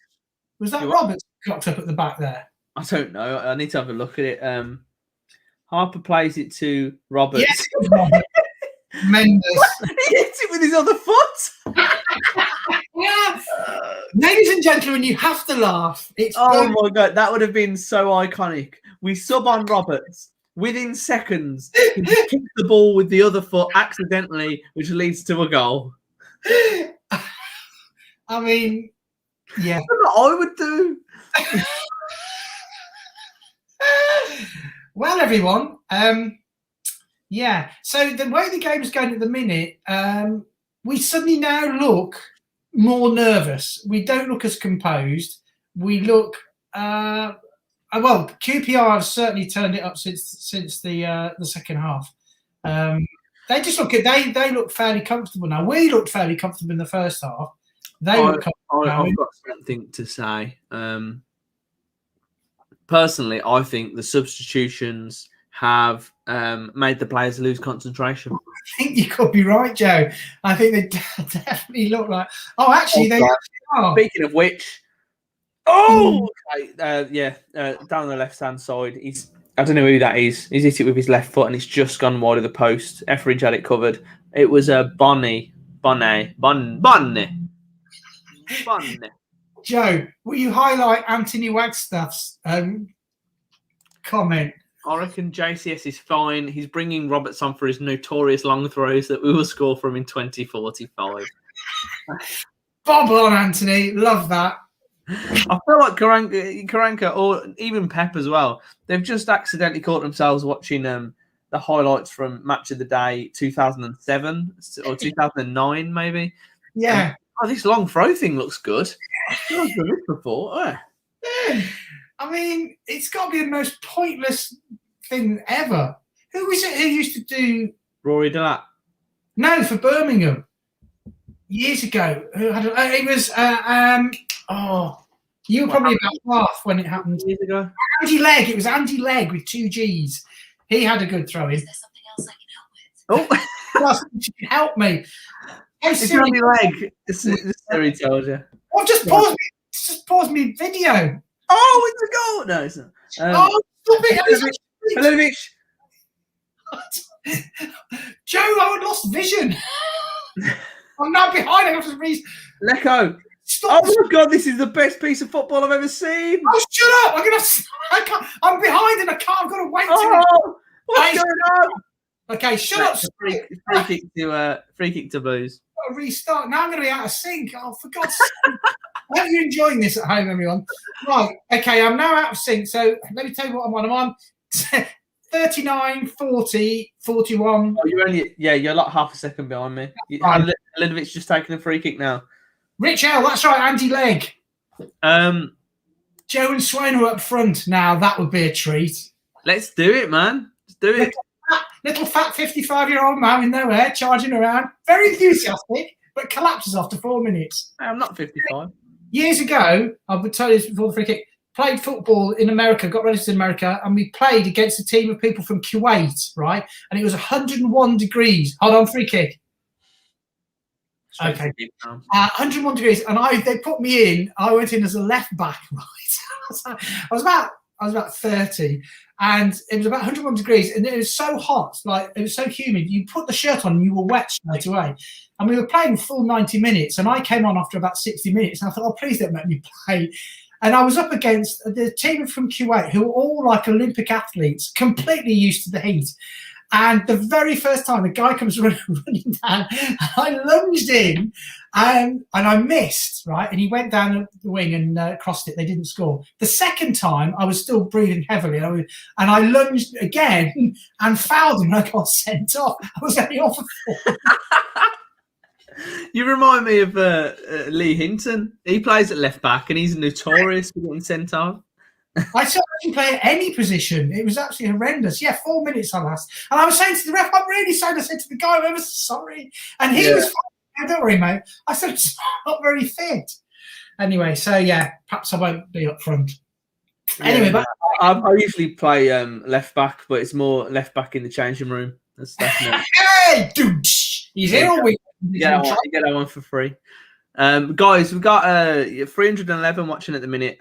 Was that Roberts clocked up at the back there? I don't know. I need to have a look at it. Harper plays it to Roberts. Yes, Robert. Mendes. He hits it with his other foot. Yeah. Ladies and gentlemen, you have to laugh. It's My God, that would have been so iconic. We sub on Roberts. Within seconds, he just kicks the ball with the other foot accidentally, which leads to a goal. I mean, yeah. That's what I would do. Well, everyone, yeah. So the way the game is going at the minute, we suddenly now look more nervous. We don't look as composed. We look, well, QPR have certainly turned it up since the second half. They just look they look fairly comfortable now. We looked fairly comfortable in the first half. I've got something to say. Personally, I think the substitutions have made the players lose concentration. I think you could be right, Joe. I think they definitely look like. Oh, actually, they are. Speaking of which, down the left-hand side, I don't know who that is. He's hit it with his left foot, and it's just gone wide of the post. Etheridge had it covered. It was a Bonnie. Joe, will you highlight Anthony Wagstaff's comment? I reckon JCS is fine. He's bringing Roberts on for his notorious long throws that we will score from in 2045. Bob on, Anthony. Love that. I feel like Karanka, or even Pep as well, they've just accidentally caught themselves watching the highlights from Match of the Day 2007 or 2009, maybe. Yeah. This long throw thing looks good. I've done this before. Yeah. I mean, it's got to be the most pointless thing ever. Who was it who used to do Rory Delat? No, for Birmingham years ago. Who had it was you were probably about half when it happened. Years ago. Andy Legg. It was Andy Legg with 2 G's. He had a good throw in. Is there something else I can help with? Oh, help me. Hey, It's Siri, Andy Legg. Siri tells you. Oh, just pause me video. Oh, it's a goal. No, it's not. Oh, stop it. Milovic. Joe, I lost vision. I'm now behind. I have to read. Lecco. Stop. Oh my God, this is the best piece of football I've ever seen. Oh, shut up. I'm behind and I can't. I've got to wait. What's going on? Okay, shut up. Free kick to Blues. Got to restart. Now I'm going to be out of sync. Oh, for God's sake. I hope you're enjoying this at home, everyone. Right, okay, I'm now out of sync. So let me tell you what I'm on. I'm on 39, 40, 41. Oh, you're like half a second behind me. Linovic's just taking a free kick now. Rich L, that's right, Andy Legg. Joe and Swaino up front. Now that would be a treat. Let's do it, man. Let's do it. Little fat 55-year-old man with no hair charging around. Very enthusiastic, but collapses after 4 minutes. I'm not 55. Years ago, I would tell you this before the free kick, played football in America, got registered in America, and we played against a team of people from Kuwait, right? And it was 101 degrees. Hold on, free kick. Okay. 101 degrees. And they put me in. I went in as a left back, right? I was about 30, and it was about 101 degrees, and it was so hot, like it was so humid. You put the shirt on, and you were wet straight away. And we were playing full 90 minutes, and I came on after about 60 minutes, and I thought, oh, please don't make me play. And I was up against the team from Kuwait, who were all like Olympic athletes, completely used to the heat. And the very first time, the guy comes running down, I lunged in, and I missed, right? And he went down the wing and crossed it. They didn't score. The second time, I was still breathing heavily, and I lunged again and fouled him, and I got sent off. I was only off for 4. You remind me of Lee Hinton. He plays at left back, and he's notorious for getting sent off. I saw him play at any position. It was absolutely horrendous. Yeah, 4 minutes I last. And I was saying to the ref, I'm really sorry. I said to the guy, I'm ever sorry. And he was fine. Don't worry, mate. I said, it's not very fit. Anyway, so yeah, perhaps I won't be up front. Anyway, but I usually play left back, but it's more left back in the changing room. That's hey, dude, he's here all week. You get that one for free. Guys, we've got 311 watching at the minute.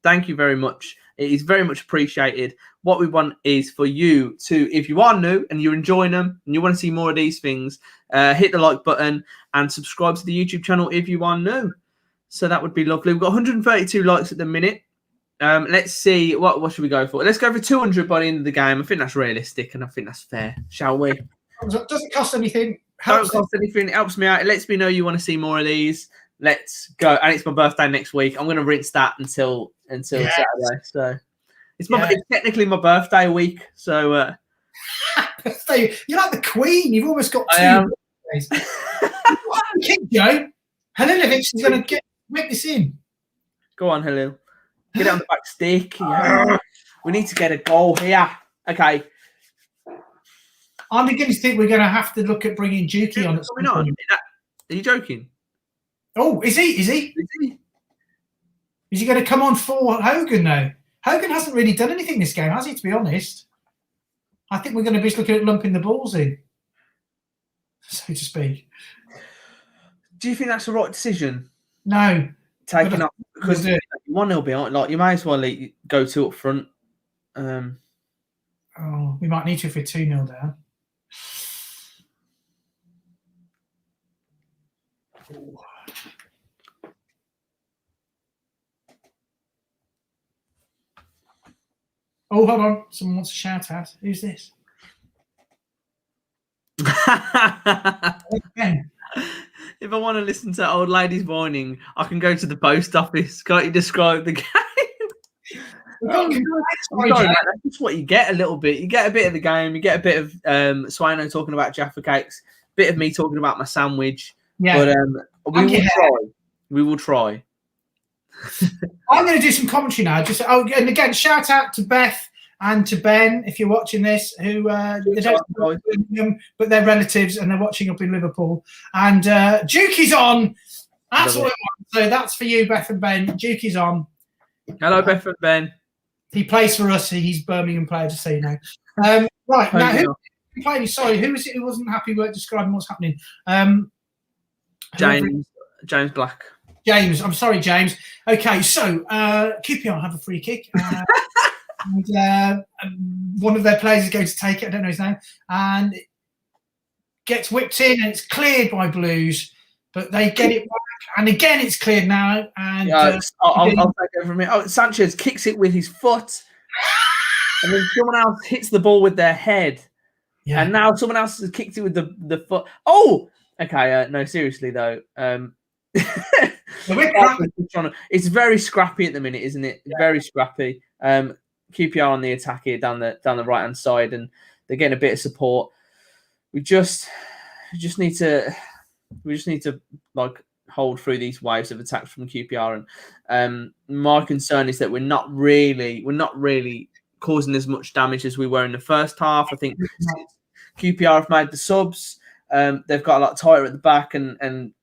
Thank you very much. It is very much appreciated. What we want is for you to, if you are new and you're enjoying them and you want to see more of these things, hit the like button and subscribe to the YouTube channel if you are new. So that would be lovely. We've got 132 likes at the minute. Let's see, what should we go for? Let's go for 200 by the end of the game. I think that's realistic and I think that's fair, shall we? Doesn't cost anything. Don't cost anything. It helps me out. It lets me know you want to see more of these. Let's go. And it's my birthday next week. I'm going to rinse that until Saturday. So it's technically my birthday week. So you're like the Queen. You've almost got 2 birthdays. Kick, Joe. Halilovic is going to whip this in. Go on, Halil. Get it on the back stick. Yeah. We need to get a goal here. Okay. I'm beginning to think we're going to have to look at bringing Juki on. Are you joking? Oh, is he? Is he going to come on for Hogan now? Hogan hasn't really done anything this game, has he, to be honest? I think we're going to be looking at lumping the balls in, so to speak. Do you think that's the right decision? No. Taking up because 1-0 behind, like you may as well go 2 up front. We might need to if we're 2-0 down. Oh, hold on. Someone wants to shout out. Who's this? If I want to listen to old ladies whining, I can go to the post office. Can't you describe the game? That's just what you get a little bit. You get a bit of the game. You get a bit of Swaino talking about Jaffa cakes, a bit of me talking about my sandwich. Yeah. But we will try. I'm going to do some commentary now. And again, shout out to Beth and to Ben if you're watching this, who they don't know them, but they're relatives and they're watching up in Liverpool. And Jukie's on. That's what I want. So that's for you, Beth and Ben. Jukie's on. Hello, Beth and Ben. He plays for us. He's Birmingham player, just so you know. Right now, who was it who wasn't happy with describing what's happening? James Black. James, I'm sorry, James. Okay, so QPR have a free kick. And one of their players is going to take it. I don't know his name. And it gets whipped in and it's cleared by Blues. But they get it back. And again, it's cleared now. And I'll take it from me. Oh, Sanchez kicks it with his foot. And then someone else hits the ball with their head. Yeah. And now someone else has kicked it with the foot. Oh! Okay, no, seriously, though. It's very scrappy at the minute, isn't it? Yeah. Very scrappy. QPR on the attack here down the right hand side, and they're getting a bit of support. We just need to like hold through these waves of attacks from QPR. And my concern is that we're not really causing as much damage as we were in the first half. I think QPR have made the subs. They've got a lot tighter at the back, and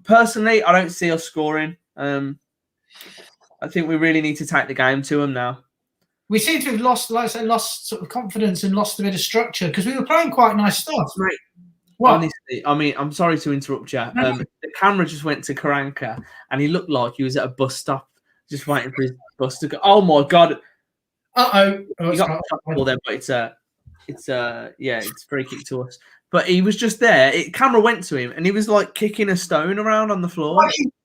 personally, I don't see us scoring. I think we really need to take the game to them now. We seem to have lost sort of confidence and lost a bit of structure because we were playing quite nice stuff. Right. Well, honestly, I mean, I'm sorry to interrupt you. The camera just went to Karanka, and he looked like he was at a bus stop, just waiting for his bus to go. Oh my god! He got ball there, but it's free kick to us. But he was just there. Camera went to him, and he was like kicking a stone around on the floor.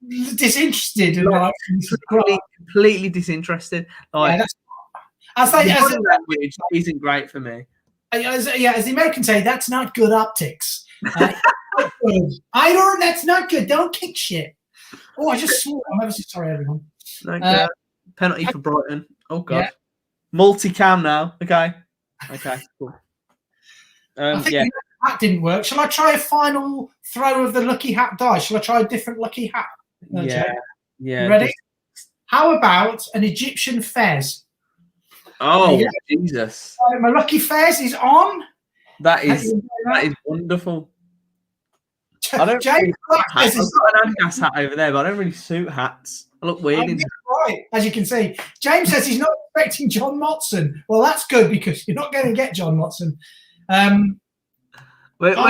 Disinterested, completely disinterested. Like, language isn't great for me. As the Americans say, that's not good optics. That's not good. Don't kick shit. Oh, I just swore. I'm ever so sorry, everyone. Penalty for Brighton. Oh god. Yeah. Multi-cam now. Okay, cool. That didn't work. Shall I try a final throw of the lucky hat die? Shall I try a different lucky hat? Yeah. Ready? How about an Egyptian fez? Oh, Jesus. My lucky fez is on. That is wonderful. I don't James I've got an Adidas hat over there, but I don't really suit hats. I look weird in right, as you can see. James says he's not expecting John Motson. Well, that's good because you're not going to get John Motson. It's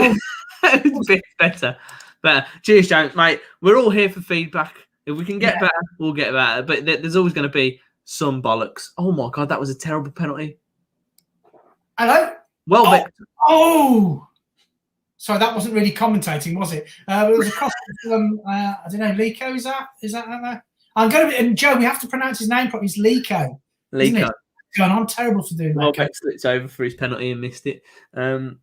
a bit better. Cheers, James, mate. We're all here for feedback. If we can get better, we'll get better. But there's always going to be some bollocks. Oh my God, that was a terrible penalty. Hello? Well, Victor. Oh! Sorry, that wasn't really commentating, was it? It was a cross from, I don't know, Lico, is that? I'm going to be, and Joe, we have to pronounce his name properly. It's Lico. Lico. God, I'm terrible for doing that. Welbeck slipped over for his penalty and missed it. Ham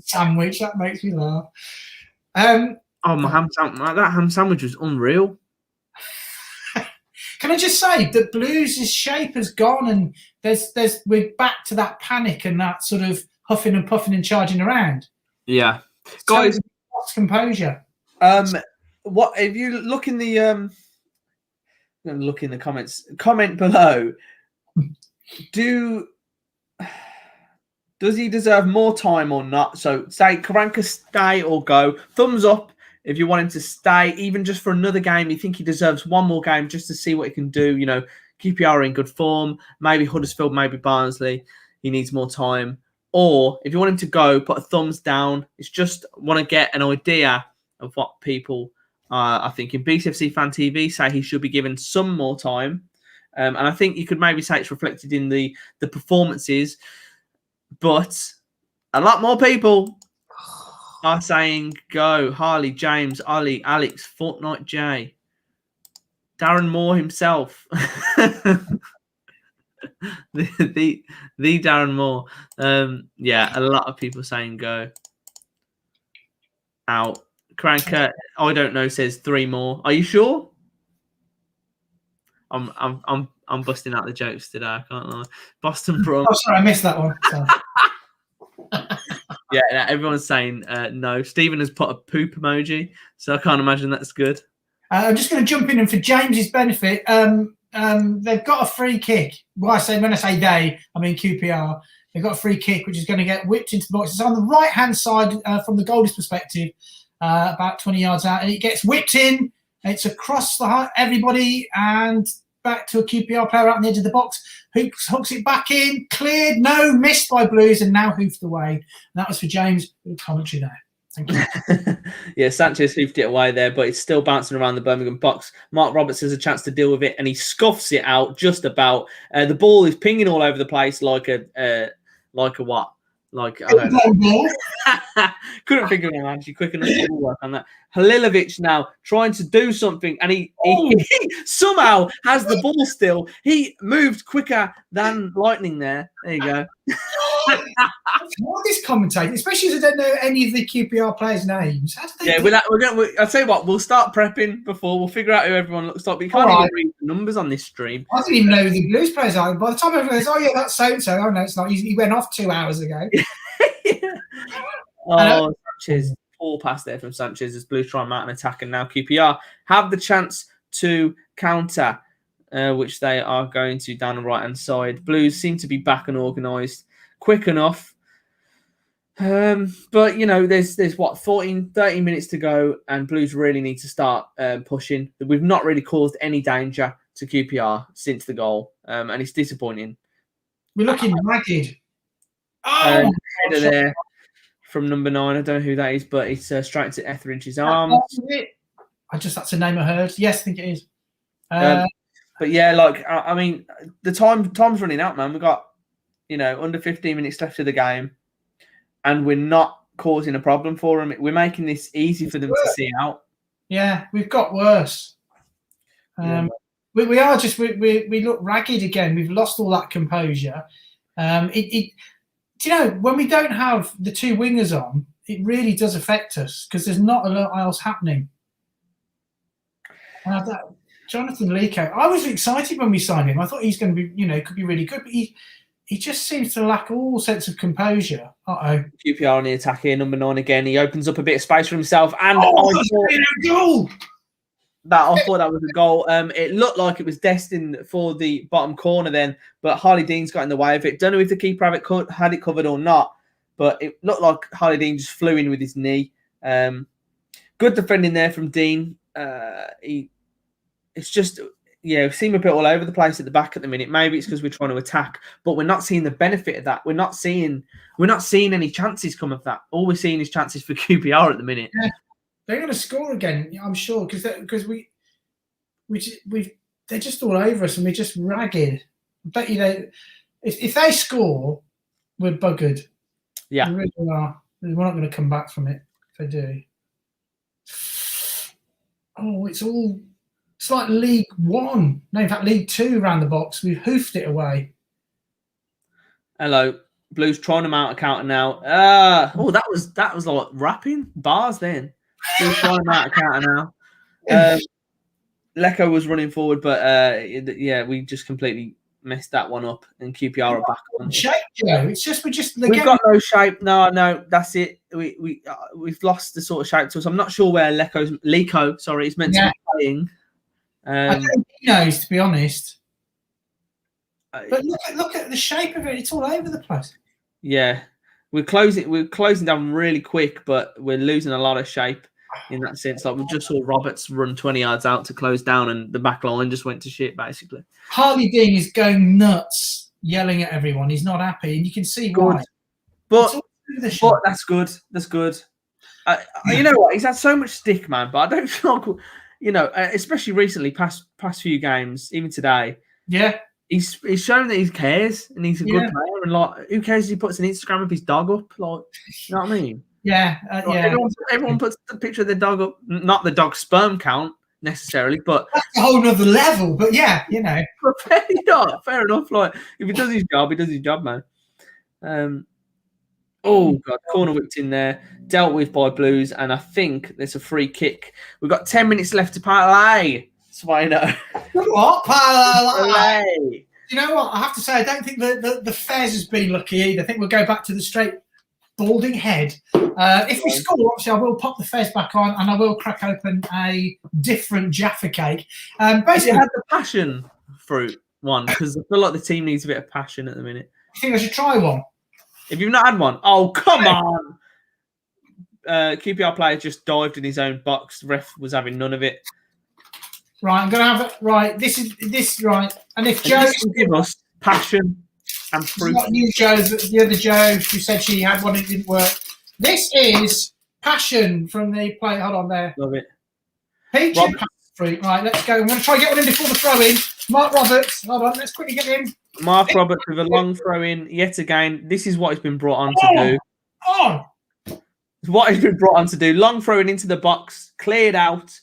sandwich, that makes me laugh. My ham sandwich, that ham sandwich was unreal. Can I just say that Blues' shape has gone, and we're back to that panic and that sort of huffing and puffing and charging around. Yeah, guys, lost composure. What if you look in the I'm going to look in the comments. Comment below. Does he deserve more time or not? So say Karanka stay or go. Thumbs up if you want him to stay, even just for another game. You think he deserves one more game just to see what he can do. You know, QPR in good form. Maybe Huddersfield, maybe Barnsley. He needs more time. Or if you want him to go, put a thumbs down. It's just want to get an idea of what people are thinking. BCFC Fan TV say he should be given some more time. And I think you could maybe say it's reflected in the performances. But a lot more people are saying go. Harley, James, Ollie, Alex, Fortnite J, Darren Moore himself. the Darren Moore. Yeah, a lot of people saying go. Out. Karanka, I don't know, says 3 more. Are you sure? I'm busting out the jokes today. I can't lie. Boston Brum. Oh, sorry, I missed that one. Yeah, everyone's saying no. Stephen has put a poop emoji, so I can't imagine that's good. I'm just going to jump in, and for James's benefit, they've got a free kick. When I say they, I mean QPR. They've got a free kick, which is going to get whipped into the box. It's on the right-hand side from the goalie's perspective, about 20 yards out, and it gets whipped in. It's across everybody and back to a QPR player out on the edge of the box. Hooks it back in, cleared, missed by Blues, and now hoofed away. And that was for James. Good commentary there. Thank you. Yeah, Sanchez hoofed it away there, but it's still bouncing around the Birmingham box. Mark Roberts has a chance to deal with it, and he scuffs it out just about. The ball is pinging all over the place like a what? Like, I don't know. Couldn't think of an analogy quick enough to work on that. Halilovic now trying to do something, and he somehow has the ball still. He moved quicker than lightning there. There you go. What this commentator, especially as I don't know any of the QPR players' names. How do they I'll tell you what, we'll start prepping before. We'll figure out who everyone looks like. But you can't even read the numbers on this stream. I didn't even know who the Blues players are. By the time everyone goes, oh yeah, that's so-and-so. Oh no, it's not. He went off 2 hours ago. Yeah. Oh, Sanchez. Poor pass there from Sanchez as Blues try and mount an attack. And now QPR have the chance to counter, which they are going to down the right-hand side. Blues seem to be back and organised quick enough. But, you know, there's what, 13 minutes to go, and Blues really need to start pushing. We've not really caused any danger to QPR since the goal, and it's disappointing. We're looking ragged. Oh, header there from number 9. I don't know who that is, but it's straight into Etheridge's arms. That's a name I heard. Yes, I think it is. But yeah, like, I mean, the time's running out, man. We've got, you know, under 15 minutes left of the game, and we're not causing a problem for them. We're making this easy for them to see out. Yeah, we've got worse. We look ragged again. We've lost all that composure. Do you know, when we don't have the 2 wingers on, it really does affect us because there's not a lot else happening. Jonathan Lico, I was excited when we signed him. I thought he's going to be, you know, could be really good, but he just seems to lack all sense of composure. QPR on the attack here, number 9 again. He opens up a bit of space for himself, and goal! I thought that was a goal. It looked like it was destined for the bottom corner then, but Harley Dean's got in the way of it. Don't know if the keeper had it covered or not, but it looked like Harley Dean just flew in with his knee. Good defending there from Dean. It's just, we seem a bit all over the place at the back at the minute. Maybe it's because we're trying to attack, but we're not seeing the benefit of that. We're not seeing any chances come of that. All we're seeing is chances for QPR at the minute. Yeah. They're going to score again, I'm sure, because we've they're just all over us and we're just ragged. I bet you if they score, we're buggered. Yeah. We really are. We're not going to come back from it if they do. Oh, it's like League One. No, in fact, League Two around the box. We've hoofed it away. Hello. Blues trying them out of counter now. That was like rapping bars then. Blues trying them out of counter now. Lecco was running forward, but yeah, we just completely messed that one up, and QPR are back on. Shape, it's just we've got no shape. No, that's it. We've lost the sort of shape to us. I'm not sure where Lico, sorry, is meant to be playing. I don't think he knows, to be honest. But look at the shape of it. It's all over the place. Yeah, we're closing down really quick, but we're losing a lot of shape in that sense. Like we just saw Roberts run 20 yards out to close down, and the back line just went to shit basically. Harley Dean is going nuts, yelling at everyone. He's not happy, and you can see why. But that's good. That's good. You know what? He's had so much stick, man. But I don't feel, especially recently, past few games, even today. Yeah. He's shown that he cares and he's a good player. And like, who cares if he puts an Instagram of his dog up? Like, you know what I mean? Yeah, Everyone puts the picture of their dog up. Not the dog's sperm count necessarily, but that's a whole nother level. But yeah, fair enough. Like, if he does his job, he does his job, man. Oh God, corner whipped in there, dealt with by Blues, and I think there's a free kick. We've got 10 minutes left to parlay. Swaino. What? Parlay. You know what? I have to say, I don't think the Fez has been lucky either. I think we'll go back to the straight balding head. If we score, obviously, I will pop the Fez back on and I will crack open a different Jaffa cake. Basically, you had the passion fruit one because I feel like the team needs a bit of passion at the minute. You think I should try one? If you've not had one, oh come on! QPR player just dived in his own box. The ref was having none of it. Right, I'm going to have it. Right, this right. And if Joe can give us passion and fruit. Not you, Joe, but the other Joe who said she had one, it didn't work. This is passion from the play. Hold on there. Love it. Peach and fruit. Right, let's go. I'm going to try and get one in before the throw in. Mark Roberts. Hold on, let's quickly get in. Mark Roberts with a long throw in. Yet again, this is what he's been brought on to do. What he's been brought on to do. Long throw in into the box. Cleared out.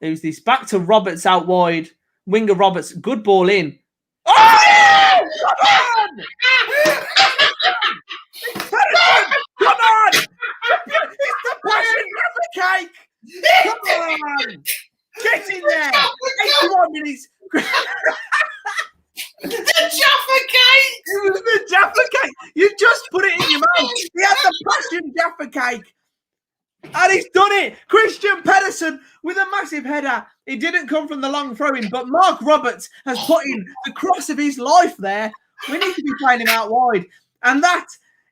There's this back to Roberts out wide. Winger Roberts. Good ball in. Oh! Come on! It's the passion cake! Come on! Get in there! 81 minutes. The Jaffa cake! It was the Jaffa cake. You just put it in your mouth. He had the passion Jaffa cake. And he's done it. Christian Pedersen with a massive header. It didn't come from the long throw-in, but Mark Roberts has put in the cross of his life there. We need to be playing him out wide. And that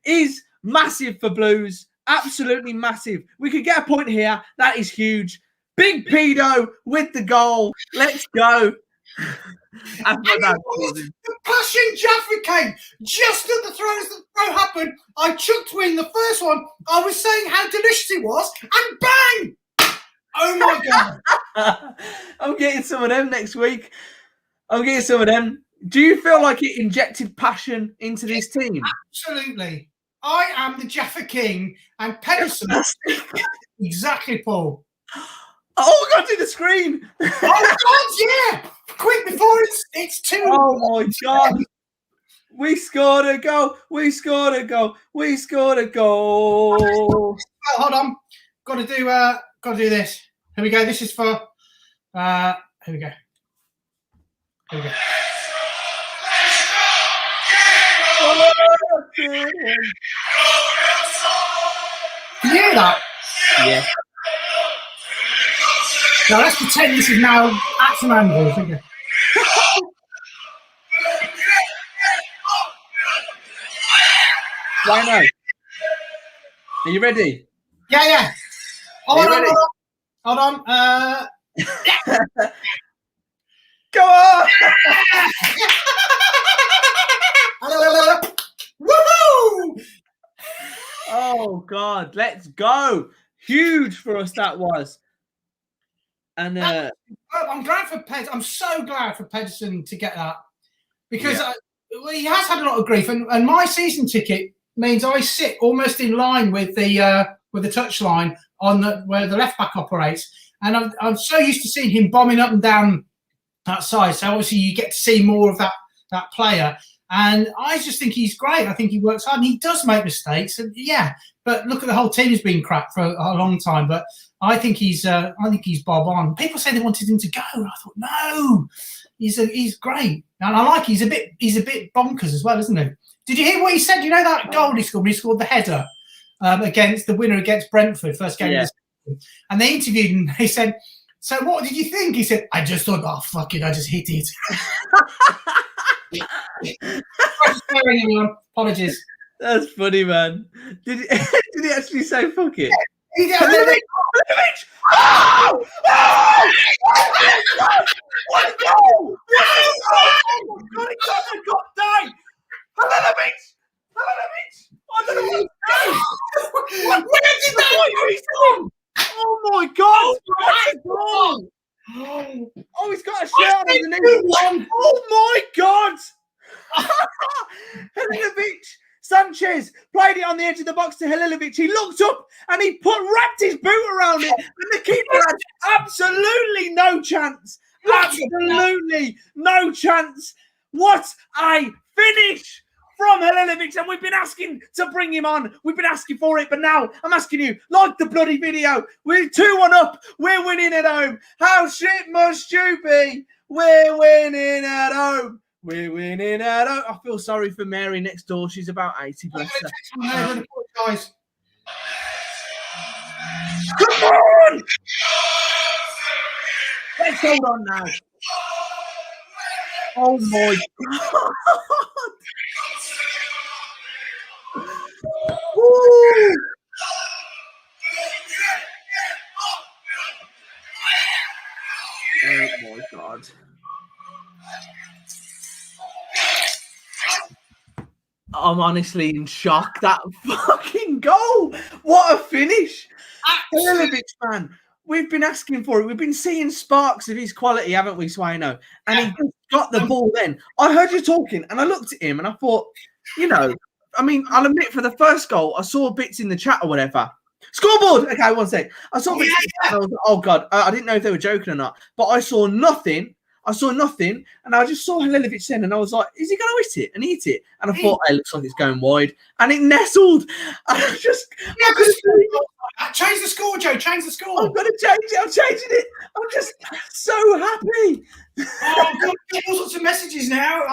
is massive for Blues. Absolutely massive. We could get a point here. That is huge. Big Pedo with the goal. Let's go. The passion Jaffa cake. Just at the throw happened, I chucked in the first one. I was saying how delicious it was, and bang! Oh my God! I'm getting some of them next week. I'm getting some of them. Do you feel like it injected passion into this team? Absolutely. I am the Jaffa King, and Pedersen. Exactly, Paul. Oh, I got to do the screen. Oh God, yeah! Quick before it's too. Oh my God! We scored a goal. We scored a goal. We scored a goal. Oh, hold on. Got to do this. Here we go. This is for. Here we go. Here we go. Can you hear that? Yeah. Now let's pretend this is now at some angle. Okay. Swaino, are you ready? Yeah. Hold on. Go on! Woohoo! Oh God, let's go! Huge for us that was. And I'm glad for Ped. I'm so glad for Pedersen to get that because he has had a lot of grief, and my season ticket means I sit almost in line with the touch line on where the left back operates, and I'm so used to seeing him bombing up and down that side. So obviously you get to see more of that player, and I just think he's great. I think he works hard, and he does make mistakes, and but look at the whole team has been crap for a long time, but. I think he's bob on. People say they wanted him to go. I thought no, he's great, and I like. He's a bit bonkers as well, isn't he? Did you hear what he said? You know that goal he scored when he scored the header against the winner against Brentford, first game of the season, and they interviewed him. He said, "So what did you think?" He said, "I just thought, oh fuck it, I just hit it." Sorry, anyone. Apologies. That's funny, man. Did he actually say fuck it? He did. Oh! What a goal! Oh my God, he got died! Halilovic! I don't know what to do! Where did that come? Oh my God! What a goal! Oh, he's got a shirt underneath. Oh my God! Halilovic! Sanchez played it on the edge of the box to Halilovic. He looked up and he wrapped his boot around it, and the keeper had absolutely no chance. Absolutely no chance. What a finish from Halilovic, and we've been asking to bring him on. We've been asking for it, but now I'm asking you, like the bloody video. We're 2-1 up. We're winning at home. How shit must you be? We're winning at home. We're winning at home. I feel sorry for Mary next door. She's about 80. Bless her. Guys. Come on! Let's hold on now. Oh my God. Woo! Oh my God. I'm honestly in shock. That fucking goal. What a finish. Halilovic, man. We've been asking for it. We've been seeing sparks of his quality, haven't we, Swaino? And he got the ball then. I heard you talking and I looked at him and I thought, I mean, I'll admit for the first goal, I saw bits in the chat or whatever. Scoreboard! Okay, one sec. I saw bits in the chat and I was like, oh God, I didn't know if they were joking or not. But I saw nothing. And I just saw Halilovic then, and I was like, is he going to hit it? And he hit it. And I thought, hey, looks like it's going wide. And it nestled. And I just... Change the score, Joe. Change the score. I'm going to change it. I'm changing it. I'm just so happy. Oh, God, get all sorts of messages now.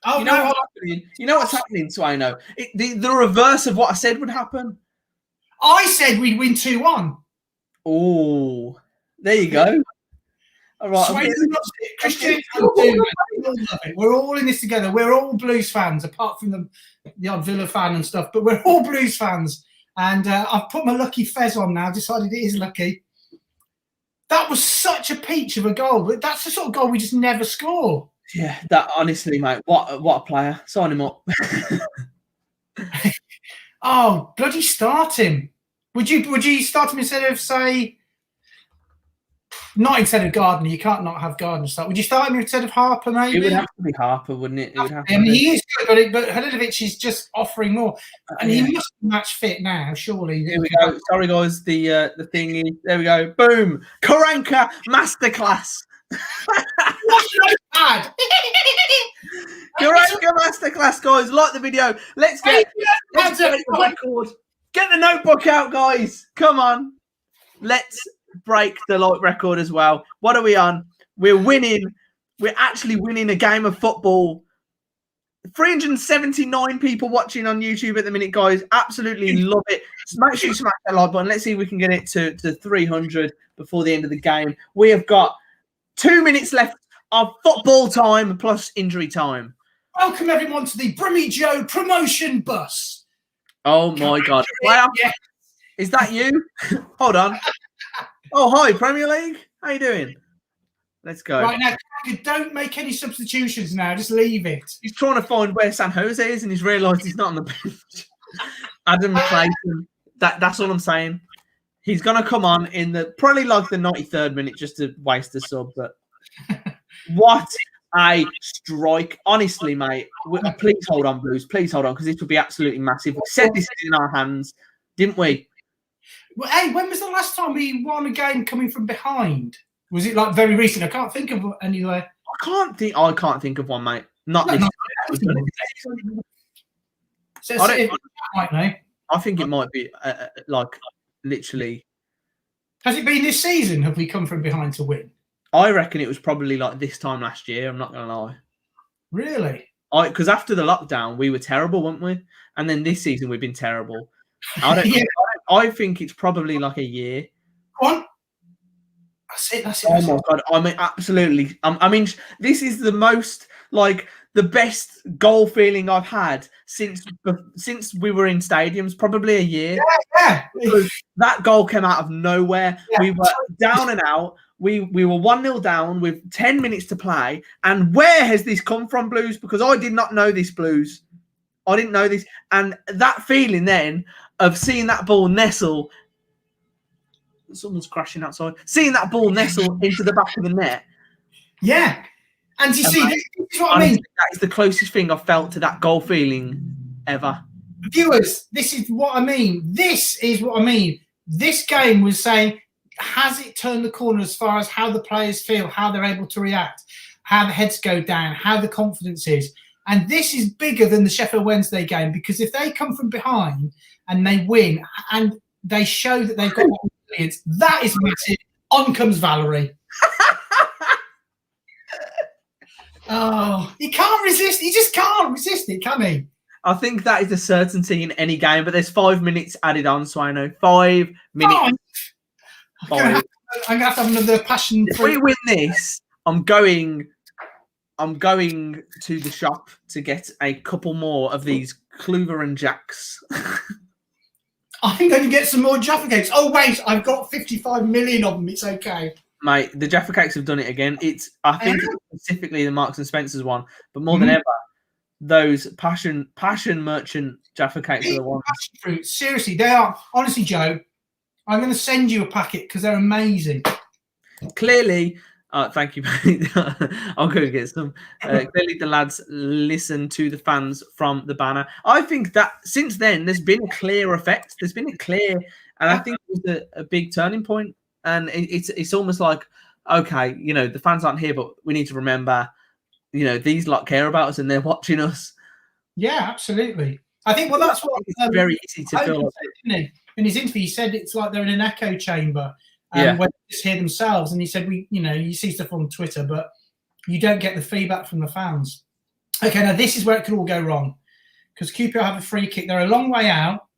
You know what's happening, Swaino? The reverse of what I said would happen. I said we'd win 2-1. Oh, there you go. All right, Christian, we're all in this together. We're all Blues fans, apart from the odd Villa fan and stuff. But we're all Blues fans. And I've put my lucky fez on now. Decided it is lucky. That was such a peach of a goal. But that's the sort of goal we just never score. Yeah, that honestly, mate. What a player! Sign him up. Oh, bloody start him! Would you start him instead of say? Not instead of Gardner. You can't not have Gardner start. Would you start him instead of Harper, maybe? It would have to be Harper, wouldn't it? It would have to be. He is good, but Halilovic is just offering more. And he must be match fit now, surely. There we go. Sorry, guys. The thing is, there we go. Boom. Karanka masterclass. What's so bad? Karanka masterclass, guys. Like the video. Let's get the record. Get the notebook out, guys. Come on. Let's break the like record as well. What are we on? We're winning. We're actually winning a game of football. 379 people watching on YouTube at the minute, guys. Absolutely love it. Make sure you smash that like button. Let's see if we can get it to 300 before the end of the game. We have got 2 minutes left of football time plus injury time. Welcome everyone to the Brummie Joe promotion bus. Oh my God. Wow. Yes. Is that you? Hold on. Oh, hi, Premier League. How you doing? Let's go. Right now, don't make any substitutions now. Just leave it. He's trying to find where San Jose is, and he's realised he's not on the bench. Adam Clayton. That's all I'm saying. He's gonna come on in the probably like the 93rd minute just to waste the sub. But what a strike! Honestly, mate. Please hold on, Blues. Please hold on, because this would be absolutely massive. We said this is in our hands, didn't we? Well, hey, when was the last time we won a game coming from behind? Was it like very recent? I can't think of anywhere. I can't think of one, mate. Not this. I think it might be like literally. Has it been this season? Have we come from behind to win? I reckon it was probably like this time last year. I'm not gonna lie. Really? Because after the lockdown, we were terrible, weren't we? And then this season, we've been terrible. I think it's probably like a year. Go on. That's it. Oh my God. I mean, absolutely. I mean, this is the most, like, the best goal feeling I've had since we were in stadiums, probably a year. Yeah. That goal came out of nowhere. Yeah. We were down and out. We were 1-0 down with 10 minutes to play. And where has this come from, Blues? Because I did not know this, Blues. I didn't know this. And that feeling then of seeing that ball nestle. Someone's crashing outside. Seeing that ball nestle into the back of the net. Yeah. And you see, this is what I mean. That is the closest thing I've felt to that goal feeling ever. Viewers, this is what I mean. This is what I mean. This game was saying, has it turned the corner as far as how the players feel, how they're able to react, how the heads go down, how the confidence is. And this is bigger than the Sheffield Wednesday game, because if they come from behind and they win and they show that they've got resilience, that is massive. On comes Valerie. Oh, he can't resist. He just can't resist it, can he? I think that is a certainty in any game, but there's 5 minutes added on, Swaino. 5 minutes. I'm gonna have to have another passion. If we win this, I'm going to the shop to get a couple more of these Kluver and Jacks. I think I can get some more Jaffa cakes. Oh wait, I've got 55 million of them. It's okay. Mate, the Jaffa cakes have done it again. I think it's specifically the Marks and Spencer's one, but more than ever, those passion merchant Jaffa cakes are the ones. Passion fruit. Seriously, they are. Honestly, Joe, I'm going to send you a packet because they're amazing. Clearly, thank you, mate. I'll go get some. Clearly, the lads listen to the fans from the banner. I think that since then, there's been a clear effect. There's been a clear, and I think it was a big turning point. And it's almost like, okay, you know, the fans aren't here, but we need to remember, you know, these lot care about us and they're watching us. Yeah, absolutely. I think, well, that's what it's very easy to feel like. Didn't he? In his interview, he said it's like they're in an echo chamber when they just hear themselves. And he said, you see stuff on Twitter, but you don't get the feedback from the fans. Okay, now this is where it could all go wrong, because QPR have a free kick. They're a long way out,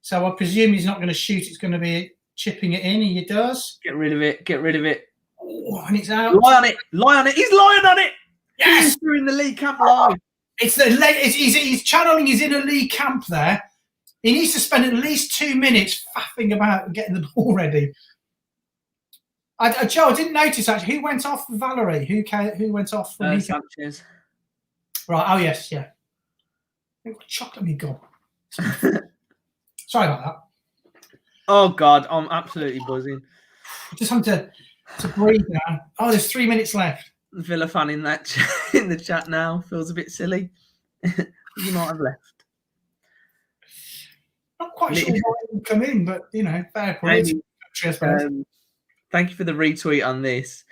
so I presume he's not going to shoot. It's going to be chipping it in. He does. Get rid of it. Oh, and it's out. Lie on it. He's lying on it. Yes. He's doing the League Camp live. He's channeling his inner League Camp there. He needs to spend at least 2 minutes faffing about and getting the ball ready. Joe, I didn't notice actually. Who went off for Valerie? Who went off for Sanchez? Right. Oh yes, yeah. What chocolate me got? Sorry about that. Oh God, I'm absolutely buzzing. Just having to breathe now. Oh, there's 3 minutes left. Villa fan in the chat now feels a bit silly. You might have left. Not quite sure why it would come in, but fair play. Thank you for the retweet on this,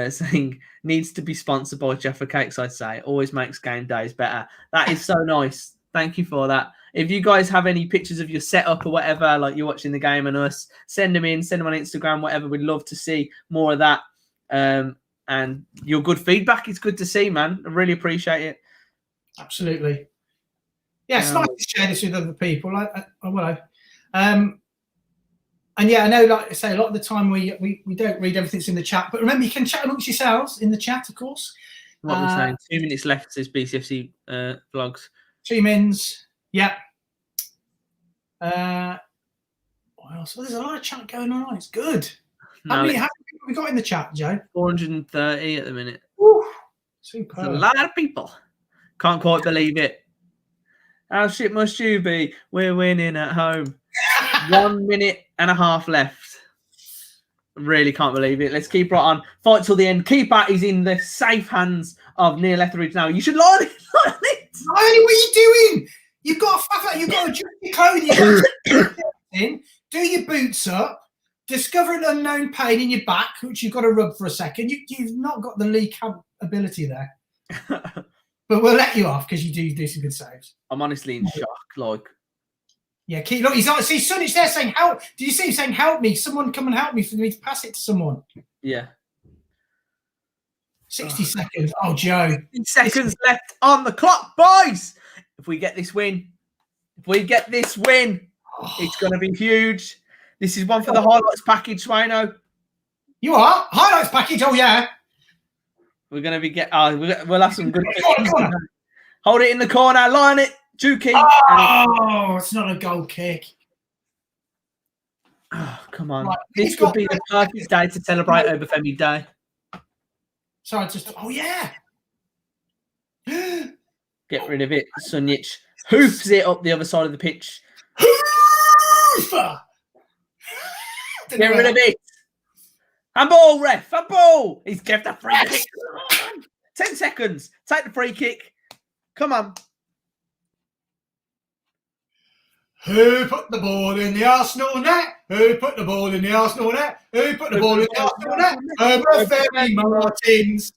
saying needs to be sponsored by Jaffa Cakes. I'd say always makes game days better. That is so nice. Thank you for that. If you guys have any pictures of your setup or whatever, like you're watching the game and us, send them on Instagram, whatever. We'd love to see more of that. And your good feedback is good to see, man. I really appreciate it. Absolutely. Yeah, it's nice to share this with other people. And yeah, I know, like I say, a lot of the time we don't read everything that's in the chat. But remember, you can chat amongst yourselves in the chat, of course. What we're saying, 2 minutes left, says BCFC vlogs. 2 mins. Yeah. What else? Well, there's a lot of chat going on. It's good. How many people have we got in the chat, Joe? 430 at the minute. Woo, super. That's a lot of people. Can't quite believe it. How shit must you be? We're winning at home. 1 minute and a half left. Really can't believe it. Let's keep right on. Fight till the end. Keeper is in the safe hands of Neil Etheridge now. You should line it. Riley, what are you doing? You've got to adjust your clothing. You've got to do your boots up, discover an unknown pain in your back, which you've got to rub for a second. You've not got the league ability there. But we'll let you off because you do some good saves. I'm honestly in shock. Like, yeah, look, he's not. See, Sunich there saying, "Help!" Did you see him saying, "Help me! Someone come and help me for me to pass it to someone." Yeah. 60 seconds. Oh, Joe. 15 seconds left on the clock, boys. If we get this win, it's going to be huge. This is one for the highlights package, Swaino. You are? Highlights package? Oh, yeah. We're going to be we'll have some good Come on. Hold it in the corner. Line it. Juki. Oh, it's not a goal kick. Oh, come on. Right. This could be the perfect day to celebrate Obafemi Day. Sorry, oh, yeah. Get rid of it. Sunjic hoofs it up the other side of the pitch. Get rid of it. Handball, ref. Handball. He's given a free kick. 10 seconds. Take the free kick. Come on. Who put the ball in the Arsenal net? Who put the ball in the Arsenal net? Who put the ball in the Arsenal net? Obafemi Martins.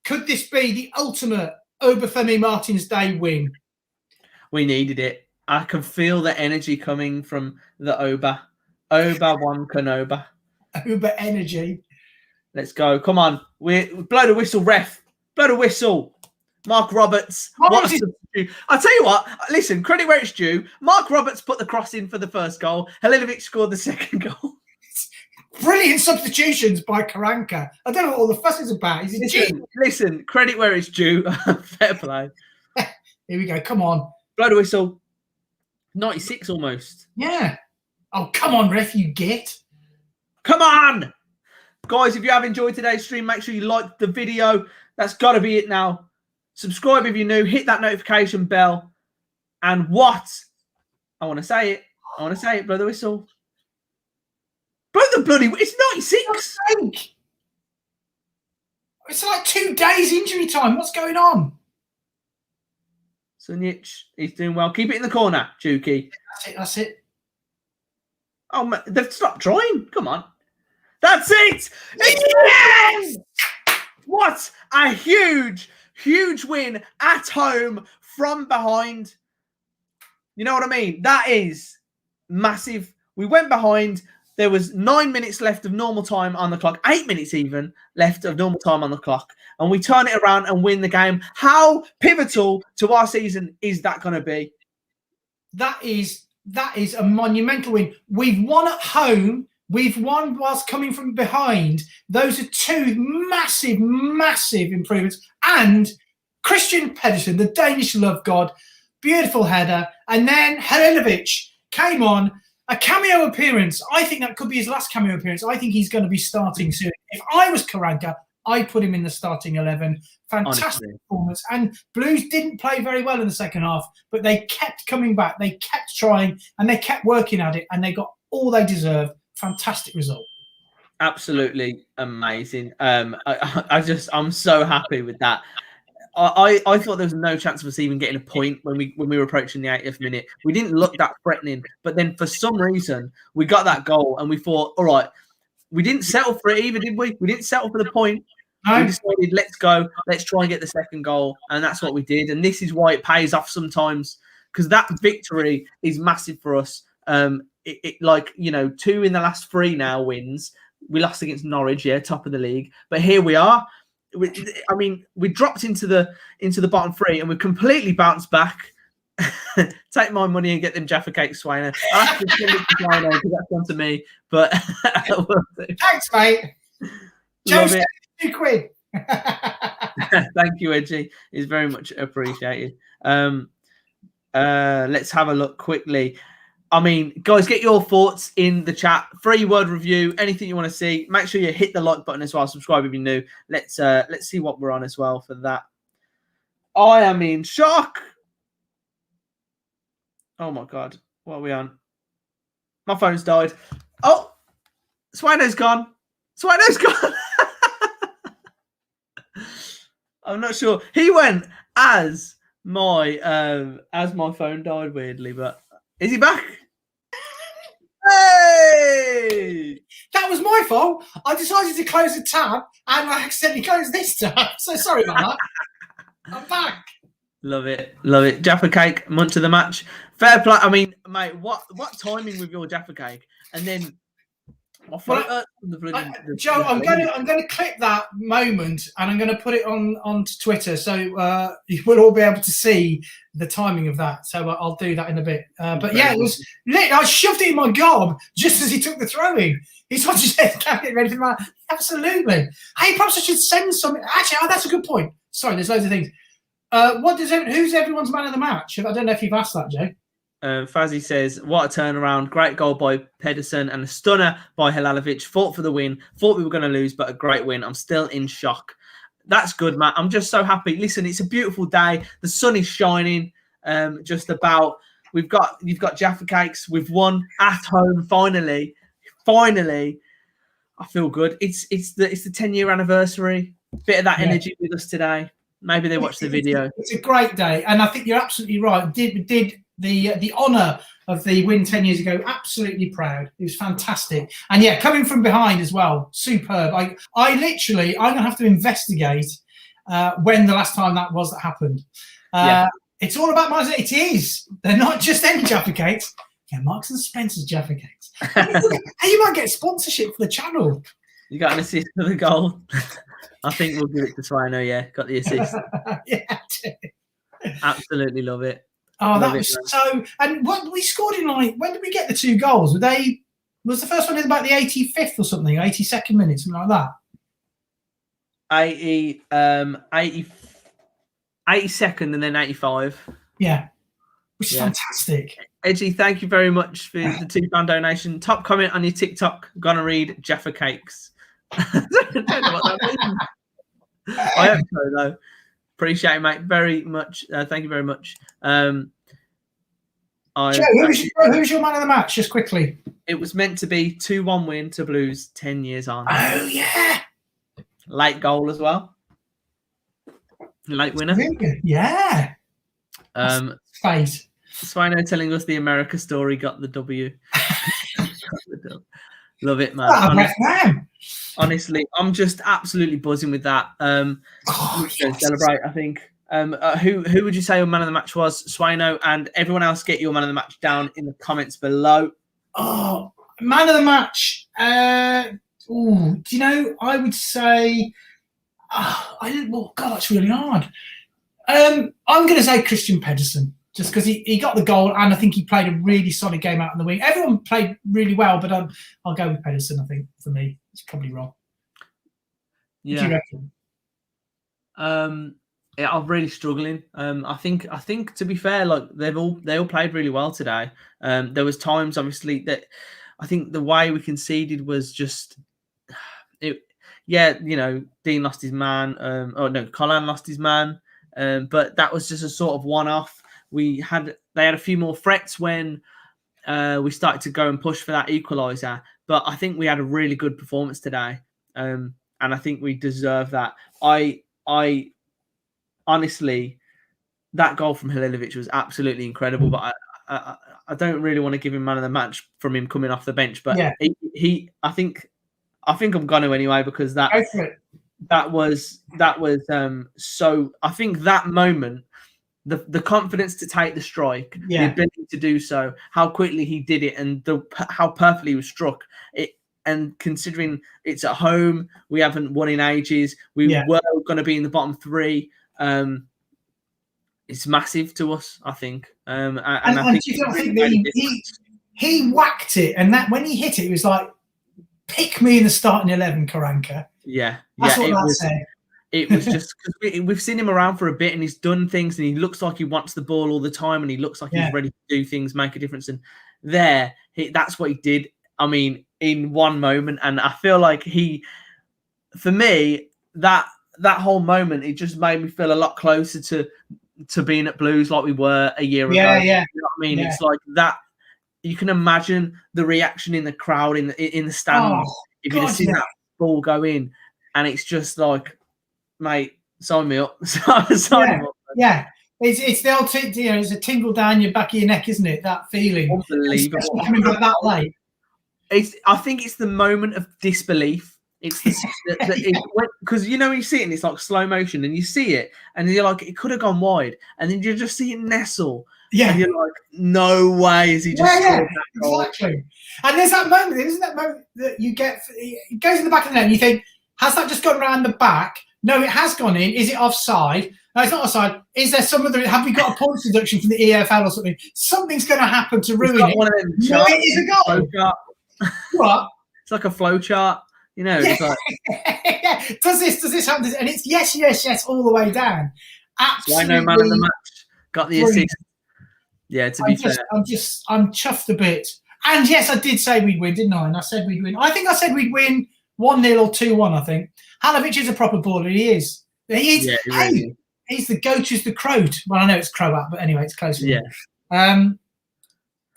Could this be the ultimate Obafemi Martins Day win? We needed it. I can feel the energy coming from the Oba. Oba one Canoba. Oba energy. Let's go. Come on. Blow the whistle, ref. Blow the whistle. Mark Roberts. What a substitute. I'll tell you what. Listen, credit where it's due. Mark Roberts put the cross in for the first goal. Halilovic scored the second goal. Brilliant substitutions by Karanka. I don't know what all the fuss is about. Listen, credit where it's due. Fair play. Here we go. Come on. Blow the whistle. 96 almost. Yeah. Oh, come on, ref, you git. Come on. Guys, if you have enjoyed today's stream, make sure you like the video. That's got to be it now. Subscribe if you're new. Hit that notification bell. And what? I want to say it. Blow the whistle. Blow the bloody... It's 96. It's like 2 days injury time. What's going on? Sunjic, he's doing well. Keep it in the corner, Juki. That's it. Oh, man, they've stopped trying. Come on. That's it. Yes! What a huge win at home from behind. You know what I mean? That is massive. We went behind. There was 9 minutes left of normal time on the clock, 8 minutes even left of normal time on the clock. And we turn it around and win the game. How pivotal to our season is that going to be? That is a monumental win. We've won at home. We've won whilst coming from behind. Those are 2 massive, massive improvements. And Christian Pedersen, the Danish love god, beautiful header. And then Halilovic came on. A cameo appearance. I think that could be his last cameo appearance. I think he's going to be starting soon. If I was Karanka, I'd put him in the starting 11. Fantastic performance. And Blues didn't play very well in the second half, but they kept coming back. They kept trying and they kept working at it and they got all they deserved. Fantastic result. Absolutely amazing. I'm so happy with that. I thought there was no chance of us even getting a point when we were approaching the 80th minute. We didn't look that threatening, but then for some reason we got that goal and we thought, all right, we didn't settle for it either, did we? We didn't settle for the point. No. We decided, let's go, let's try and get the second goal, and that's what we did. And this is why it pays off sometimes, because that victory is massive for us. Like, you know, 2 in the last 3 now wins. We lost against Norwich, top of the league, but here we are. We dropped into the bottom 3 and we completely bounced back. Take my money and get them Jaffa Cakes, Swaino. I have to send it to Swaino because that's gone to me. But thanks, mate. Joe said £2. Thank you, Edgy. It's very much appreciated. Let's have a look quickly. I mean, guys, get your thoughts in the chat. 3-word review, anything you want to see. Make sure you hit the like button as well. Subscribe if you're new. Let's see what we're on as well for that. I am in shock. Oh my god, what are we on? My phone's died. Oh, Swaino's gone. Swaino's gone. I'm not sure. He went as my phone died weirdly, but is he back? Hey! That was my fault. I decided to close a tab and I accidentally closed this tab. So sorry about that. I'm back. Love it. Love it. Jaffa Cake, munch of the match. Fair play. I mean, mate, what timing with your Jaffa Cake? And then Joe, I'm going to clip that moment and I'm going to put it onto Twitter, so you will all be able to see the timing of that. So I'll do that in a bit. But yeah, it was lit. I shoved it in my gob just as he took the throw in. He's not just getting ready for the match. Absolutely. Hey, perhaps I should send something. Actually, that's a good point. Sorry, there's loads of things. Who's everyone's man of the match? I don't know if you've asked that, Joe. Fazzy says, what a turnaround. Great goal by Pedersen and a stunner by Hilalovic. Fought for the win. Thought we were going to lose, but a great win. I'm still in shock. That's good, Matt. I'm just so happy. Listen, it's a beautiful day. The sun is shining. Just about. You've got Jaffa Cakes. We've won at home. Finally. I feel good. It's the 10-year anniversary. Bit of that energy with us today. Maybe they watch the video. It's a great day, and I think you're absolutely right. Did the honour of the win 10 years ago, absolutely proud. It was fantastic. And yeah, coming from behind as well, superb. I'm going to have to investigate when the last time that happened. It's all about Marks. It is. They're not just any Jaffa Cakes. Yeah, Marks and Spencer's Jaffa Cakes. Hey, you might get sponsorship for the channel. You got an assist for the goal. I think we'll give it to Swaino, yeah. Got the assist. Yeah, absolutely love it. Oh, that was so. And what we scored in when did we get the 2 goals? Was the first one in about the 85th or something, 82nd minute, something like that? 82nd and then 85. Yeah, which is fantastic. Edgy, thank you very much for the £2 donation. Top comment on your TikTok. Gonna read Jaffa Cakes. I don't know what that means. I hope so, though. Appreciate it, mate. Very much. Thank you very much. Joe, who's your man of the match? Just quickly. It was meant to be 2-1 win to Blues 10 years on. Oh, yeah. Late goal as well. Late winner. Yeah. Face. Swaino telling us the America story got the W. Love it, man. Honestly, I'm just absolutely buzzing with that. Celebrate, I think. Who would you say your man of the match was? Swaino, and everyone else, get your man of the match down in the comments below. Oh, man of the match. Do you know? I would say. God, that's really hard. I'm going to say Christian Pedersen, just because he got the goal, and I think he played a really solid game out in the wing. Everyone played really well, but I'll go with Pedersen. I think for me, it's probably wrong. Yeah. What do you reckon? I'm really struggling. I think to be fair, like they all played really well today. There was times, obviously, that I think the way we conceded was just it. Yeah, Dean lost his man. Colin lost his man. But that was just a sort of one-off. They had a few more threats when we started to go and push for that equalizer. But I think we had a really good performance today, and I think we deserve that. I honestly, that goal from Hilalovic was absolutely incredible. But I don't really want to give him man of the match from him coming off the bench. But yeah. I think I'm gonna anyway, because that was so. I think that moment, the confidence to take the strike, the ability to do so, how quickly he did it, and how perfectly he was struck. And considering it's at home, we haven't won in ages. We were going to be in the bottom 3. It's massive to us, I think. And I think you don't think he whacked it, and that when he hit it, it was like, pick me in the starting 11, Karanka. That's what I said. It was just because we've seen him around for a bit, and he's done things, and he looks like he wants the ball all the time, and he looks like he's ready to do things, make a difference. And that's what he did. I mean, in one moment, and I feel like for me, that whole moment, it just made me feel a lot closer to being at Blues like we were a year ago. Yeah. You know what I mean? It's like that. You can imagine the reaction in the crowd in the stands if you'd have seen ball go in, and it's just like, mate, sign me up. Sign me up. Yeah. It's the old, it's a tingle down your back of your neck, isn't it? That feeling. Unbelievable. Especially coming back that late. I think it's the moment of disbelief. It's because you see it and it's like slow motion, and you see it, and you're like, it could have gone wide, and then you just see it nestle. Yeah, and you're like, no way is he just scored that goal. Exactly. And there's that moment, isn't that moment that you get? It goes in the back of the net, and you think, has that just gone around the back? No, it has gone in. Is it offside? No, it's not offside. Is there some other? Have we got a points deduction from the EFL or something? Something's going to happen to ruin it. One of them no, it is a goal. What? It's like a flow chart. It's like, does this happen? And it's yes, all the way down. Absolutely. Swaino, man of the match, got the assist. Yeah, to be fair, I'm chuffed a bit. And yes, I did say we'd win, didn't I? And I said we'd win. I think I said we'd win 1-0 or 2-1. I think Halovic is a proper baller. He is. He is. Yeah, he really is. He's the goat. Who's the Croat? Well, I know it's Croat, but anyway, it's close. Yeah.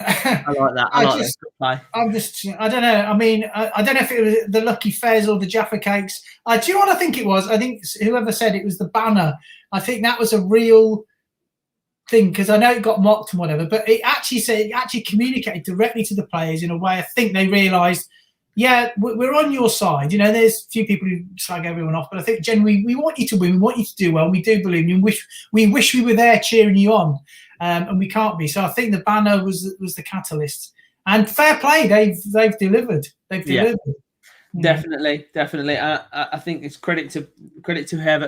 I like that. I don't know. I mean, I don't know if it was the Lucky Fez or the Jaffa Cakes. Do you know what I think it was? I think whoever said it was the banner. I think that was a real thing, because I know it got mocked and whatever, but it actually communicated directly to the players in a way. I think they realised, yeah, we're on your side. There's a few people who slag everyone off, but I think generally we want you to win. We want you to do well. We do believe in you. We wish we were there cheering you on. And we can't be. So I think the banner was the catalyst. And fair play, they've delivered. They've delivered. Definitely. I think it's credit to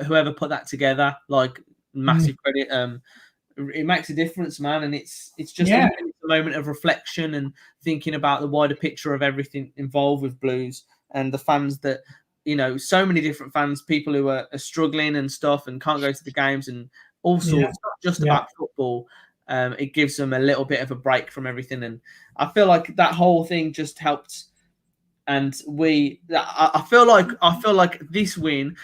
whoever put that together. Like, massive credit. It makes a difference, man. And it's just a moment of reflection and thinking about the wider picture of everything involved with Blues and the fans that, so many different fans, people who are struggling and stuff and can't go to the games and all sorts. It's not just about football. It gives them a little bit of a break from everything, and I feel like that whole thing just helped. And I feel like this win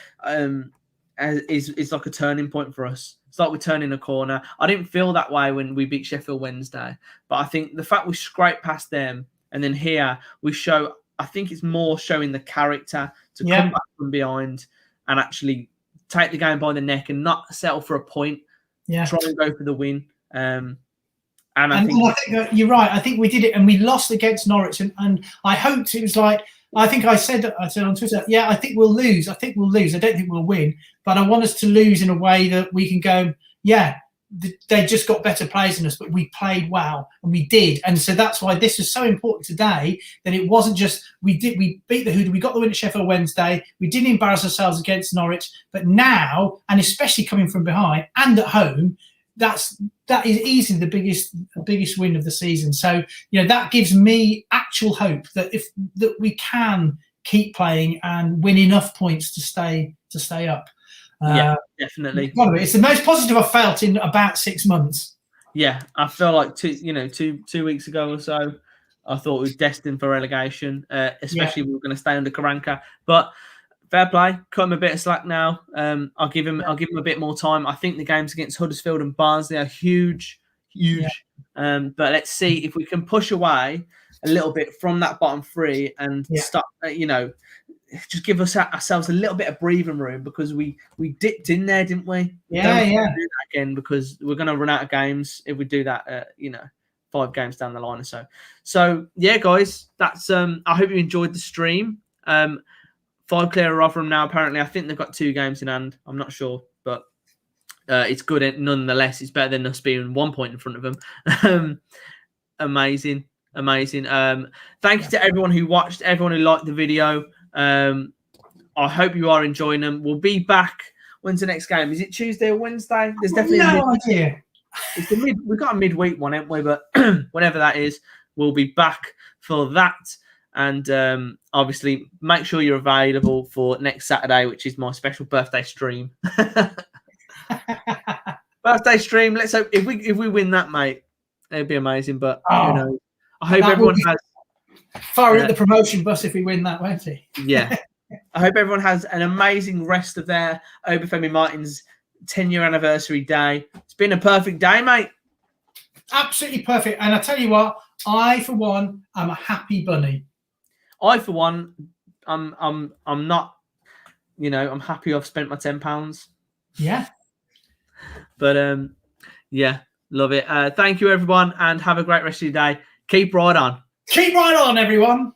is like a turning point for us. It's like we're turning a corner. I didn't feel that way when we beat Sheffield Wednesday, but I think the fact we scraped past them and then here we show. I think it's more showing the character to come back from behind and actually take the game by the neck and not settle for a point. Yeah, try and go for the win. And I think you're right. I think we did it, and we lost against Norwich. And I hoped it was like, I think I said on Twitter, I think we'll lose. I don't think we'll win, but I want us to lose in a way that we can go, they just got better players than us, but we played well, and we did. And so that's why this was so important today, that it wasn't just we beat the Hood, we got the win at Sheffield Wednesday, we didn't embarrass ourselves against Norwich, but now, and especially coming from behind and at home, that is easily the biggest win of the season. So that gives me actual hope that that we can keep playing and win enough points to stay up. Definitely. It's the most positive I've felt in about 6 months. Yeah, I feel like 2 weeks ago or so, I thought we were destined for relegation, especially if we were going to stay under Karanka. But fair play, cut him a bit of slack now. I'll give him a bit more time. I think the games against Huddersfield and Barnsley are huge. But let's see if we can push away a little bit from that bottom three and start. Just give ourselves a little bit of breathing room, because we dipped in there, didn't we? Don't do that again, because we're going to run out of games if we do that. 5 games down the line or so. So yeah, guys, that's. I hope you enjoyed the stream. 5 clear of Rotherham now. Apparently, I think they've got 2 games in hand. I'm not sure, but it's good nonetheless. It's better than us being 1 point in front of them. Amazing. Thank you to everyone who watched, everyone who liked the video. I hope you are enjoying them. We'll be back. When's the next game? Is it Tuesday or Wednesday? There's definitely no idea. We've got a midweek one, haven't we? But whenever that is, we'll be back for that. And obviously, make sure you're available for next Saturday, which is my special birthday stream. Birthday stream. Let's hope if we win that, mate, it'd be amazing. But I hope everyone has fire at the promotion bus if we win that, won't he? Yeah. I hope everyone has an amazing rest of their Obafemi Martin's 10-year anniversary day. It's been a perfect day, mate. Absolutely perfect. And I tell you what, I, for one, am a happy bunny. I, for one, I'm not, I'm happy I've spent my £10. Yeah. But yeah, love it. Thank you everyone, and have a great rest of your day. Keep right on. Keep right on, everyone.